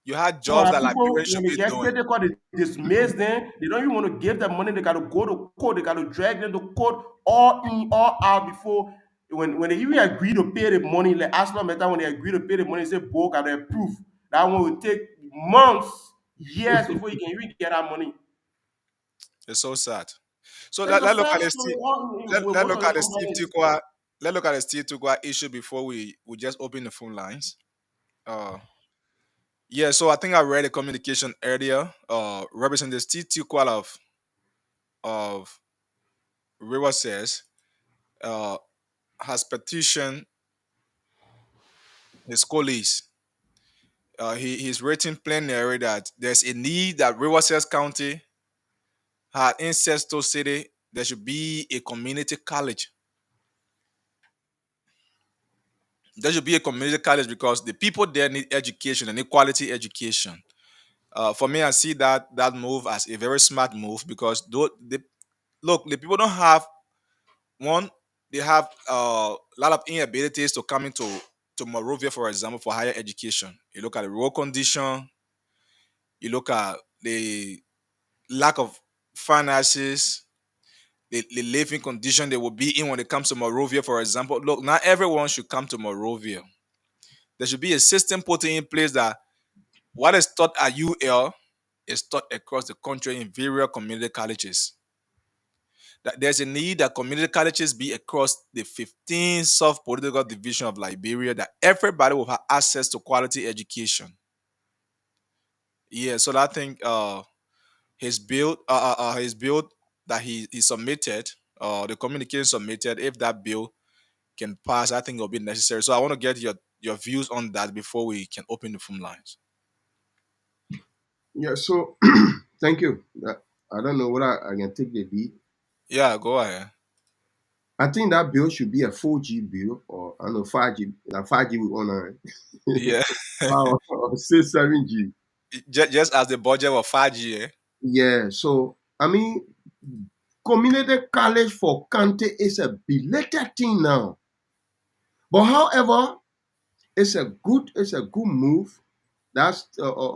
you had Some of jobs our that people, Liberians should when they be get doing. critical, they dismiss them. They don't even want to give them money. They got to go to court. They got to drag them to court all in, all out before. When they even agree to pay the money, like as long as when they agree to pay the money, they say, "Book and approve." That one will take months, years before you can even get that money. It's so sad. So It's a let look sad at the story. Steve, With let most look of the at the Steve companies. Tikwa. Let look at the Steve Tikwa issue before we just open the phone lines. Uh yeah, so I think I read a communication earlier. Representative Steve Tikwa of River says uh has petitioned his colleagues. He's written plenary that there's a need that Riverside County had in Sesto City. There should be a community college. There should be a community college because the people there need education and need quality education. For me, I see that move as a very smart move because the people don't have one. They have a lot of inabilities to come into Monrovia, for example, for higher education. You look at the road condition. You look at the lack of finances, the living condition they will be in when it comes to Monrovia, for example. Look, not everyone should come to Monrovia. There should be a system put in place that what is taught at UL is taught across the country in various community colleges. That there's a need that community colleges be across the 15 sub-political division of Liberia, that everybody will have access to quality education. Yeah, so I think his bill that he submitted, the communication submitted, if that bill can pass, I think it'll be necessary. So I want to get your views on that before we can open the phone lines. Yeah, so thank you. I don't know whether I can take the lead. Yeah, go ahead. I think that bill should be a 4G bill, or I don't know 5G, like 5G with honor, Yeah, or say 7G. just as the budget of 5G. Yeah, so I mean, community college for county is a belated thing now. But however, it's a good move. That's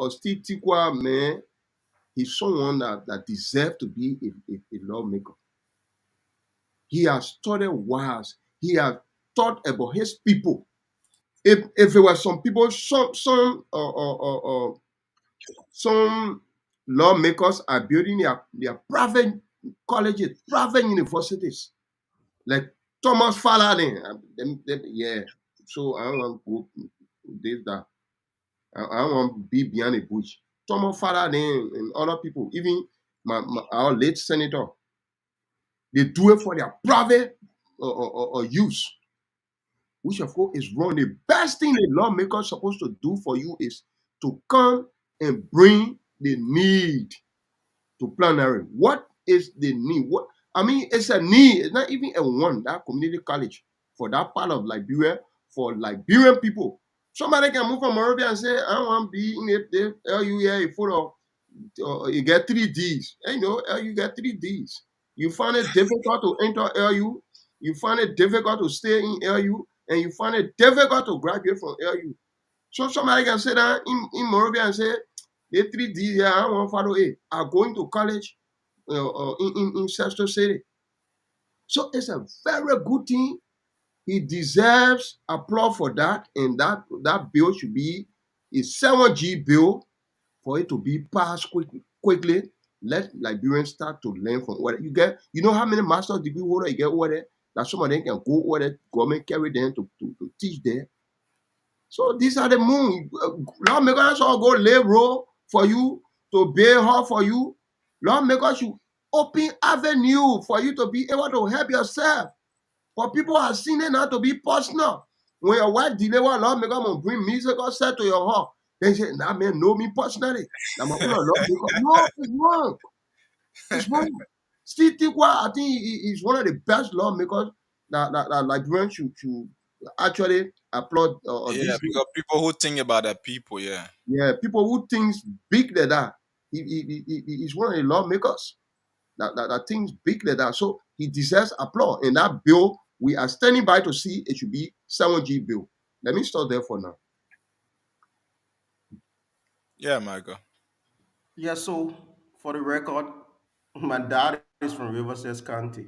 Steve Tikwa, man. He's someone that deserves to be a lawmaker. He has studied wise. He has thought about his people. If there were some people, some lawmakers are building their private colleges, private universities, like Thomas Faladen. Yeah. So I don't want to go this that. I don't want to be behind the bush. Thomas Faladen and other people, even our late senator, they do it for their private use, which of course is wrong. The best thing the lawmaker is supposed to do for you is to come and bring the need to plenary. What is the need? What I mean, it's a need. It's not even a one that community college for that part of Liberia for Liberian people. Somebody can move from Monrovia and say, I want to be in the LU here full of you get 3 Ds. And you know, you get 3 Ds. You find it difficult to enter LU, you find it difficult to stay in LU, and you find it difficult to graduate from LU. So somebody can say that in Monrovia and say, the 3Ds here, I want to follow it, are going to college in Sexto City. So it's a very good thing. He deserves applause for that, and that bill should be a 7G bill for it to be passed quickly. Let Liberians start to learn from what you get. You know how many master's degree holder you get over there? That some of them can go over there, government carry them to teach there. So these are the moon. Lawmakers all go lay road for you to bail her for you. Lawmakers should open avenue for you to be able to help yourself. For people are seen it now to be personal. When your wife deliver, lawmaker will bring musical set to your heart. Then say, nah man, know me personally. Now my own lawmaker. No, it's wrong. It's wrong. Still think what I think is one of the best lawmakers that Liberians should actually applaud Yeah, this. because people who think about the people, yeah. Yeah, people who think big like that. He's one of the lawmakers that thinks big like that. So he deserves applause. And that bill, we are standing by to see it should be 7G bill. Let me stop there for now. Yeah, Michael. Yeah, so for the record, my dad is from Riverside County.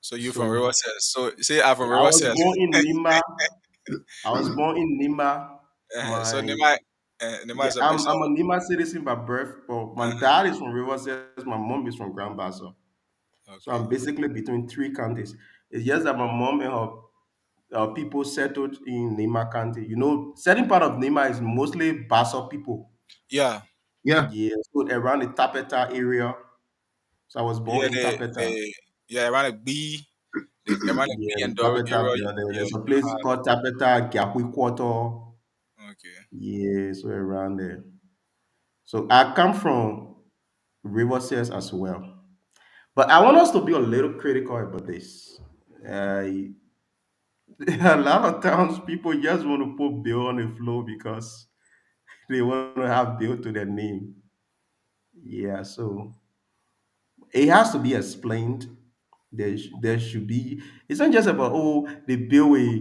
So you from So Riverside. So say I'm from I was Riverside. born in Nima. I was born in Nima. So My Nema Yeah, is a I'm mix I'm a of Nima citizen by birth, but my dad is from Riverside. My mom is from Grand Bassa. So okay. I'm basically between three counties. It's just that my mom and her people settled in Nima County. You know, certain part of Nima is mostly Bassa people. Yeah. Yeah. Yeah, so around the Tapeta area. So I was born Yeah, in Tapeta. yeah, around a B, around a Yeah, B the and Dory Tapeta. area. Yeah, There's a you place called Tapeta, Gyapui Quarter. have okay. Yeah, so around there. So I come from Riverside as well. But I want us to be a little critical about this. A lot of times people just want to put bill on the floor because they want to have bill to their name. Yeah, so it has to be explained. There should be. It's not just about the bill will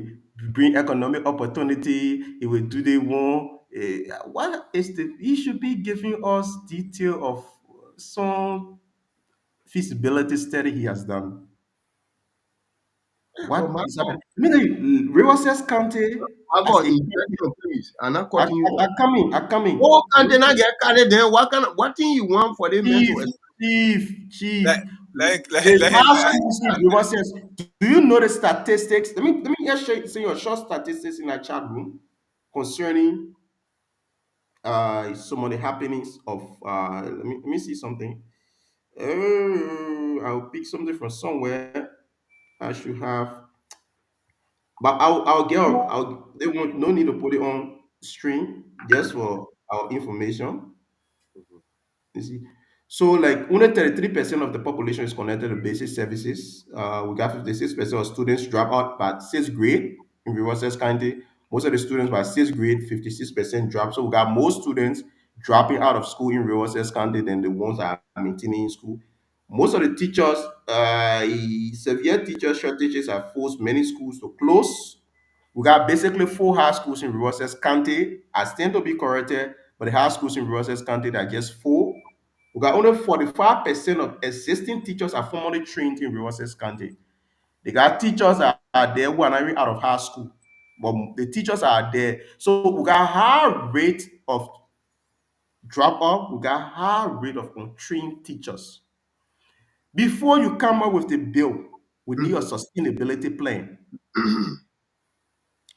bring economic opportunity. It will do they want. What is the? He should be giving us detail of some feasibility study he has done. But What my is God, happening? I mean, Riverside County my as God, a injection, please. I'm not cutting you off. I'm coming. I'm coming. Oh, can they not get carried there? What thing you want for them men Chief, to chief. Let The let him high schools in Riverside. Do you know the statistics? Let me just say your short statistics in our chat room concerning some of the happenings of let me see something. I'll pick something from somewhere. I should have, but I'll they won't no need to put it on stream just for our information. You see, so like only 33% of the population is connected to basic services. We got 56% of students drop out by sixth grade in Riverside County. Most of the students by sixth grade, 56% drop. So we got more students dropping out of school in Riverside County than the ones that are maintaining in school. Most of the teachers, severe teacher shortages have forced many schools to close. We got basically four high schools in Riverside County. I stand to be corrected, but the high schools in Riverside County are just four. We got only 45% of existing teachers are formally trained in Riverside County. They got teachers that are there who are not even out of high school, but the teachers are there. So we got high rate of drop off. We got high rate of untrained teachers. Before you come up with the bill, we need a sustainability plan.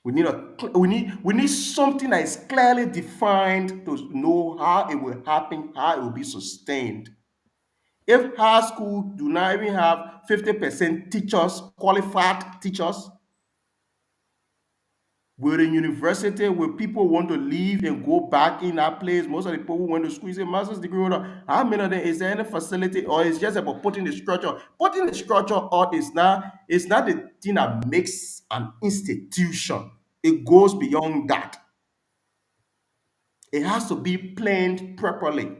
We need something that is clearly defined to know how it will happen, how it will be sustained. If high school do not even have 50% teachers, qualified teachers, Will the university, will people want to leave and go back in that place? Most of the people who went to school, you say master's degree holder, how many of them, is there any facility, or it's just about putting the structure? Putting the structure up is not, it's not the thing that makes an institution. It goes beyond that. It has to be planned properly.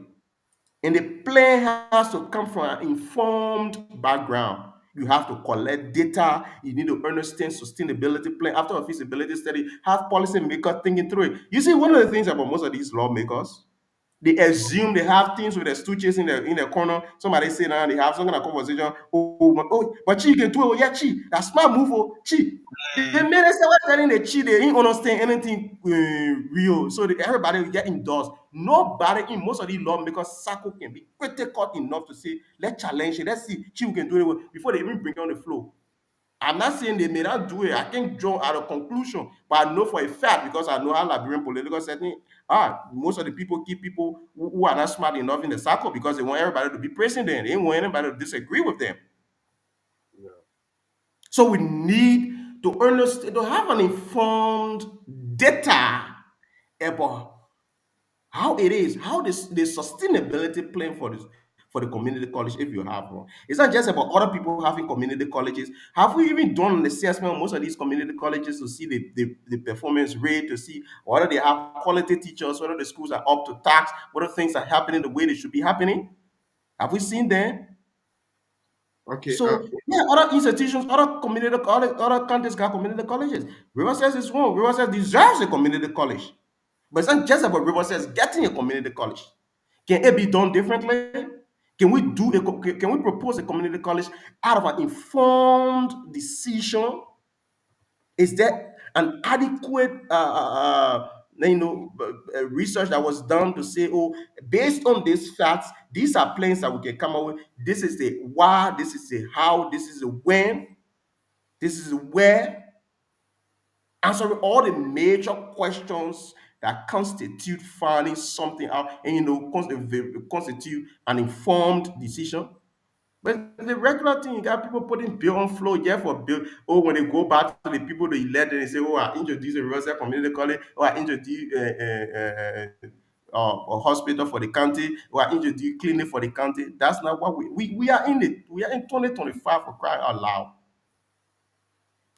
And the plan has to come from an informed background. You have to collect data. You need to understand sustainability plan. After a feasibility study, have policy maker thinking through it. You see, one of the things about most of these lawmakers, they assume they have things with their stooges in the corner. Somebody say now they have some kind of conversation. But Chi, you can do it. Oh, yeah, Chi. That's smart move. Oh, Chi. The minute they were telling the Chi, they didn't understand anything real. So everybody will get endorsed. Nobody in most of these lawmakers circle can be critical enough to say, let's challenge it. Let's see Chi, we can do it before they even bring it on the floor. I'm not saying they may not do it. I can't draw out a conclusion, but I know for a fact because I know how Liberian political setting are. Most of the people keep people who are not smart enough in the circle because they want everybody to be praising them. They don't want anybody to disagree with them. So we need to understand, to have an informed data about how it is, how this the sustainability plan for the community college, if you have one. It's not just about other people having community colleges. Have we even done an assessment on most of these community colleges to see the performance rate, to see whether they have quality teachers, whether the schools are up to tax, whether things are happening the way they should be happening? Have we seen them? Okay. So yeah, other institutions, other community college, other countries got community colleges. River says is one. River says deserves a community college. But it's not just about River says getting a community college. Can it be done differently? Can we can we propose a community college out of an informed decision? Is there an adequate research that was done to say, oh, based on these facts, these are plans that we can come up with. This is the why, this is the how, this is the when, this is the where. Answering all the major questions that constitute finding something out and constitute an informed decision. But the regular thing, you got people putting bill on floor, yeah, for bill. Oh, when they go back to the people they elect, they say, oh, I introduce a Rosetta Community College, or I introduce a hospital for the county, or I introduce clinic for the county. That's not what we are in it. We are in 2025 for crying out loud.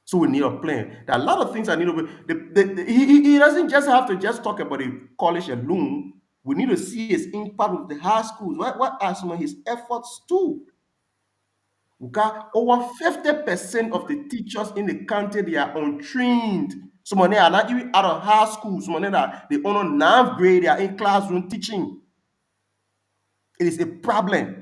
So we need a plan. There are a lot of things I need to be. He doesn't just have to just talk about the college alone. We need to see his impact with the high schools. What are some of his efforts too? Okay, over 50% of the teachers in the country they are untrained. Some of them are not even out of high school. Some of them are they only ninth grade. They are in classroom teaching. It is a problem.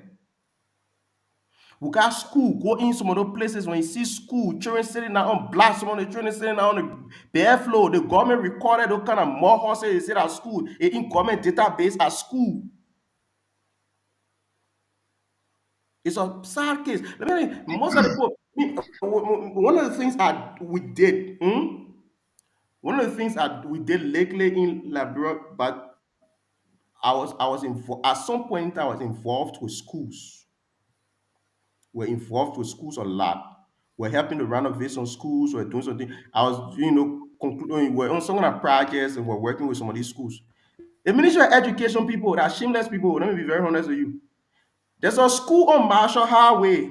We got school, go in some of those places when you see school, children sitting down on blocks, some of the children sitting down on the bare floor. The government recorded those kind of more horses they said at school, in government database at school. It's a sad case. Let me tell you, most of the people, one of the things that we did, one of the things that we did lately in Liberia, but I was involved at some point. I was involved with schools. We're involved with schools a lot. We're helping to renovate some schools. We're doing something. I was, concluding. We're on some kind of projects, and we're working with some of these schools. The Ministry of Education people, they're shameless people. Let me be very honest with you. There's a school on Marshall Highway.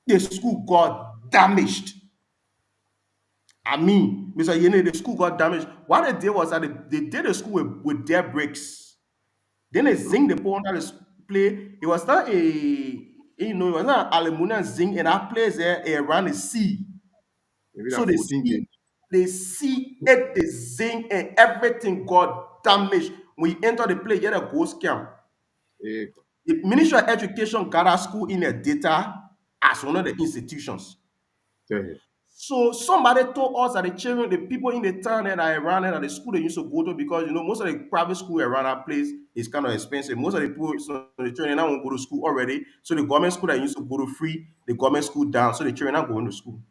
The school got damaged. I mean, Mr. Yene, the school got damaged. What they did was that they did the school with their bricks. Then they zinc the pole under the play. It was not it was not aluminum zinc, and that place there around the sea. Maybe So that 14 the sea ate the zinc and everything got damaged. When you enter the place, you had a ghost camp. things. The Ministry of Education got our school in their data as one of the institutions. So somebody told us that the children, the people in the town that are around it, that the school they used to go to, because most of the private school around our place is kind of expensive. Most of the people, so the children now won't go to school already. So the government school that used to go to free, the government school down. So the children now going to school.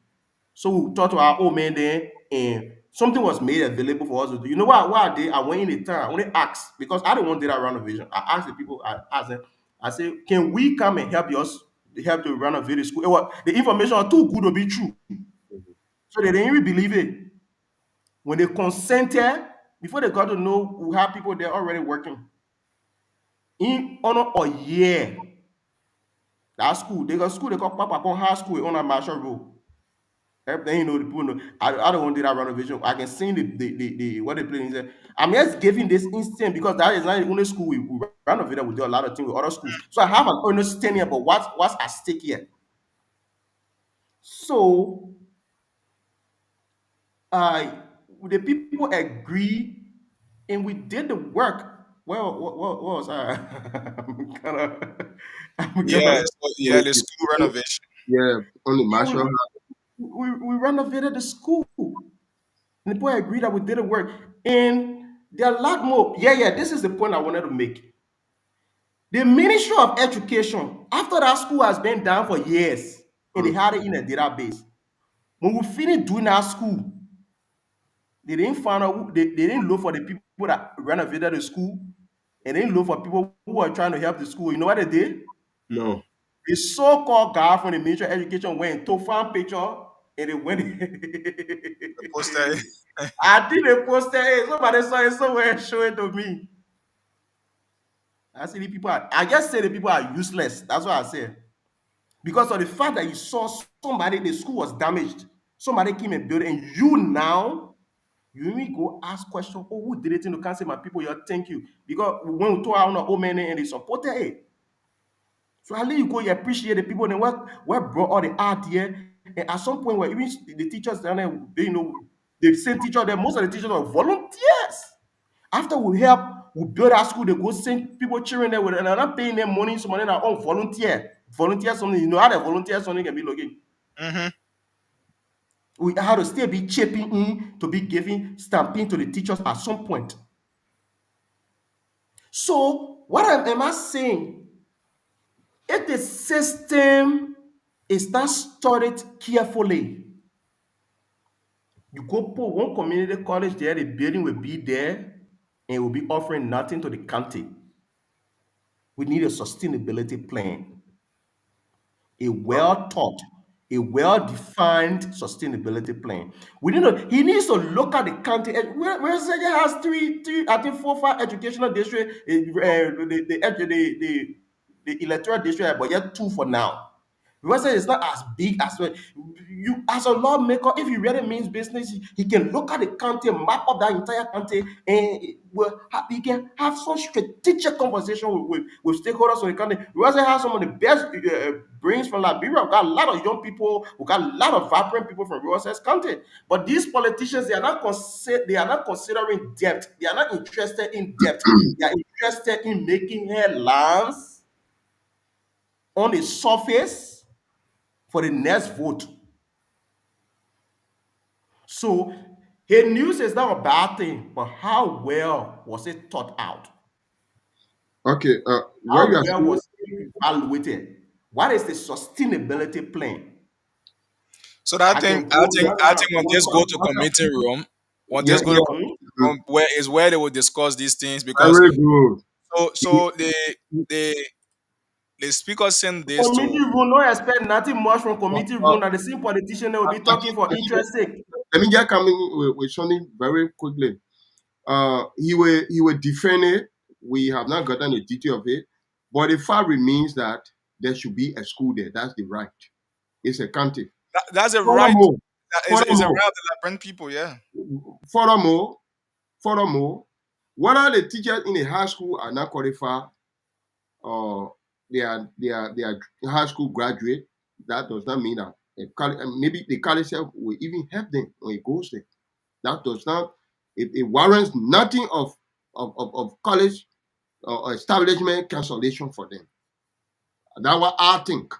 So we talked to our old man there, and something was made available for us to do. You know what? I went in the town. I only asked because I didn't want to do that renovation. I asked the people. I asked them. I said, "Can we come and help us help to renovate the school?" The information was too good to be true, so they didn't even believe it. When they consented, before they got to know, we have people there already working. In honor a year, that school, they got school, they got Papa High School on a Marshall Road. Everything, the people know. I don't want to do that renovation. I can see the what they play. I'm just giving this instant because that is not the only school we renovated. We do a lot of things with other schools. So I have an understanding about what's at stake here. So the people agree and we did the work. Well, what was I? I'm Yeah, gonna so yeah, the school renovation. Yeah, on the yeah, Marshall. we renovated the school. And the people agreed that we did the work. And there are a lot more. Yeah, this is the point I wanted to make. The Ministry of Education, after that school has been down for years, and they had it in a database. When we finished doing our school, they didn't find out they didn't look for the people that renovated the school, and they didn't look for people who were trying to help the school. You know what they did? No. The so-called guy from the Ministry of Education went and took found picture and they went. The poster. I did a poster. Hey, somebody saw it somewhere and show it to me. I see the people. I just say the people are useless. That's what I say. Because of the fact that you saw somebody, the school was damaged. Somebody came and built it, and you now you even go ask question. Oh, who did it in the council? My people, you thank you. Because when we told our old men and they supported it. So at least you go, you appreciate the people and what brought all the idea. And at some point, where even the teachers down there, the same teacher there, most of the teachers are volunteers. After we help, we build our school, they go send people children there with, and they're not paying them money, so money are on volunteer. Volunteer something, you know how the volunteer something can be looking. Mm-hmm. We have to still be chipping in to be giving stamping to the teachers at some point. So what am I saying? If the system is not studied carefully, you go put one community college there, the building will be there, and will be offering nothing to the county. We need a sustainability plan, a well thought, a well-defined sustainability plan. He needs to look at the county. Where Sega has three, I think 4, 5 educational districts, the electoral district, but yet 2 for now. Because it's not as big as well. You, as a lawmaker, if he really means business, he can look at the county, map up that entire county, and he can have some strategic conversation with stakeholders of the county. We also have some of the best brains from Liberia. We've got a lot of young people. We've got a lot of vibrant people from Riverside County. But these politicians, they are not considering depth. They are not interested in depth. They are interested in making headlines on the surface for the next vote. So his news is not a bad thing, but how well was it thought out? Okay. What you How are well saying? was it evaluated? What is the sustainability plan? So that I thing, can I go think, I think when just go to committee room, when Yeah. just go to Yeah. committee Mhm. room, where they will discuss these things because Very good. so the speaker sent this Committee to room, no expect nothing much from committee Uh, room. That the same politician they will be I talking for interest sake. let me just come in with something very quickly. He will defend it. We have not gotten the detail of it, but the fact remains that there should be a school there. That's the right. It's a county. that's a right. Furthermore, That is a right furthermore, that bring people. Yeah. furthermore, furthermore, whether the teachers in a high school are not qualified or they are high school graduate, that does not mean that maybe the college self will even help them when it goes there. That does not it warrants nothing of college or establishment cancellation for them. That's what I think.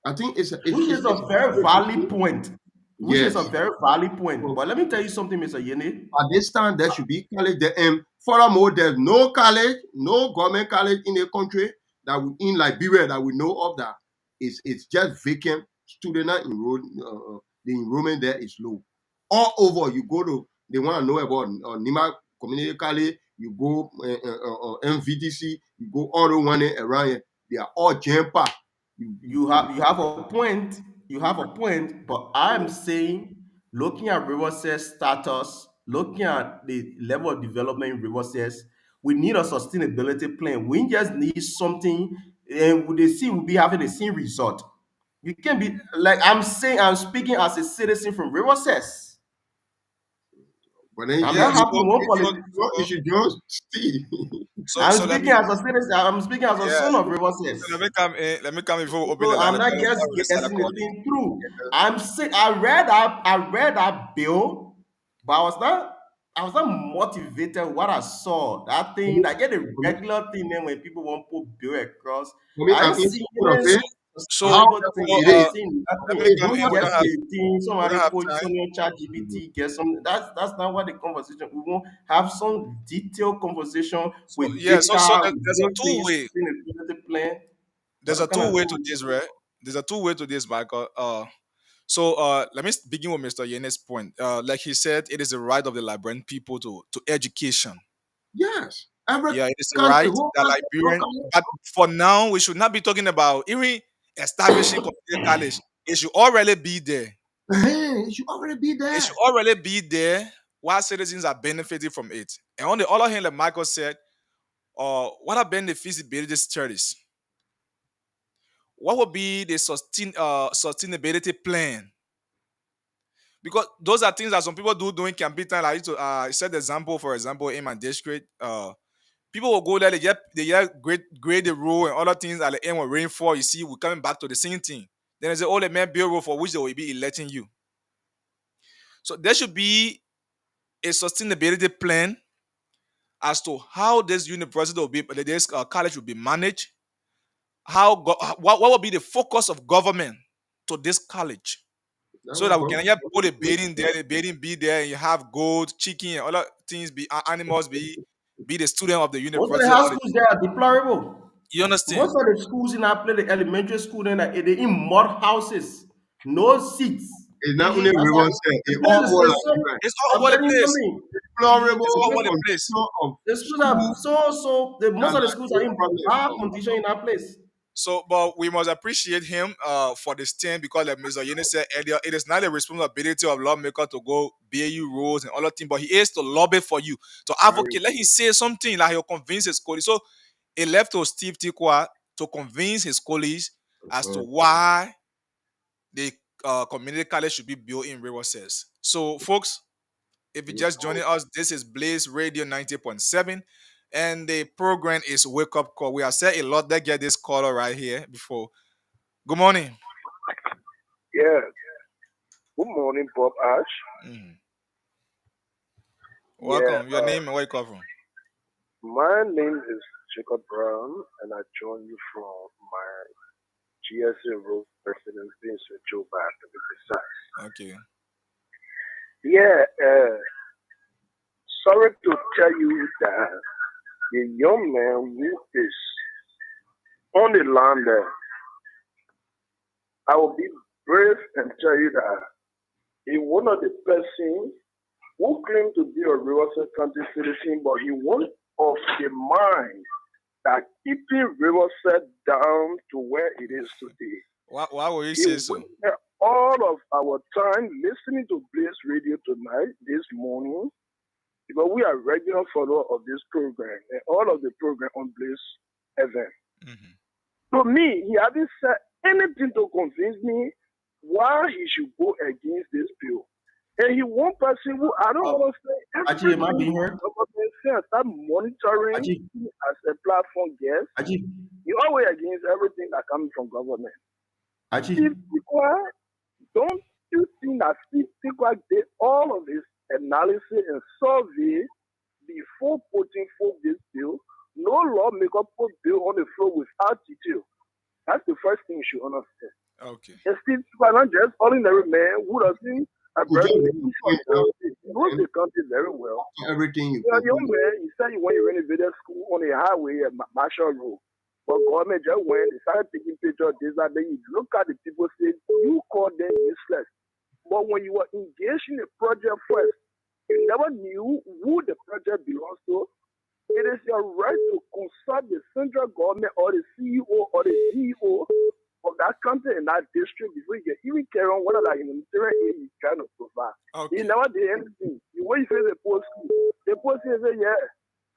I think Which is a it's very valid point. Which is a yes. very valid point. So But let me tell you something, Mr. Yene. at this time, there should be college there. And furthermore, there's no college, no government college in the country that in Liberia that we know of that it's just vacant. Student not enrolled. The enrollment there is low. All over, you go to they want to know about Nima Community College. You go MVDC. You go all the one around here. They are all jam packed. You have a point. You have a point, but I'm saying, looking at Riverside status, looking at the level of development in River says, we need a sustainability plan. We just need something, and we see we'll be having the same result. You can't be like I'm saying. I'm speaking as a citizen from River says. But then I'm you, not Yeah. having one you, politician. you should just see. So let me, I'm speaking as a citizen. I'm speaking as a yeah. son of River So says. let me come before we open the So line. I'm Let me not just start with the guessing the according. thing through. I'm saying I read that bill, but I was not motivated with what I saw. That thing, I get a regular thing then when people want to put bill across. For me, I I'm see interested of any it. So How sustainable level thing. for it I'm is. seeing let nothing. me It's come not in. what We Just don't have a thing. we Somebody don't have put time. some on chat GPT, get some. That's not what the conversation. We won't have some detailed conversation So with yeah, so data, with there's a real two things, way. sustainability plan. There's That's a what kind two of way thing. to this, right? There's a two way to this, Michael. So let me begin with Mr. Yene's point. Like he said, it is the right of the Liberian people to education. Yes. Every Yeah, it is a country, right whole that country, Liberian. But for now, we should not be talking about even establishing community college. It should already be there. hey, it should already be It there. should already be there while citizens are benefiting from it. And on the other hand, like Michael said, what have been the feasibility studies? What would be the sustainability plan? Because those are things that some people do during campaign time. Like to set the example, for example, in my district, people will go there, they get grade the road and other things at the end when rainfall, you see, we're coming back to the same thing. Then there's the old man bill road for which they will be electing you. So there should be a sustainability plan as to how this university will be, this college will be managed, what will be the focus of government to this college, That's so what that we can get put a government. building there, the building be there, and you have gold, chicken, and other things, animals be the student of the Most of the university. high schools there are deplorable. You understand? Most of the schools in our place, the elementary school, they in mud houses, no seats. It's not only Mm-hmm. That's why river set, the it's place all is over so. Nigeria. It's all I'm over the telling you place. something. It's The Deplorable all place, over the place. condition of the schools are school so. Most that of the schools are Nigeria in probably is bad talking condition about. in our place. So, but we must appreciate him for the stand, because, like Mr. Yeni said earlier, it is not the responsibility of lawmaker to go bear you rules and other things, but he is to lobby for you, to Very advocate. Let him say something like he'll convince his colleagues. So it left to Steve Tikwa to convince his colleagues as to why the community college should be built in River Says. So, folks, if you're just joining us, this is Blaze Radio 90.7, and the program is Wake Up Call. We have said a lot. Let's get this caller right here before. Good morning. Yeah. Good morning, Bob Ash. Mhm. Yeah. Welcome. Your name and where you come from? My name is Jacob Brown, and I join you from my GSA role residency in St. Joe Bad, to be precise. Okay. Yeah. Sorry to tell you that the young man who is on the land there, I will be brave and tell you that he one of the persons who claimed to be a Riverside County citizen, but he was of the mind that keeping Riverside down to where it is today. Why will you He say so? wasted all of our time listening to Blaze Radio tonight, this morning, because we are regular follower of this program and all of the program on Blaze FM. Mm-hmm. To me, he hasn't said anything to convince me why he should go against this bill. And he one person who I don't want to say Actually, am I everything being heard? government says, start monitoring Actually, as a platform guest. actually, You always against everything that comes from government. actually. Steve Tikwa, don't you think that Steve Tikwa did all of this analysis and survey before putting forth this bill? No lawmaker put bill on the floor without detail. That's the first thing you should understand. Okay. And Steve Tikwa, not just ordinary man who doesn't You just abbreviate really point out he knows the country very well. everything you Yeah, put. the young man, he said when he renovated school on the highway at Marshall Road. But government just went, they started taking pictures of this, that, then you look at the people, say, you call them useless. But when you were engaged in the project first, you never knew who the project belongs to. It is your right to consult the central government or the CEO or the CEO of that country and that district before you get even carry on what are like humanitarian aid he's trying to provide. He never did anything. The way you say the post school, the post here say, yeah,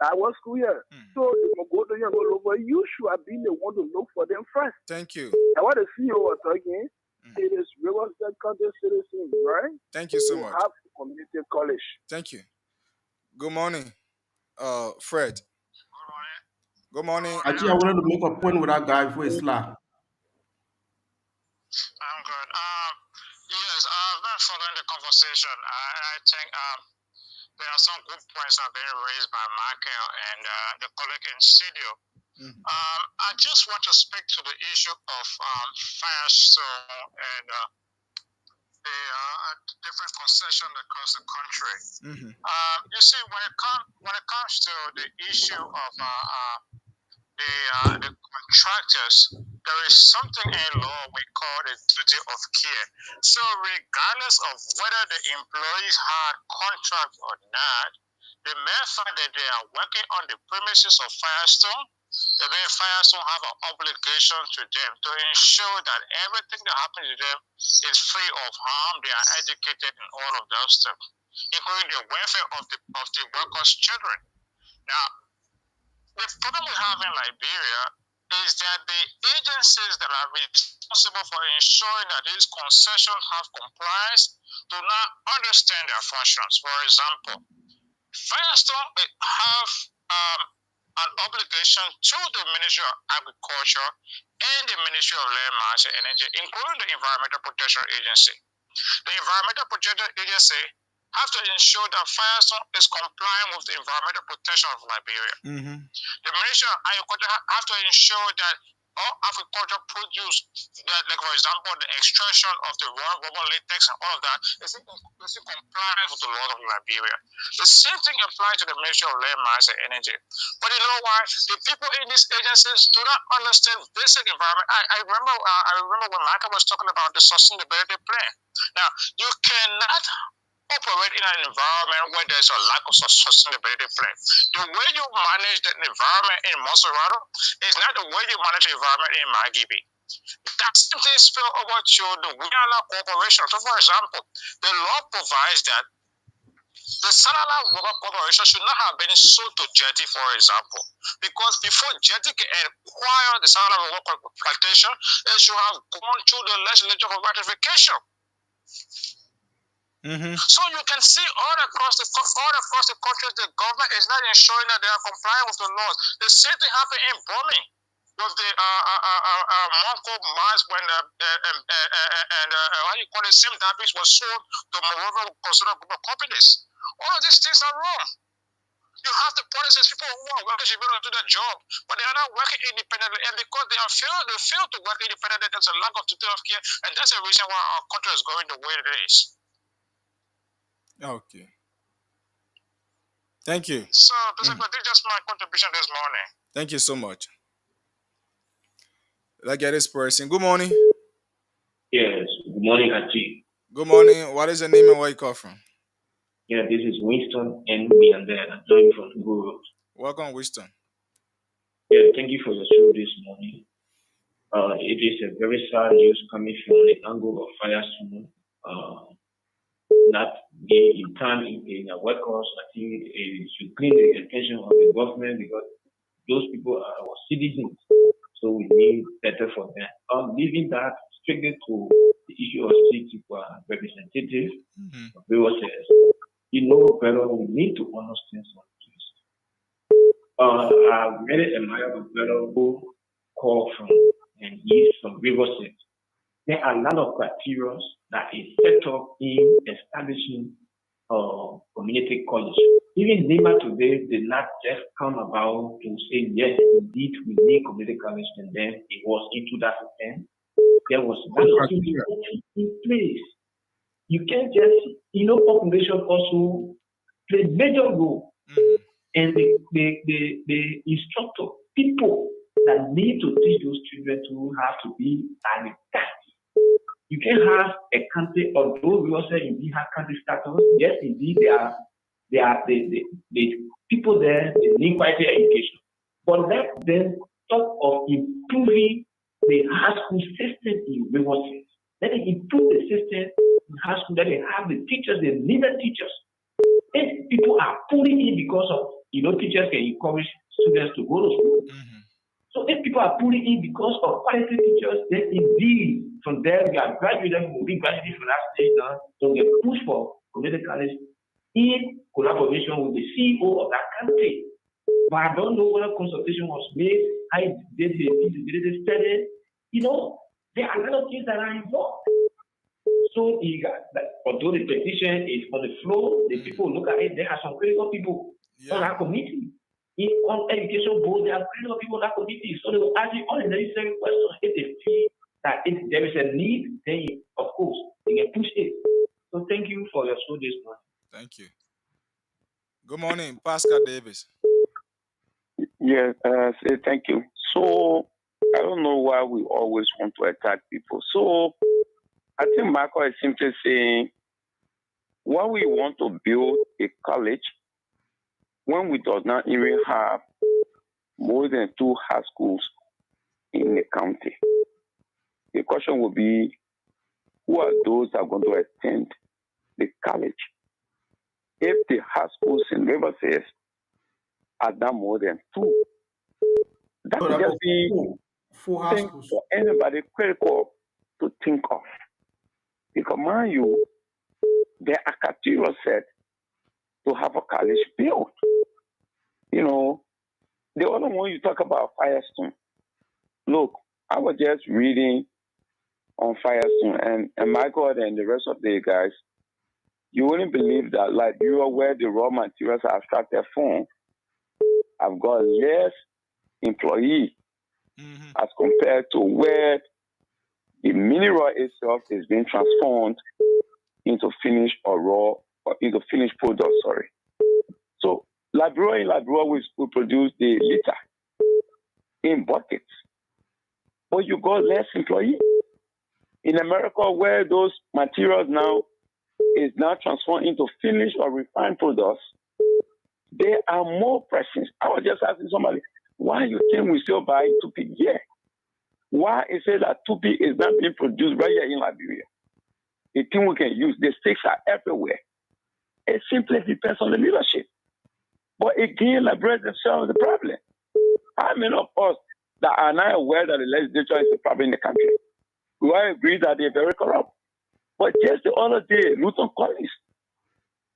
I was school here. So you can go to your local, but you should have been the one to look for them first. Thank you. And what the CEO was talking, it is Riverside County citizens, right? Thank you so much. Have community college. Thank you. Good morning, Fred. Good morning. Actually, I wanted to make a point with that guy before he slapped. I'm good. Yes, I've been following the conversation. I think there are some good points that are being raised by Michael and the colleague in studio. I just want to speak to the issue of Firestone and the different concessions across the country. You see, when it comes to the issue of the contractors, there is something in law we call the duty of care. So regardless of whether the employees had contract or not, the mere fact that they are working on the premises of Firestone, then Firestone have an obligation to them to ensure that everything that happens to them is free of harm. They are educated in all of those stuff, including the welfare of the workers' children. Now, the problem we have in Liberia is that the agencies that are responsible for ensuring that these concessions have compliance do not understand their functions. For example, Firestone have an obligation to the Ministry of Agriculture and the Ministry of Land, Mines and Energy, including the Environmental Protection Agency. The Environmental Protection Agency have to ensure that Firestone is complying with the environmental protection of Liberia. The Ministry of Agriculture have to ensure that all agricultural produce, that, like for example, the extraction of the raw rubber latex and all of that, is in compliance with the laws of Liberia. The same thing applies to the Ministry of Land, Mines and Energy. But you know why? The people in these agencies do not understand basic environment. I remember when Michael was talking about the sustainability plan. Now, you cannot operate in an environment where there's a lack of sustainability plan. The way you manage the environment in Monserrato is not the way you manage the environment in Magibi. That same thing spill over to the Wiala Corporation. So, for example, the law provides that the Salala Rubber Corporation should not have been sold to Jetty, for example, because before Jetty can acquire the Salala Rubber Plantation, it should have gone through the legislature for ratification. So you can see all across the country, the government is not ensuring that they are complying with the laws. The same thing happened in Bombing with the Monco mines when how you call it, Sim Dabis was sold to Morocco consumer group of companies. All of these things are wrong. You have the policies, people who are working should be able to do their job, but they are not working independently, and because they fail to work independently, there's a lack of duty of care, and that's the reason why our country is going the way it is. Okay. Thank you. So, basically, this is just my contribution this morning. Thank you so much. Let's get this person. Good morning. Yes. Good morning, Achi. Good morning. What is your name and where you come from? Yeah, this is Winston and me and then I'm joining from Guru. Welcome, Winston. Yeah, thank you for your show this morning. It is a very sad news coming from the angle of Firestone. Not being in time in our workers. I think it should clean the attention of the government because those people are our citizens. So we need better for them. Leaving that strictly to the issue of city representative, you know better, we need to understand some things. I really admire a fellow who called from and he's from Riverside. There are a lot of criteria that is set up in establishing community college. Even Lima today did not just come about to say, yes, indeed, we need community college, and then it was in 2010. There was nothing in place. You can't just, population also play major role. And the instructor, people that need to teach those children to have to be an you can have a country, although we also indeed have country status. Yes, indeed, they are the people there, they need quality education. But let them talk of improving the high school system in Riverside. Let them improve the system in high school. Let them have the teachers, the needed teachers. If people are pulling in because of, teachers can encourage students to go to school. So if people are pulling in because of quality teachers, then indeed, from there we are graduating, we'll be graduating from that stage now. So we push for community college in collaboration with the CEO of that country. But I don't know whether consultation was made, how did the feasibility study. There are a lot of things that are involved. So although the petition is on the floor, the people look at it, there are some critical people on that committee. On education board, there are critical people on that committee. So they will ask you all the necessary questions. If they feel that if there is a need, then of course they can push it. So thank you for your show this morning. Thank you. Good morning, Pascal Davis. Yes, say thank you. So I don't know why we always want to attack people. So I think Michael is simply saying, why we want to build a college when we do not even have more than 2 high schools in the county. The question will be, who are those that are going to attend the college? If the high schools in Riverside are not more than 2, that would just be thing for anybody critical to think of. Because mind you, the Akatiro said to have a college built. The other one you talk about Firestone. Look, I was just reading on Firestone and Michael and the rest of the guys, you wouldn't believe that Liberia, where the raw materials are extracted from, I've got less employees as compared to where the mineral itself is being transformed into finished or raw or into finished product, So Liberia we produce the liter in buckets, but you got less employees. In America, where those materials now is now transformed into finished or refined products, there are more persons. I was just asking somebody, why you think we still buy 2P here? Why is it that 2P is not being produced right here in Liberia? The thing we can use, the stakes are everywhere. It simply depends on the leadership. But again, Liberia themselves is the problem. How many of us that are not aware that the legislature is a problem in the country? We all agree that they're very corrupt. But just the other day, Luton Collins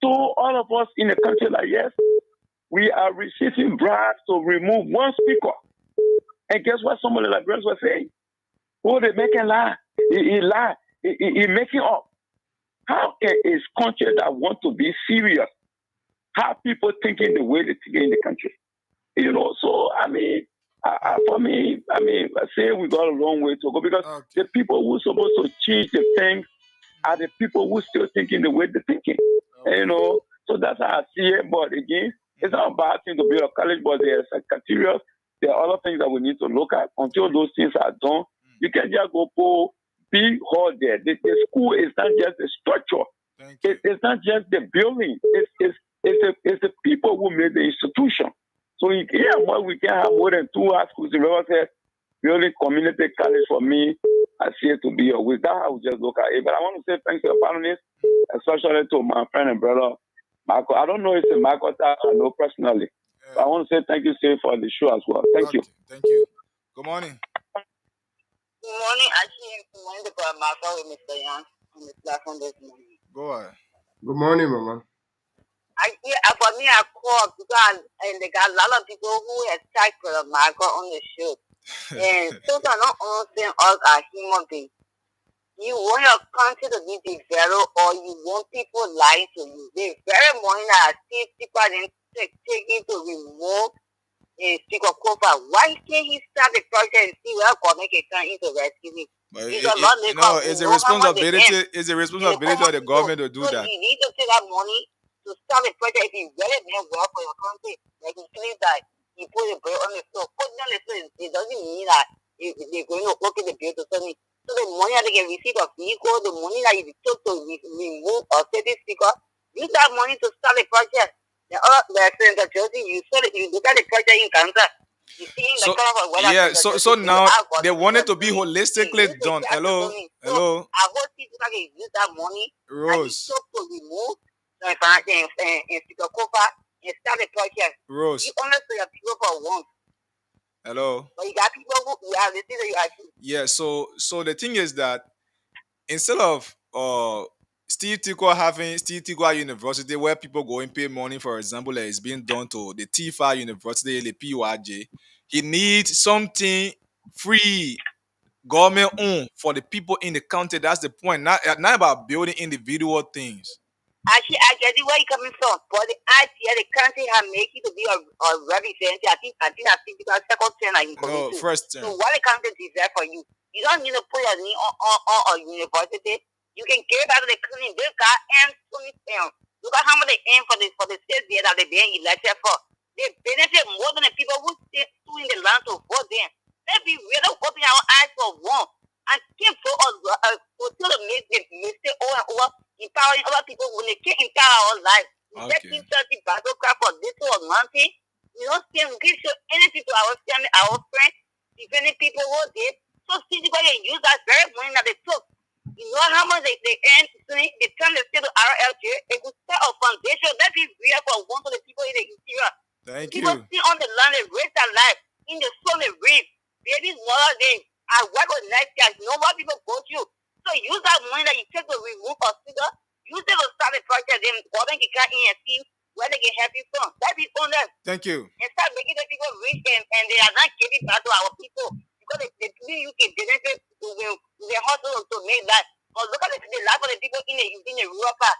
told all of us in the country that yes, we are receiving bribes to remove one speaker. And guess what some of the Liberians were saying? Oh, they make a lie. He lie. He making up. How can a country that want to be serious have people thinking the way they think in the country? So for me, I say we got a long way to go because the people who are supposed to change the things are the people who still thinking the way they're thinking. So that's how I see it. But again, it's not a bad thing to build a college, but there's criteria. There are other things that we need to look at. Until those things are done, you can just go for big hall there. The school is not just the structure. It's not just the building. It's the people who made the institution. So we can have more than 2 high schools in Riverside. Building community college for me, I see it to be a waste. That's how we just look at it. But I want to say thanks to the panelists, especially to my friend and brother, Michael. I don't know if it's Michael that I know personally. But I want to say thank you, Sir, for the show as well. Thank you. Thank you. Good morning. Good morning. Actually, good morning to Michael with Mr. Young on the platform this morning. Go ahead. Good morning, Mama. For me, I called because and they got a lot of people who attack Michael on the show. And those are not understand us as human beings. You want your country to be developed or you want people lying to you. The very morning I see people then taking to remove Speaker Kofa. Why can't he start the project and see where government can come in to rescue him? It's a responsibility. It's a responsibility of the government to do so that. You need to take that money to start the project if you really mean well for your country. Like he claims that he put the bill on the floor. Put on the floor, it doesn't mean that they're going to look at the bill to send it. So the money that they can receive a vehicle, the money that you took to remove a city speaker, use that money to start the project. The Senator Josie, you look at the project in Kansas. You see, So like kind of weather yeah, changes. so You now I got they to use wanted that to be money. They use holistically it done. just to Hello, money. So hello, I hope people can use that money and he Rose, took to remove and figure cover and start the project. Be Rose, honest to your people for once. hello. But you got people who you have the thing that you are doing. Yeah, so the thing is that instead of Steve Tiko having Steve Tiko University where people go and pay money, for example, like it's being done to the TFA University, the PYJ, he needs something free, government owned for the people in the county. That's the point. Not about building individual things. Actually, I get where you're coming from, but the idea the country have make it to be a representative. I think because second term are you coming No, to. first So term. what the country is there for you? You don't need to put your name on a university. You can give back to the country. They got M20 Look at how much they aim for the state there that they're being elected for. They benefit more than the people who stay in the land to vote them. Let's be real. Let's open our eyes for one. And keep for us until the mistake over and over, empowering other people when they can't empower our life. We just keep searching battleground for this or nothing. We don't see we can show any people our family, our friends, defending people who did. So see the way they use that very money that they took. You know how much they earn, they turn the state to RLJ, they could set a foundation that be real for one of the people in the interior. Thank People you. sit on the land, they raise their life in the sun, they reap. Babies, mother, they I work with next year. You know what people go through. So use that money that you take to remove a figure, use it to start a project, then government can come in and see where they can help you from. That be on them. Thank you. And start making the people rich and they are not giving back to our people. Because the people you can benefit to the hustle to make that. But look at the life of the people in the rural part.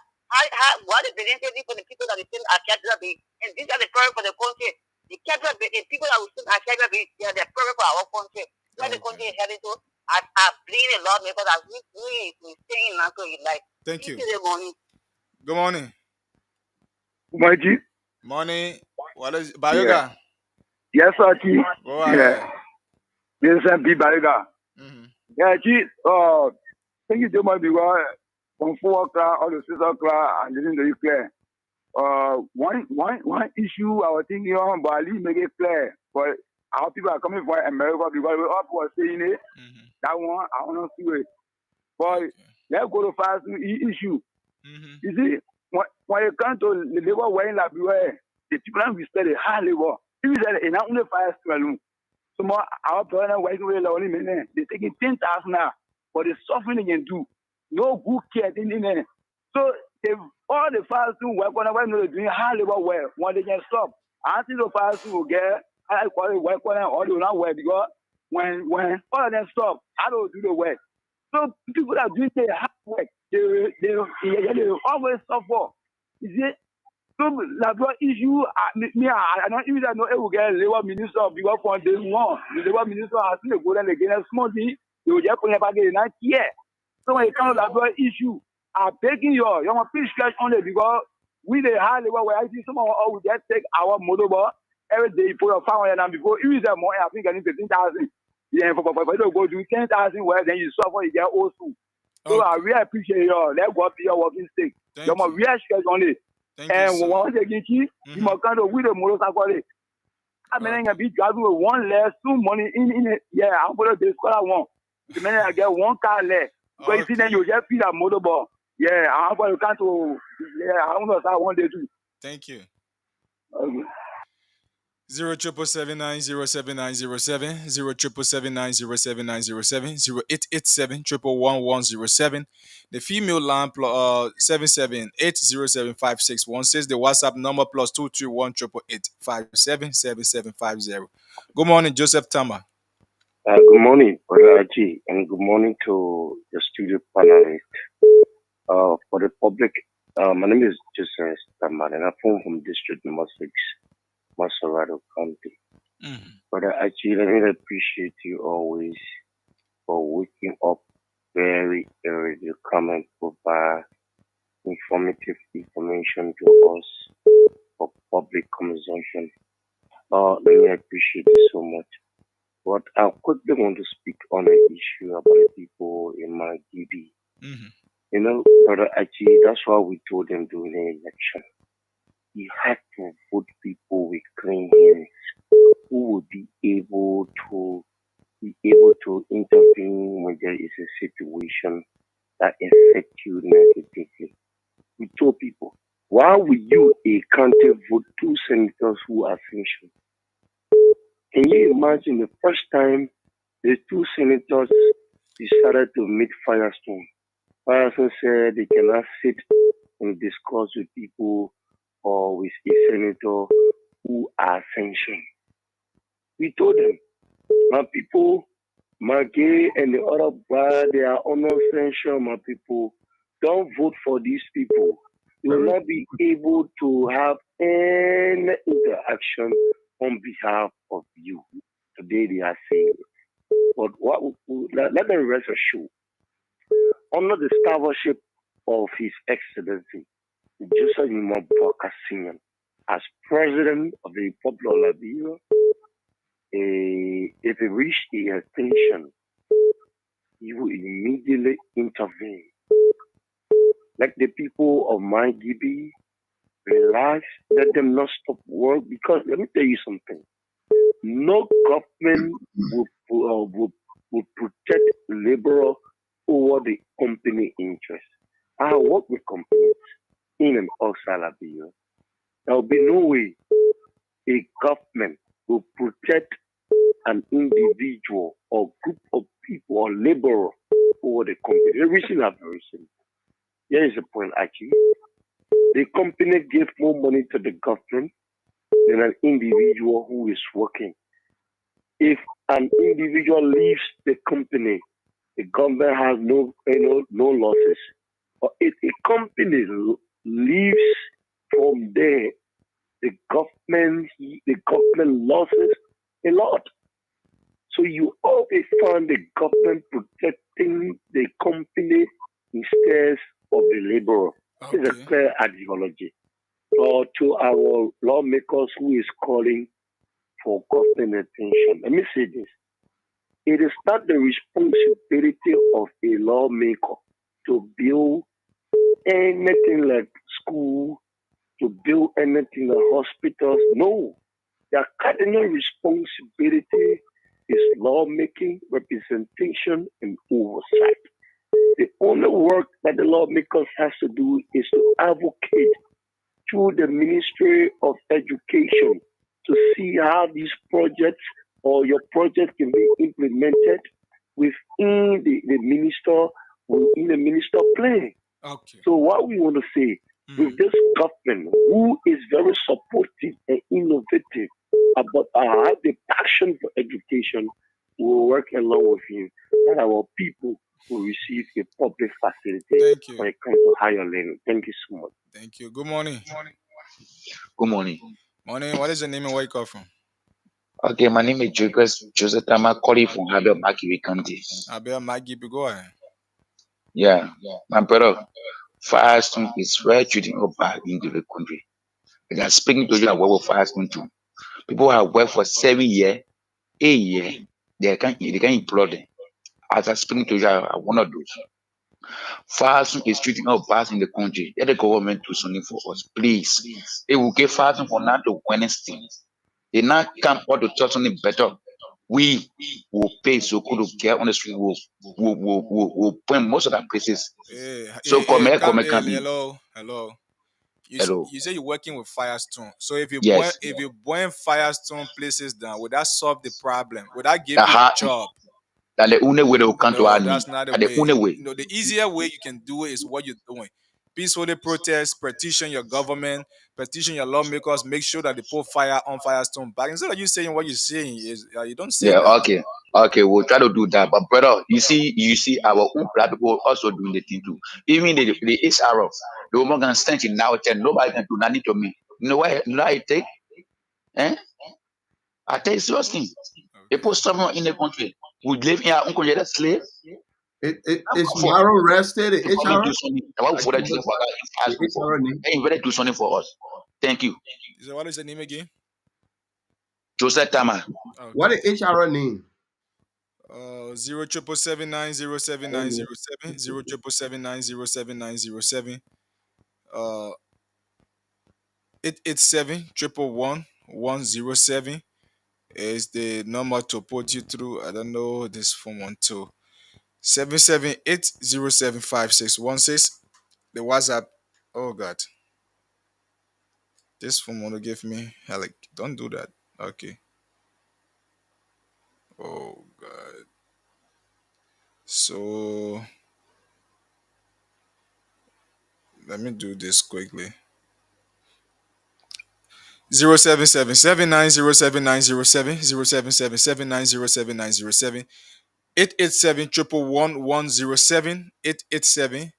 What is benefiting for the people that are still at capital base? And these are the problem for the country. The capital base, the people that will still at capital base, they are the problem for our country. Where the country is heading to, I bleed a lot because I we stay in Nanko in life. Thank you. Good morning. Good morning. Maji. Morning. What is Yeah. Bayoga? Yes, sir, Chi. Go ahead. Yes, sir, B. Bayoga. Yeah, Chi, thank you so much because from 4 o'clock or to 6 o'clock, I'm listening to you clear. One issue I was thinking on, but I didn't make it clear. But our people are coming from America because we all were saying it. That one, I want to see it. But let's go to fast issue. You see, when it comes to the labor wearing like the people that we study hard labor, if you said it, not only fire alone. So more our brother working with the only men, they're taking 10,000 now, but the suffering they can do. No good care in there. So if all the fires work on they're doing hard labor well, when they can stop, I think the fires will get I call it work on or they will not work because when all of them stop, I don't do the work. So people that doing the hard work, they always suffer. You see? So the issue, I don't even know it will get labor minister because from day one, the labor minister has to go down again and small thing, they will just put it back in that year. So when it comes to that issue, I'm begging you want to stretch on it because we the high labor where I see someone will just take our motorball every day for your 500 and before you use that more, I think I need 15,000. Yeah, for you to go do 10,000 where then you suffer, you get old school. So I really appreciate you. Let go be your working stick. You must really stretch on it. And once again, you must kind of with the motorcycle. I mean, I be driving with one less, 2 money in it. Yeah, I'm going to discover one. The minute I get 1 car less, because you see, then you just feed a motorball. Yeah, I'm going to come to, I don't know if I want to do. Thank you. Okay. 07779079070 077907907 The female line 7780756 says the WhatsApp number plus 2218885777750. Good morning, Joseph Tama. Good morning, Brother Aji, and good morning to the studio panelists. For the public, my name is Joseph Tama, and I'm from District Number 6, Maserado County. Brother Aji, let me appreciate you always for waking up very early to come and provide informative information to us for public consumption. Let me appreciate you so much. But I quickly want to speak on an issue about the people in my DB. You know, Brother Achi, that's why we told them during the election. You have to vote people with clean hands who will be be able to intervene when there is a situation that affects you negatively. We told people, why would you, a county, vote two senators who are sanctioned? Can you imagine the first time the two senators decided to meet Firestone? Firestone said they cannot sit and discuss with people or with a senator who are sanctioned. We told them, my people, my gay and the other bar, they are unsanctioned, my people. Don't vote for these people. You will not be able to have any interaction on behalf of you. Today they are saying it. But let them rest assured. Under the stewardship of His Excellency, Joseph Imabaka Senior, as President of the Republic of Liberia, if he reached the attention, he will immediately intervene. Let the people of my GB relax, let them not stop work, because let me tell you something. No government will protect labor over the company interest. I work with companies in and outside Liberia. There will be no way a government will protect an individual or group of people or laborer over the company. The reason are very simple. Here is the point, actually. The company gives more money to the government than an individual who is working. If an individual leaves the company, the government has no losses. But if a company leaves from there, the government losses a lot. So you always find the government protecting the company instead of the laborer. Okay. It's a clear ideology. To our lawmakers who is calling for government attention, let me say this. It is not the responsibility of a lawmaker to build anything like school, to build anything like hospitals. No. Their cardinal responsibility is lawmaking, representation, and oversight. The only work that the lawmakers has to do is to advocate through the Ministry of Education to see how these projects or your project can be implemented within the minister plan. Okay. So what we want to say with this government, who is very supportive and innovative about have the passion for education, we will work along with you, and our people will receive a public facility when it comes to higher learning. Thank you so much. Thank you. Good morning. Good morning. Morning. What is your name and where you come from? Okay, my name is Joseph Tama, calling from Abel Makiwi County. Abel Makiwi, go ahead. Yeah, my brother, fasting is very treating up back into the country. Because speaking to you about fasting too. People have worked for 7 years, 8 years, they can't employ them. As I speaking to you, I one of those. Fasting is treating up bad in the country. Let the government do something for us, please. It will get fasting for now to Wednesday. They now come out to touch something better. We will pay so good to get on the street. We'll point most of the places. So come here. Hello. Hello. You say you're working with Firestone. So if you Yes. burn Firestone places down, would that solve the problem? Would that give you a job? That the only way they will come to our need. That's not the way. The only way. The easier way you can do it is what you're doing. Peacefully protest, petition your government, petition your lawmakers, make sure that they put fire on Firestone back. Instead of you saying what you're saying, is you don't say that. Okay, we'll try to do that. But brother, you see our own black people also doing the thing too. Even the HRF, the woman can stand in now 10, nobody can do nothing to me. You know why I take? I tell you serious thing. They put someone in the country. We live in our own country, that's slave. It's Maro rested. The government do something. Why for that they better do something for us. Thank you. So what is the name again? Joseph Tama. Okay. What is HR name? 07779079070 07779079070 887 111 107 is the number to put you through. I don't know this phone one too. 778075616. The WhatsApp. Oh God, this phone want to give me like don't do that. Okay. Oh God. So let me do this quickly. 0777907907 0777907907 887 11107 887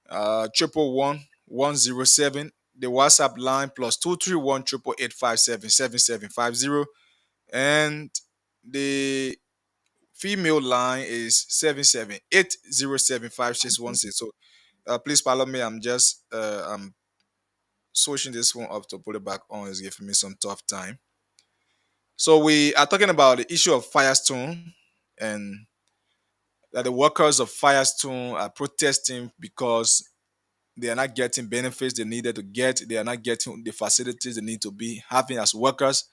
111 the WhatsApp line plus 231 888 and the female line is 778075616. So please follow me. I'm switching this one up to put it back on. It's giving me some tough time. So we are talking about the issue of Firestone and that the workers of Firestone are protesting because they are not getting benefits they needed to get. They are not getting the facilities they need to be having as workers.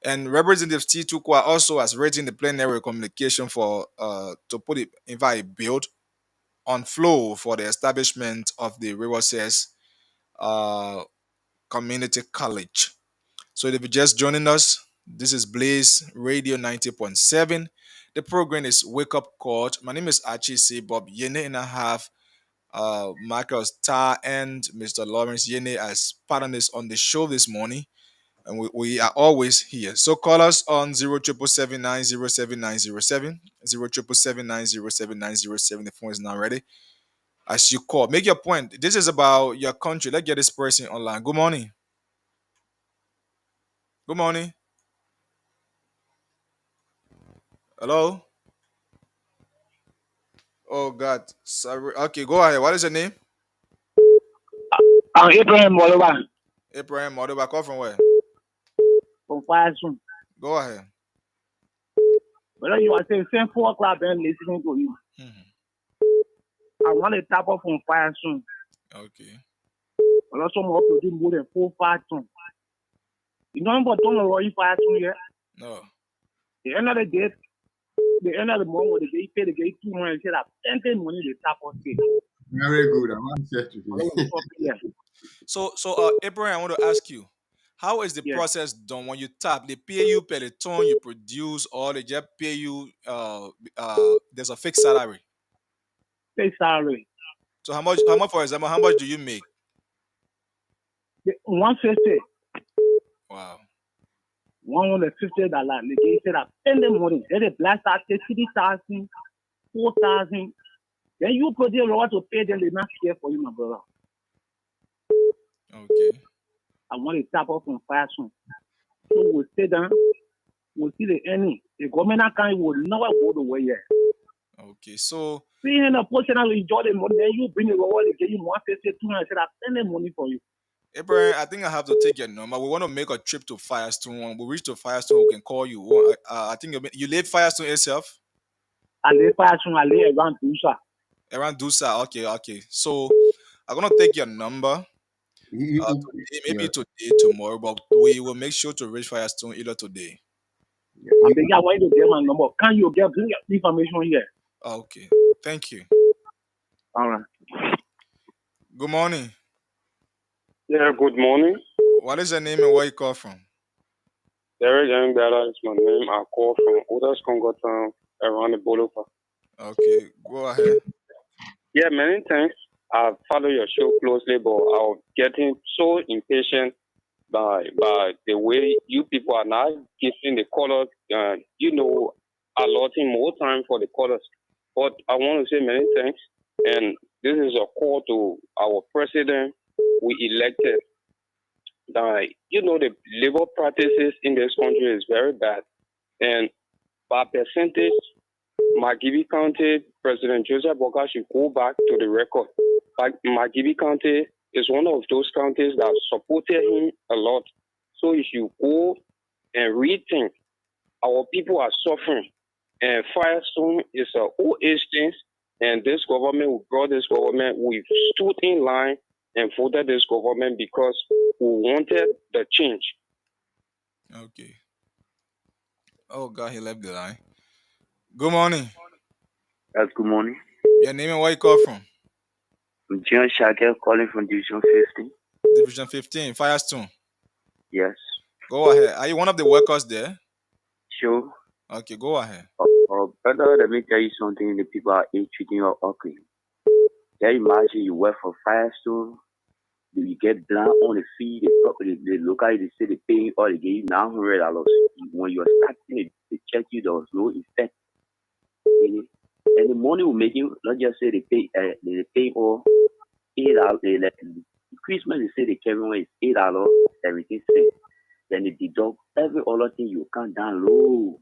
And Representative Steve Tukwa also has written the plenary communication for to put it invite a bill on flow for the establishment of the Riverses Community College. So if you're just joining us, this is Blaze Radio 90.7. The program is Wake Up Call. My name is Archie C. Bob Yene, and I have Michael Starr and Mr. Lawrence Yene as partners on the show this morning. And we are always here. So call us on 0777907907, 0777907907. The phone is now ready. As you call, make your point. This is about your country. Let's get this person online. Good morning. Good morning. Hello. Oh God. Sorry. Okay, go ahead. What is your name? I'm Abraham Moloba Abraham Modoba. Call from where? from Firestone. Go ahead. But you are saying same 4 o'clock and listening to you. I want to tap off from Firestone. Okay. But also more to do more than 4 Firestone. You know about don't know Firestone yet? No. The end of the day, the end of the month when they pay the gate 2 months, they have plenty money they tap off. Very good. I want to say today. So Abraham, I want to ask you, how is the process done when you tap? They pay you per the ton you produce, or they just pay you there's a fixed salary? Fixed salary. So how much for example, how much do you make? 150. Wow. $150. They said that spend the money. Then they blast out 3,000, 4,000. Then you put the law to pay them, they not care for you, my brother. Okay. I want to tap off on Firestone. So we'll stay down, we'll see the ending. The government account will never go the way yet. Okay, so being in a position to enjoy the money, then you bring the reward, they give you 150, 200, I spend the money for you. Abraham, I think I have to take your number. We want to make a trip to Firestone. When we reach to Firestone, we can call you. I think you live Firestone yourself? I live Firestone, I live around Dusa. Around Dusa, okay. So I'm going to take your number. Today, maybe today, tomorrow, but we will make sure to reach Firestone either today. I think I want you to get my number. Can you get information here? Okay, thank you. All right. Good morning. Yeah, good morning. What is your name and where you call from? Derek Yangbala is my name. I call from Odas Congo Town around the Bolofa. Okay, go ahead. Yeah, many thanks. I follow your show closely, but I'm getting so impatient by the way you people are not giving the colors, allotting more time for the colors. But I want to say many thanks, and this is a call to our president we elected. The labor practices in this country is very bad, and by percentage, Magibi County President Joseph Boga should go back to the record. Like Magibi County is one of those counties that supported him a lot. So if you go and rethink, our people are suffering, and Firestone is an old age thing, and this government, we brought this government, we stood in line and voted this government because we wanted the change. Okay. Oh God, he left the line. Good morning. Yes, good morning. Your name and where you call from? I'm John Shaker calling from Division 15. Division 15, Firestone. Yes. Go ahead. Are you one of the workers there? Sure. Okay, go ahead. Brother, let me tell you something. The people are treating you ugly. Can you imagine you work for Firestone, you get blind on the fee, the local, they say they pay you or they give you $900. When you're starting it, they check you, there was no effect in it. And the money will make you, not just say they pay all $8, Christmas, they say the carry one is $8.17. Then they deduct every other thing you can down low.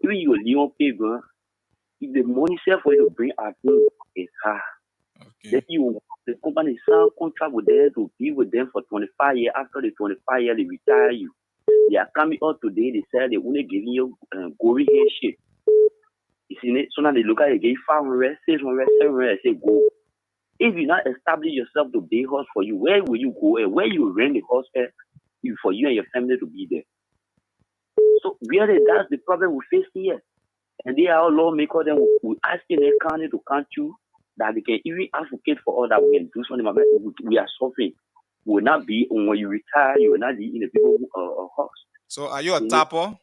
Even your Leon paper, if the money sell for you to bring at home is high. Then the company sign contract with them to be with them for 25 years. After the 25 years, they retire you. They are coming out today. They say they only giving you gory handshake. You see it? So now they look at it, they give 500, 600, 700, say go. If you not establish yourself to be host for you, where will you go and where you rent the host for you and your family to be there? So really, that's the problem we face here. And they are all lawmakers, then we asking the county to count you that they can even advocate for all that we can do something about it. We are suffering. We will not be, when you retire, you will not be in the people house. So are you a tapper?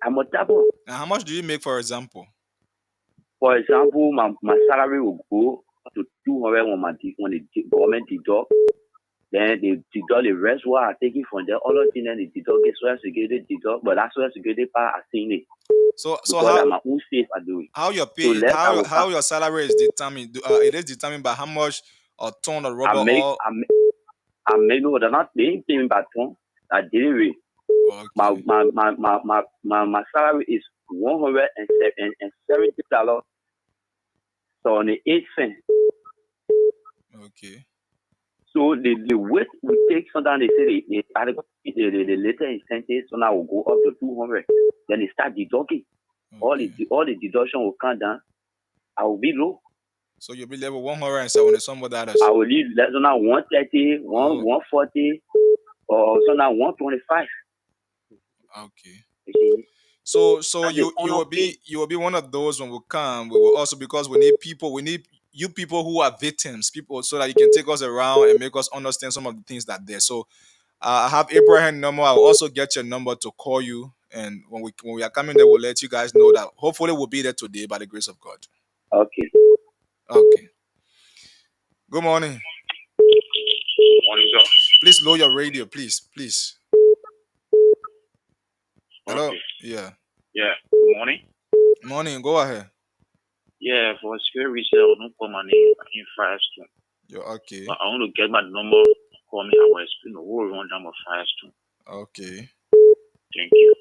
I'm a tapper. And how much do you make, for example? For example, my salary will go to 200 when the government deduct. Then they deduct the rest what I take it from there. All of them, then they deduct the social security deduct, but that social security part I seen it. So how my own safe I do it. How your pay? So how your salary is determined? It is determined by how much a ton of rubber or. I make no, they're not paying me by ton. I delivery. Okay. My salary is $170. So on the 8 cents. Okay. So the weight we take, sometimes they say the later incentive, so now will go up to 200. Then they start deducting. Okay. All the deduction will come down. I will be low. So you'll be level 170 some of that. I will leave less than 130, 140, or so now 125. Okay. So you will be one of those when we come. We will also, because we need you people who are victims, people, so that you can take us around and make us understand some of the things that there. So I have Abraham's number. I'll also get your number to call you, and when we are coming there, we'll let you guys know that hopefully we'll be there today by the grace of God. Okay. Good morning. Morning, sir. Please lower your radio, please. Hello. Okay. Yeah. Yeah. Good morning. Morning. Go ahead. Yeah, for security reason, I don't call my name in Firestone. You're okay. But I want to get my number. Call me. I will explain the whole rundown of Firestone. Okay. Thank you.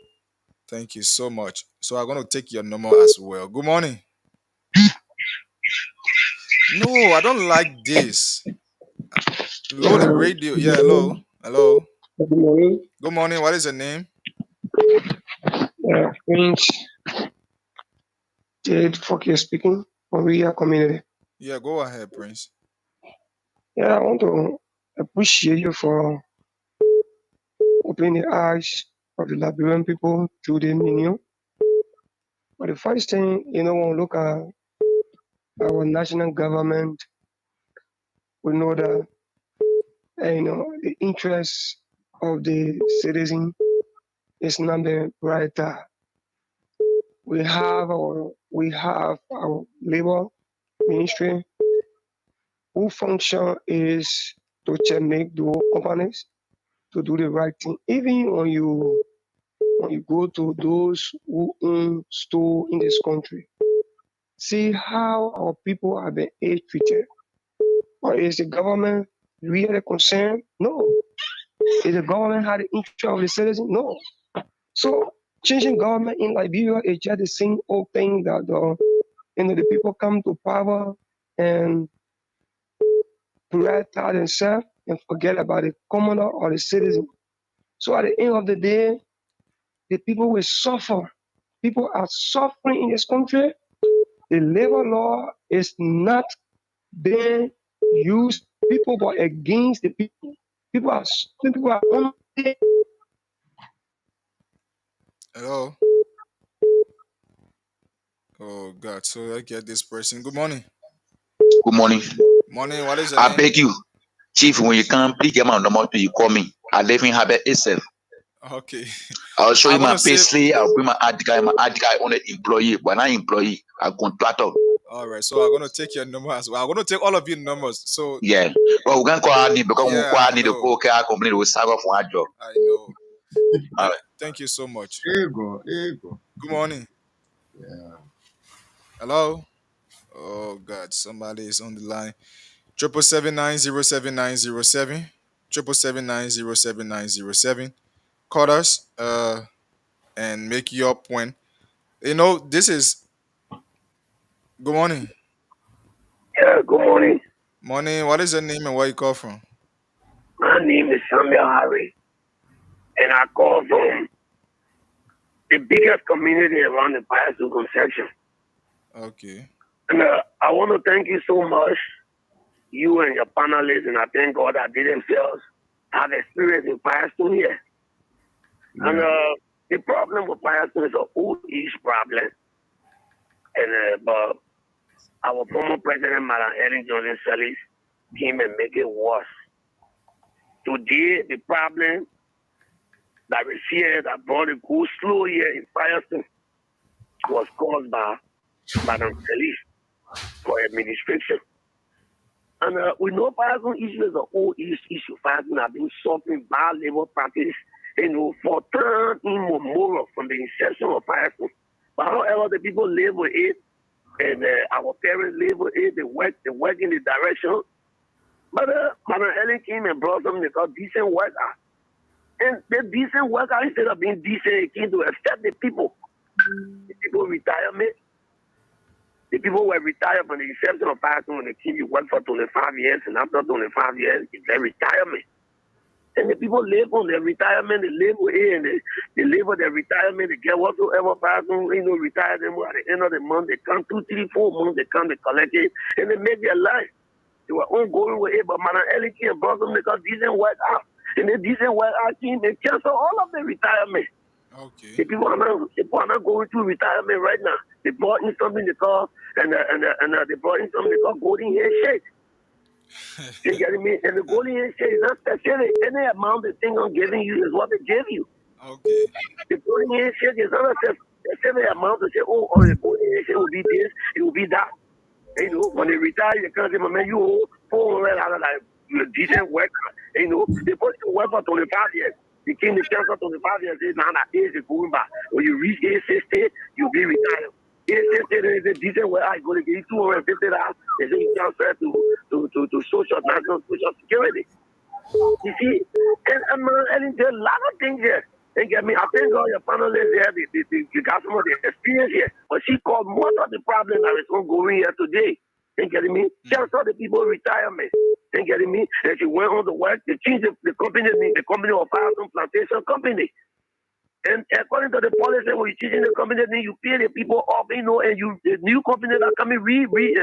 Thank you so much. So I'm going to take your number as well. Good morning. No, I don't like this. Load the radio. Yeah, hello. Good morning. Good morning. What is your name? Prince Jade Fokia speaking from Ria community. Yeah, go ahead, Prince. Yeah, I want to appreciate you for opening the eyes of the Liberian people through the menu. But the first thing, when we look at our national government, we know that the interests of the citizen is not the brighter. We have our labor ministry, whose function is to checkmate the companies to do the right thing. Even when you go to those who own store in this country, see how our people are being treated. Or is the government really concerned? No. Is the government had the interest of the citizen? No. So changing government in Liberia is just the same old thing that the people come to power and prioritize themselves and forget about the commoner or the citizen. So at the end of the day, the people will suffer. People are suffering in this country. The labor law is not being used people but against the people. People are Hello. Oh God. So let's get this person. Good morning. Good morning. Morning. What is your I name? beg you, Chief, when you come, please get my number to you call me. I live in Habit itself. Okay. I'll show you I'm my gonna pay say. slip. I'll bring my ID card. My ID card on the employee, but not employee. A contractor. All right. So I'm gonna take your number as well. I'm gonna take all of your numbers. So Yeah. But we can call need because we yeah, call I need to know. go care company to start off one job. I know. All right. Thank you so much. Ego. Good morning. Yeah. Hello. Oh God, somebody is on the line. 777-907-907. 777-907-907. Call us and make your point. This is good morning. Yeah, good morning. Morning. What is your name and where you call from? My name is Samuel Harry, and I call from the biggest community around the Bicycle section. Okay. And I want to thank you so much, you and your panelists, and I thank God that they themselves have experience in Firestone here. Yeah. And the problem with Firestone is an old age problem. And but our former president, Madam Ellen Johnson Sirleaf, came and make it worse. Today, the problem that we fear that brought it go slow here in Firestone was caused by Madam Sirleaf for administration. And we know Firestone issue is an old issue. Firestone has been suffering bad labor practice, for time immemorial from the inception of Firestone. But however, the people live with it, and our parents live with it, they work in the direction. But Madam Ellen came and brought something called decent worker. And the decent worker, instead of being decent, it came to accept the people. The people retirement. The people were retired from the inception of Firestone when they came, you work for 25 years, and after 25 years, it's their retirement. And the people live on their retirement, they live with it, and they live with their retirement, they get whatsoever Firestone, retire them at the end of the month. They come 2, 3, 4 months, they come, they collect it, and they make their life. They were ongoing with it, but Madam Ellen came and brought them because decent work out. And the decent work out team, they cancel all of the retirement. Okay. The people are not going through retirement right now. They brought in something they call, and they brought in something they call golden handshake. You getting me? And the golden handshake is not specific. Any amount the thing I'm giving you is what they give you. Okay. The golden handshake is not a specific amount to say, the golden handshake will be this, it will be that. When they retire, you can't say, man, you owe $400 like you're a decent worker. They put you to work for 25 years. The king, the council 25 years, says, now that age is going back. When you reach age 60, you'll be retired. Age 60, there is a decent worker, I'm going to give you $250. They say you transfer to national social security. You see, and there's a lot of things here. They get me. I think all your panelists here, they got some of the experience here. But she called most of the problem that is ongoing here today. You getting me? Cancel the people retirement. You getting me? And she went on to work. They changed the company name. The company of Firestone Plantation Company. And according to the policy, when you're changing the company name, you pay the people off, and the new company that come in re-employ.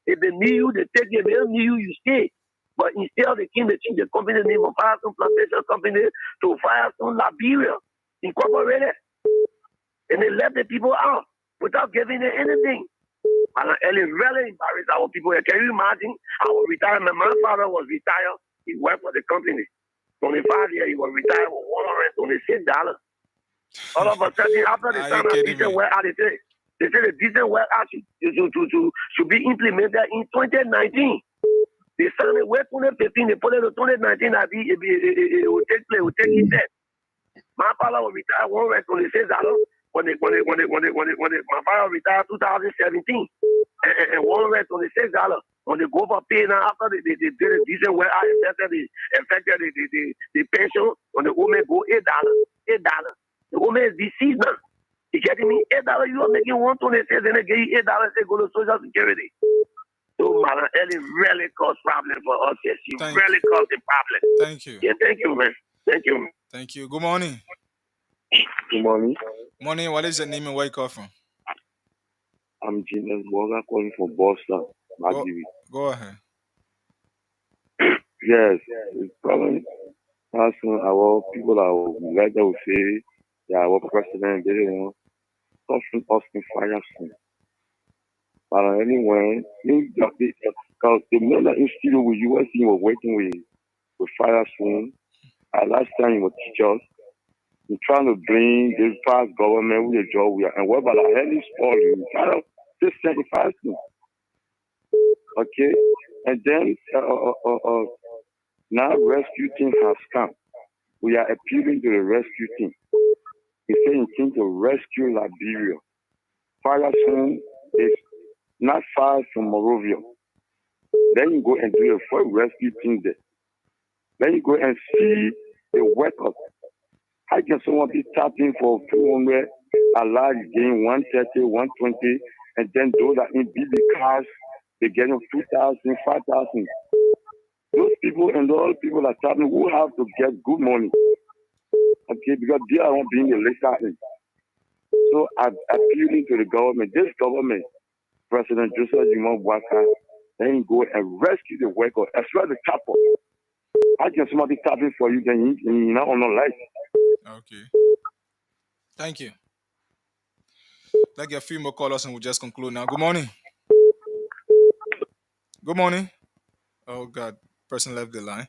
If they need you, they take you. If they don't need you, you stay. But instead, they came to change the company name of Firestone Plantation Company to Firestone Liberia Incorporated. And they left the people out without giving them anything. And it really embarrassed our people. Can you imagine our retirement? My father was retired. He worked for the company. 25 years, he was retired with $126. All of a sudden, after the time of decent work out, they say the decent work out should be implemented in 2019. They signed it with 2015, they put it to 2019, it will take place, it will take effect. My father was retired $126 when my father retired 2017, and $126 when they go for pay now after they did a decent work, I affected the pension when the woman go $8. The woman is deceased now. You getting me? $8 you are making 126 and they give you $8 they go to Social Security. So Madam Ellen really caused problem for us. Yes, she really caused the problem. Thank you. Yeah, thank you, man. Thank you. Thank you. Good morning. Good morning. Morning. What is your name and where you call from? I'm James Walker calling from Boston, Magdivi. Go ahead. Yes, it's problem. Our people are like that will say, yeah, our president, suffering us in Firestone. But anyway, because the men that in studio with USC were working with Firestone, last time you were teachers, you're trying to bring this past government with a job we are, and what about the hell spoil you? Kind of just send Firestone. Okay? And then now rescue team has come. We are appealing to the rescue team. He said intend to rescue Liberia. Firestone is not far from Morovia. Then you go and do a full rescue team there. Then you go and see the workers. How can someone be tapping for 200, a large gain 130, 120, and then those are in BB cars, they get 2,000, 5,000. Those people and all people are tapping who have to get good money. Okay, because they are not being elected. So I'm appealing to the government, this government, President Joseph Jimon Waka, then go and rescue the worker, as well as the tapper. How can somebody tapping for you, then you're not on the life? Okay. Thank you. Let's get a few more callers and we'll just conclude now. Good morning. Good morning. Oh God, person left the line.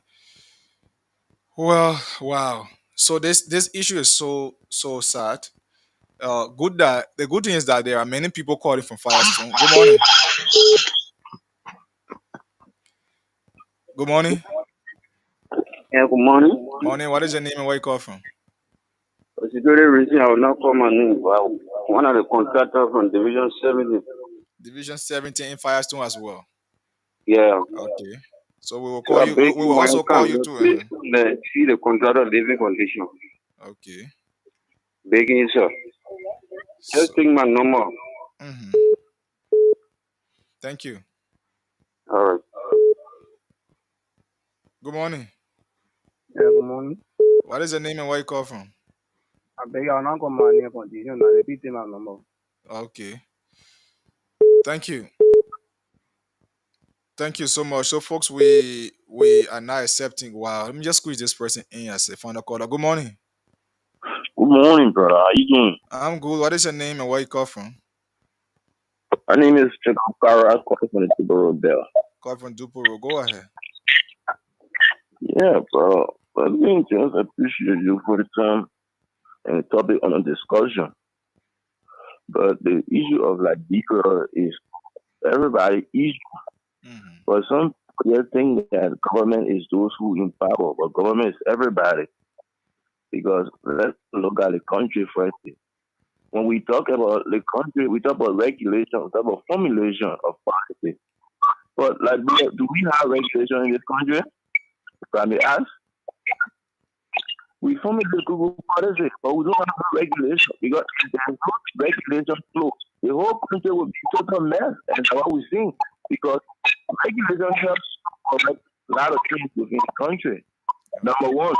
Well, wow. So this issue is so sad. Good that the good thing is that there are many people calling from Firestone. Good morning. Good morning. Yeah, good morning. Morning. What is your name and where you call from? For security reason, I will not call my name, but one of the contractors from Division 17. Division 17 in Firestone as well. Yeah. Okay. So we will So call I you. beg We you, will when also you call come, you just too. see the contractor living condition. Okay. Begging you, sir. Just take my number. Mm-hmm. Thank you. All right. Good morning. Yeah, good morning. What is your name and where you call from? I beg you, I'm not going to condition. I repeat my number. Okay. Thank you. Thank you so much. So, folks, we are now accepting. Wow. Let me just squeeze this person in as a final caller. Good morning. Good morning, brother. How you doing? I'm good. What is your name and where you call from? My name is Chakara. I call from the Tibero Bell. Call from Duporo. Go ahead. Yeah, bro. But me just appreciate you for the time and the topic on the discussion. But the issue of like deeper is everybody issue. Mm-hmm. But some people think that government is those who in power, but government is everybody. Because let's look at the country first. When we talk about the country, we talk about regulation, we talk about formulation of policy. But like, do we have regulation in this country? If I may ask, we formulate Google policy, but we don't have regulation because if there's no regulation flow, the whole country will be total mess, and that's what we're seeing. Because regulation helps correct a lot of things within the country. Number one,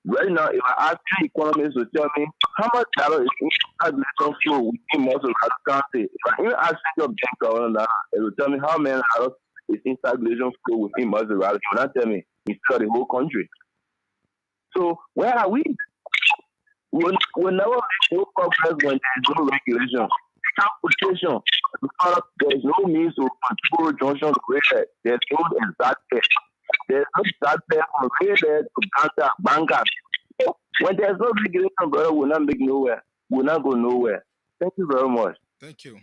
right now, if I ask three economists to tell me how much dollar is in regulation flow within most of the country, if I even ask your bank governor now, it will tell me how many dollars is in circulation flow within most of the country. It will not tell me instead of the whole country. So where are we? We'll never make no progress when there's no regulation. Transportation, there's no means to control junction where there's no exact test. There's no exact test from where there to Bangkok. So when there's no regulation, brother, we'll not make nowhere. We'll not go nowhere. Thank you very much. Thank you.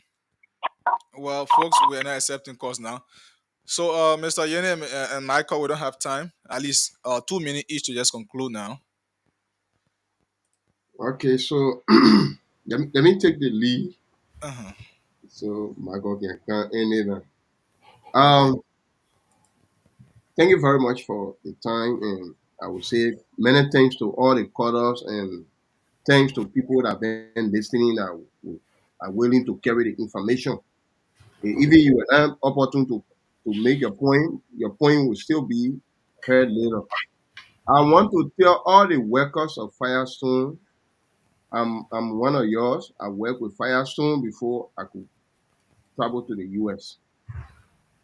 Well, folks, we are not accepting calls now. So, Mr. Yene and Michael, we don't have time. At least 2 minutes each to just conclude now. Okay, so let me take the lead. Uh-huh. So Michael can come in it. Okay. Thank you very much for the time, and I would say many thanks to all the callers, and thanks to people that have been listening that are willing to carry the information. Even you were not opportune to make your point will still be heard later. I want to tell all the workers of Firestone, I'm one of yours. I worked with Firestone before I could travel to the US.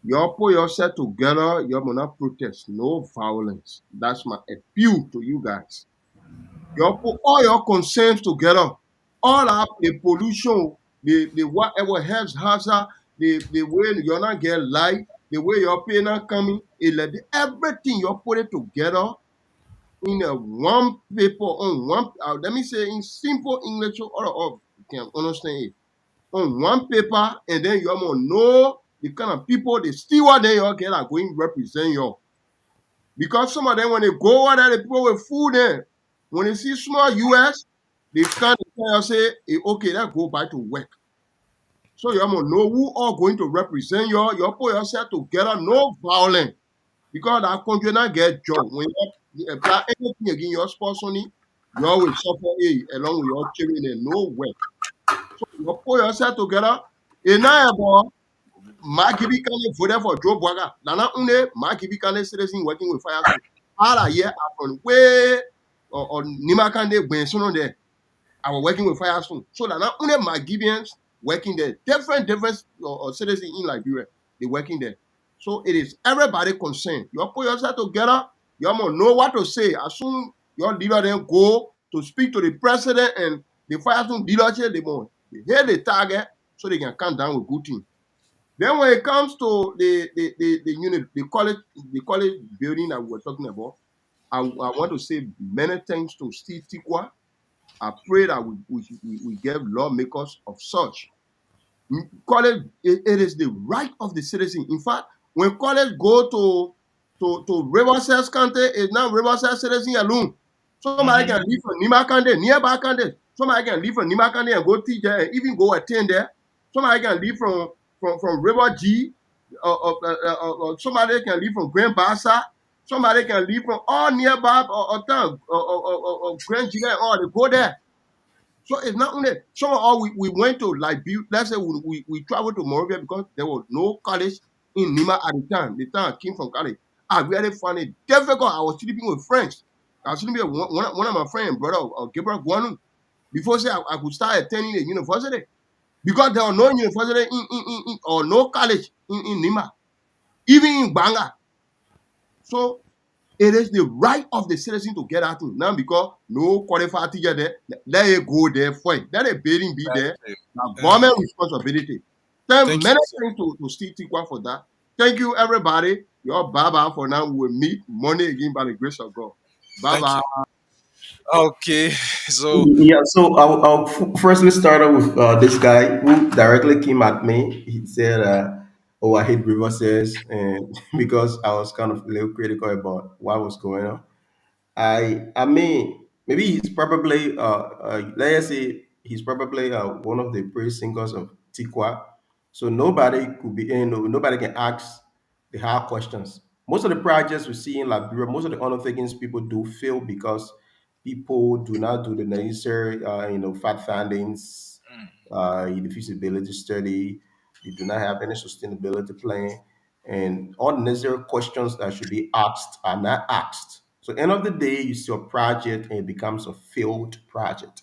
Y'all put yourself together, y'all will not protest, no violence. That's my appeal to you guys. Y'all put all your concerns together. all up the pollution, the whatever health hazard, the way you're not get light, the way your pain not coming, everything you put it together in a one paper on one. Let me say in simple English, so all of you can understand it on one paper, and then you gonna know the kind of people, the steward they you get are going to represent you. Because some of them, when they go out there, the people with food there, when they see small US, they can't tell you, say, okay, let's go back to work. So you gonna know who are going to represent you. You put yourself together, no violence. Because that country not get job. When you apply anything against your sponsor, you always suffer along with your children and no work. So you put yourself together. And now about Makibi Kane voted for Joe Bwaga. Nana Une, Makibi Kane citizen working with fire. So all a year upon way or Nimakande Benson there. I was working with Firestone. So that not only Magibians working there, different citizens in Liberia, they working there. So it is everybody concerned. You put yourself together, you must know what to say. As soon your leader then go to speak to the president and the Firestone leadership, they hit the target so they can come down with good things. Then when it comes to the unit, the college building that we were talking about, I want to say many thanks to Steve Tikwa. I pray that we get lawmakers of such. College, it is the right of the citizen. In fact, when college go to Riverside County, it's not Riverside citizen alone. Somebody can leave from Nima County, nearby County. Somebody can leave from Nima County and go teach there and even go attend there. Somebody can leave from River G. Somebody can leave from Grand Bassa. Somebody can leave from all nearby or town or Grand Giga and all. They go there. So it's not only some of all we went to like let's say we traveled to Morovia because there was no college in Nima at the time. The time I came from college. I really found it difficult. I was sleeping with friends. I was sleeping with one of my friends, brother Gabriel Guanu. Before say I could start attending the university. Because there was no university in or no college in Nima, even in Banga. So it is the right of the citizen to get out now because no qualified teacher there. Let it go there for it. Let a building be there. Now, government responsibility. Thank Thank many you. thanks to Steve Tikwa for that. Thank you, everybody. Your bye for now. We will meet Monday again by the grace of God. Bye Thank bye. you. Okay, so Yeah, so I'll firstly start out with this guy who directly came at me. He said, "Oh, I hate reverses," and because I was kind of a little critical about what was going on. I mean, maybe he's probably let's say he's probably one of the praise singers of Tikwa. So nobody could be, nobody can ask the hard questions. Most of the projects we see in Liberia, most of the undertakings people do fail because people do not do the necessary, fact findings, the feasibility study. They do not have any sustainability plan, and all the necessary questions that should be asked are not asked. So, end of the day, you see a project and it becomes a failed project.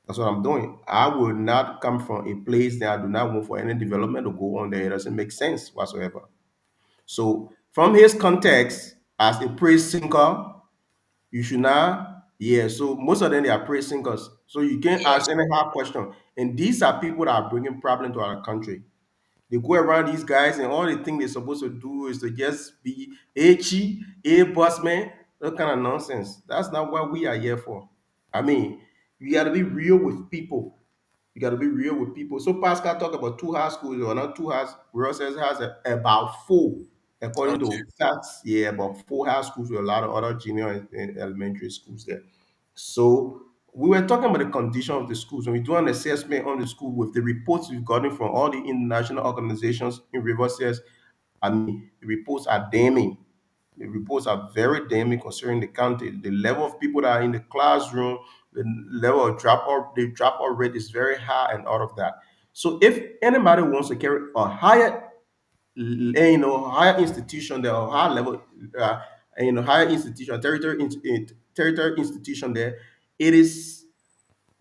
That's what I'm doing. I will not come from a place that I do not want for any development to go on there. It doesn't make sense whatsoever. So, from his context, as a praise singer, you should not. Yeah, so most of them they are praise singers. So you can't yes, ask any hard question. And these are people that are bringing problem to our country. They go around these guys and all they think they're supposed to do is to just be a boss man, that kind of nonsense. That's not what we are here for. I mean, you got to be real with people. You got to be real with people. So Pascal talk about two high schools or not two high. Ross says has about four, according okay, to stats. Yeah, about four high schools with a lot of other junior and elementary schools there. So we were talking about the condition of the schools, and we do an assessment on the school with the reports we've gotten from all the international organizations in Rivers. I mean, the reports are damning. The reports are very damning concerning the county. The level of people that are in the classroom, the level of dropout, the dropout rate is very high, and all of that. So if anybody wants to carry a higher, higher institution there, or higher level, uh, higher institution, territory institution there, it is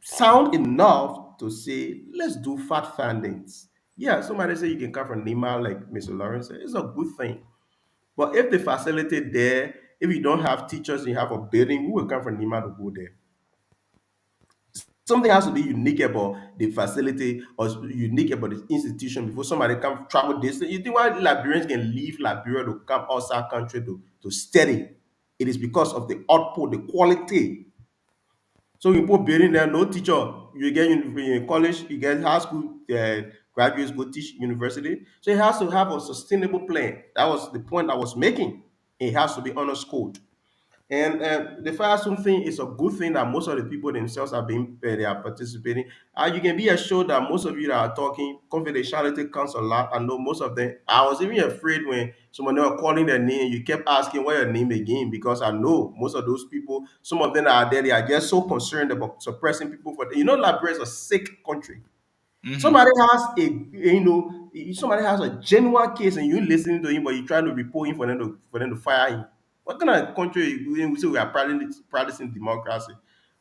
sound enough to say, let's do fact findings. Yeah, somebody say you can come from Lima, like Mr. Lawrence said, it's a good thing. But if the facility there, if you don't have teachers, you have a building, who will come from Lima to go there? Something has to be unique about the facility or unique about the institution before somebody can travel distance. You think why Liberians can leave Liberia to come outside country to study? It is because of the output, the quality. So you put building there, no teacher. You get in college, you get high school graduates go teach university. So it has to have a sustainable plan. That was the point I was making. It has to be underscored. And the fast thing is a good thing that most of the people themselves are being they are participating. You can be assured that most of you that are talking, confidentiality counts a lot. I know most of them. I was even afraid when someone they were calling their name, you kept asking what your name again, because I know most of those people, some of them that are there, they are just so concerned about suppressing people. For Liberia is a sick country. Somebody has somebody has a genuine case and you listening to him, but you trying to report him for them to fire him. What kind of country we say we are practicing democracy?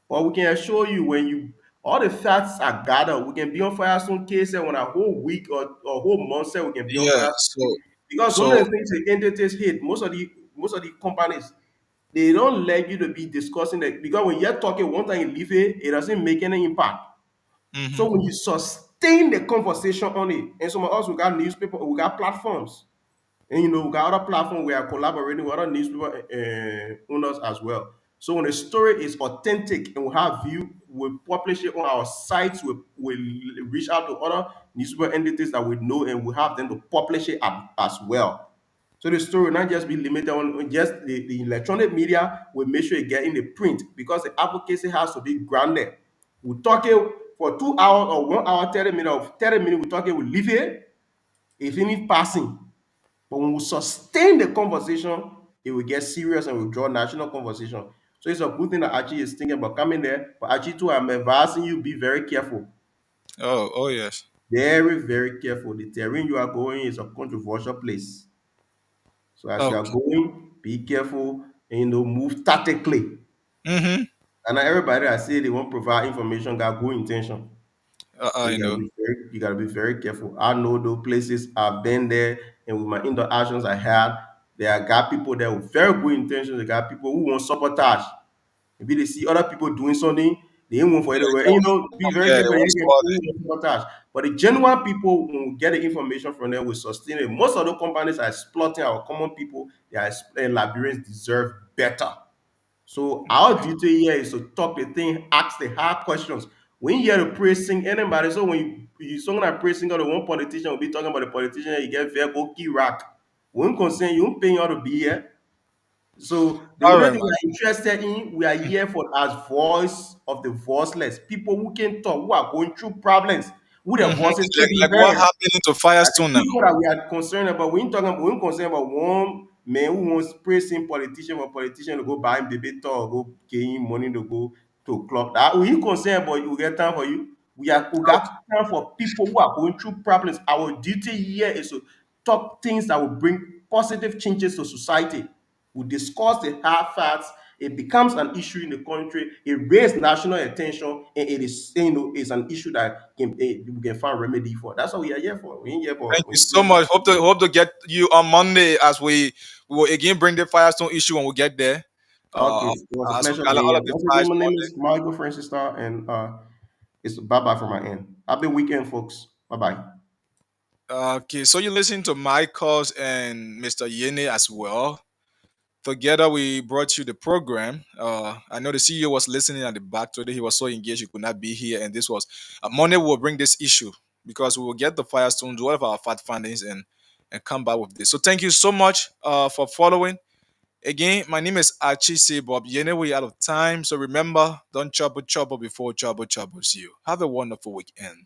But we can assure you when you all the facts are gathered, we can be on fire some case on a whole week or a whole month, say we can be on Yeah. fire. So Because one of the so things the entities hate, most of the companies, they don't let you to be discussing it because when you're talking one time you leave it doesn't make any impact. So when you sustain the conversation on it, and some of us we got newspaper, we got platforms, and we got other platforms we are collaborating with other newspaper owners as well. So when the story is authentic and we have view, we publish it on our sites, we reach out to other newspaper entities that we know and we have them to publish it as well. So the story will not just be limited on just the electronic media. We make sure it get in the print because the advocacy has to be grounded. We talk it for 2 hours or 1 hour, 30 minutes, or 30 minutes, we talk it, we leave it. If any passing. But when we sustain the conversation, it will get serious and will draw national conversation. So it's a good thing that Archie is thinking about coming there. But Archie too, I'm advising you be very careful. oh yes. Very, very careful. The terrain you are going is a controversial place. So as you are Okay. going, be careful and move tactically. Mm-hmm. And not everybody I say they won't provide information got good intention. So I know. you gotta be very careful. I know those places I've been there, and with my interactions I had, there are got people there with very good intentions. They got people who want sabotage. Maybe they see other people doing something, they ain't want for it to work. Be very Yeah, they careful. won't You can spoil who it. want sabotage. But the genuine people who get the information from them will sustain it. Most of the companies are exploiting our common people. And Liberians deserve better. So our duty here is to talk the thing, ask the hard questions. When you hear the praise sing anybody, so when you song that praise sing, the one politician will be talking about the politician, you get very go key rack. When concern you don't pay you to be here. So the All only right, thing man. we are interested in, we are here for as voice of the voiceless, people who can talk, who are going through problems, who their voices can be Like what heard. happening to That's the Firestone now? people that we are concerned about. We ain't concerned about one man who wants praising politician for politician to go buy him baby or go gain money to go to club. That we ain't concerned about. We get time for you. We got time for people who are going through problems. Our duty here is to talk things that will bring positive changes to society. We discuss the hard facts. It becomes an issue in the country. It raises national attention, and it is it's an issue that we can find remedy for. That's what we are here for. We ain't here for. Thank you so much. Hope to get you on Monday as we will again bring the Firestone issue when we get there. Okay, it was a As we pleasure gather being all here. of the Once again, files my name Monday. is Michael Francis Starr, and it's bye bye from my end. Happy weekend, folks. Bye bye. Okay, so you listen to Michaels and Mr. Yene as well. Together, we brought you the program. I know the CEO was listening at the back today. He was so engaged he could not be here. And this was Monday. We'll bring this issue because we will get the Firestone, do all of our fact findings, and come back with this. So thank you so much for following. Again, my name is Archie C. Bob. Yene, we out of time. So remember, don't trouble before trouble troubles you. Have a wonderful weekend.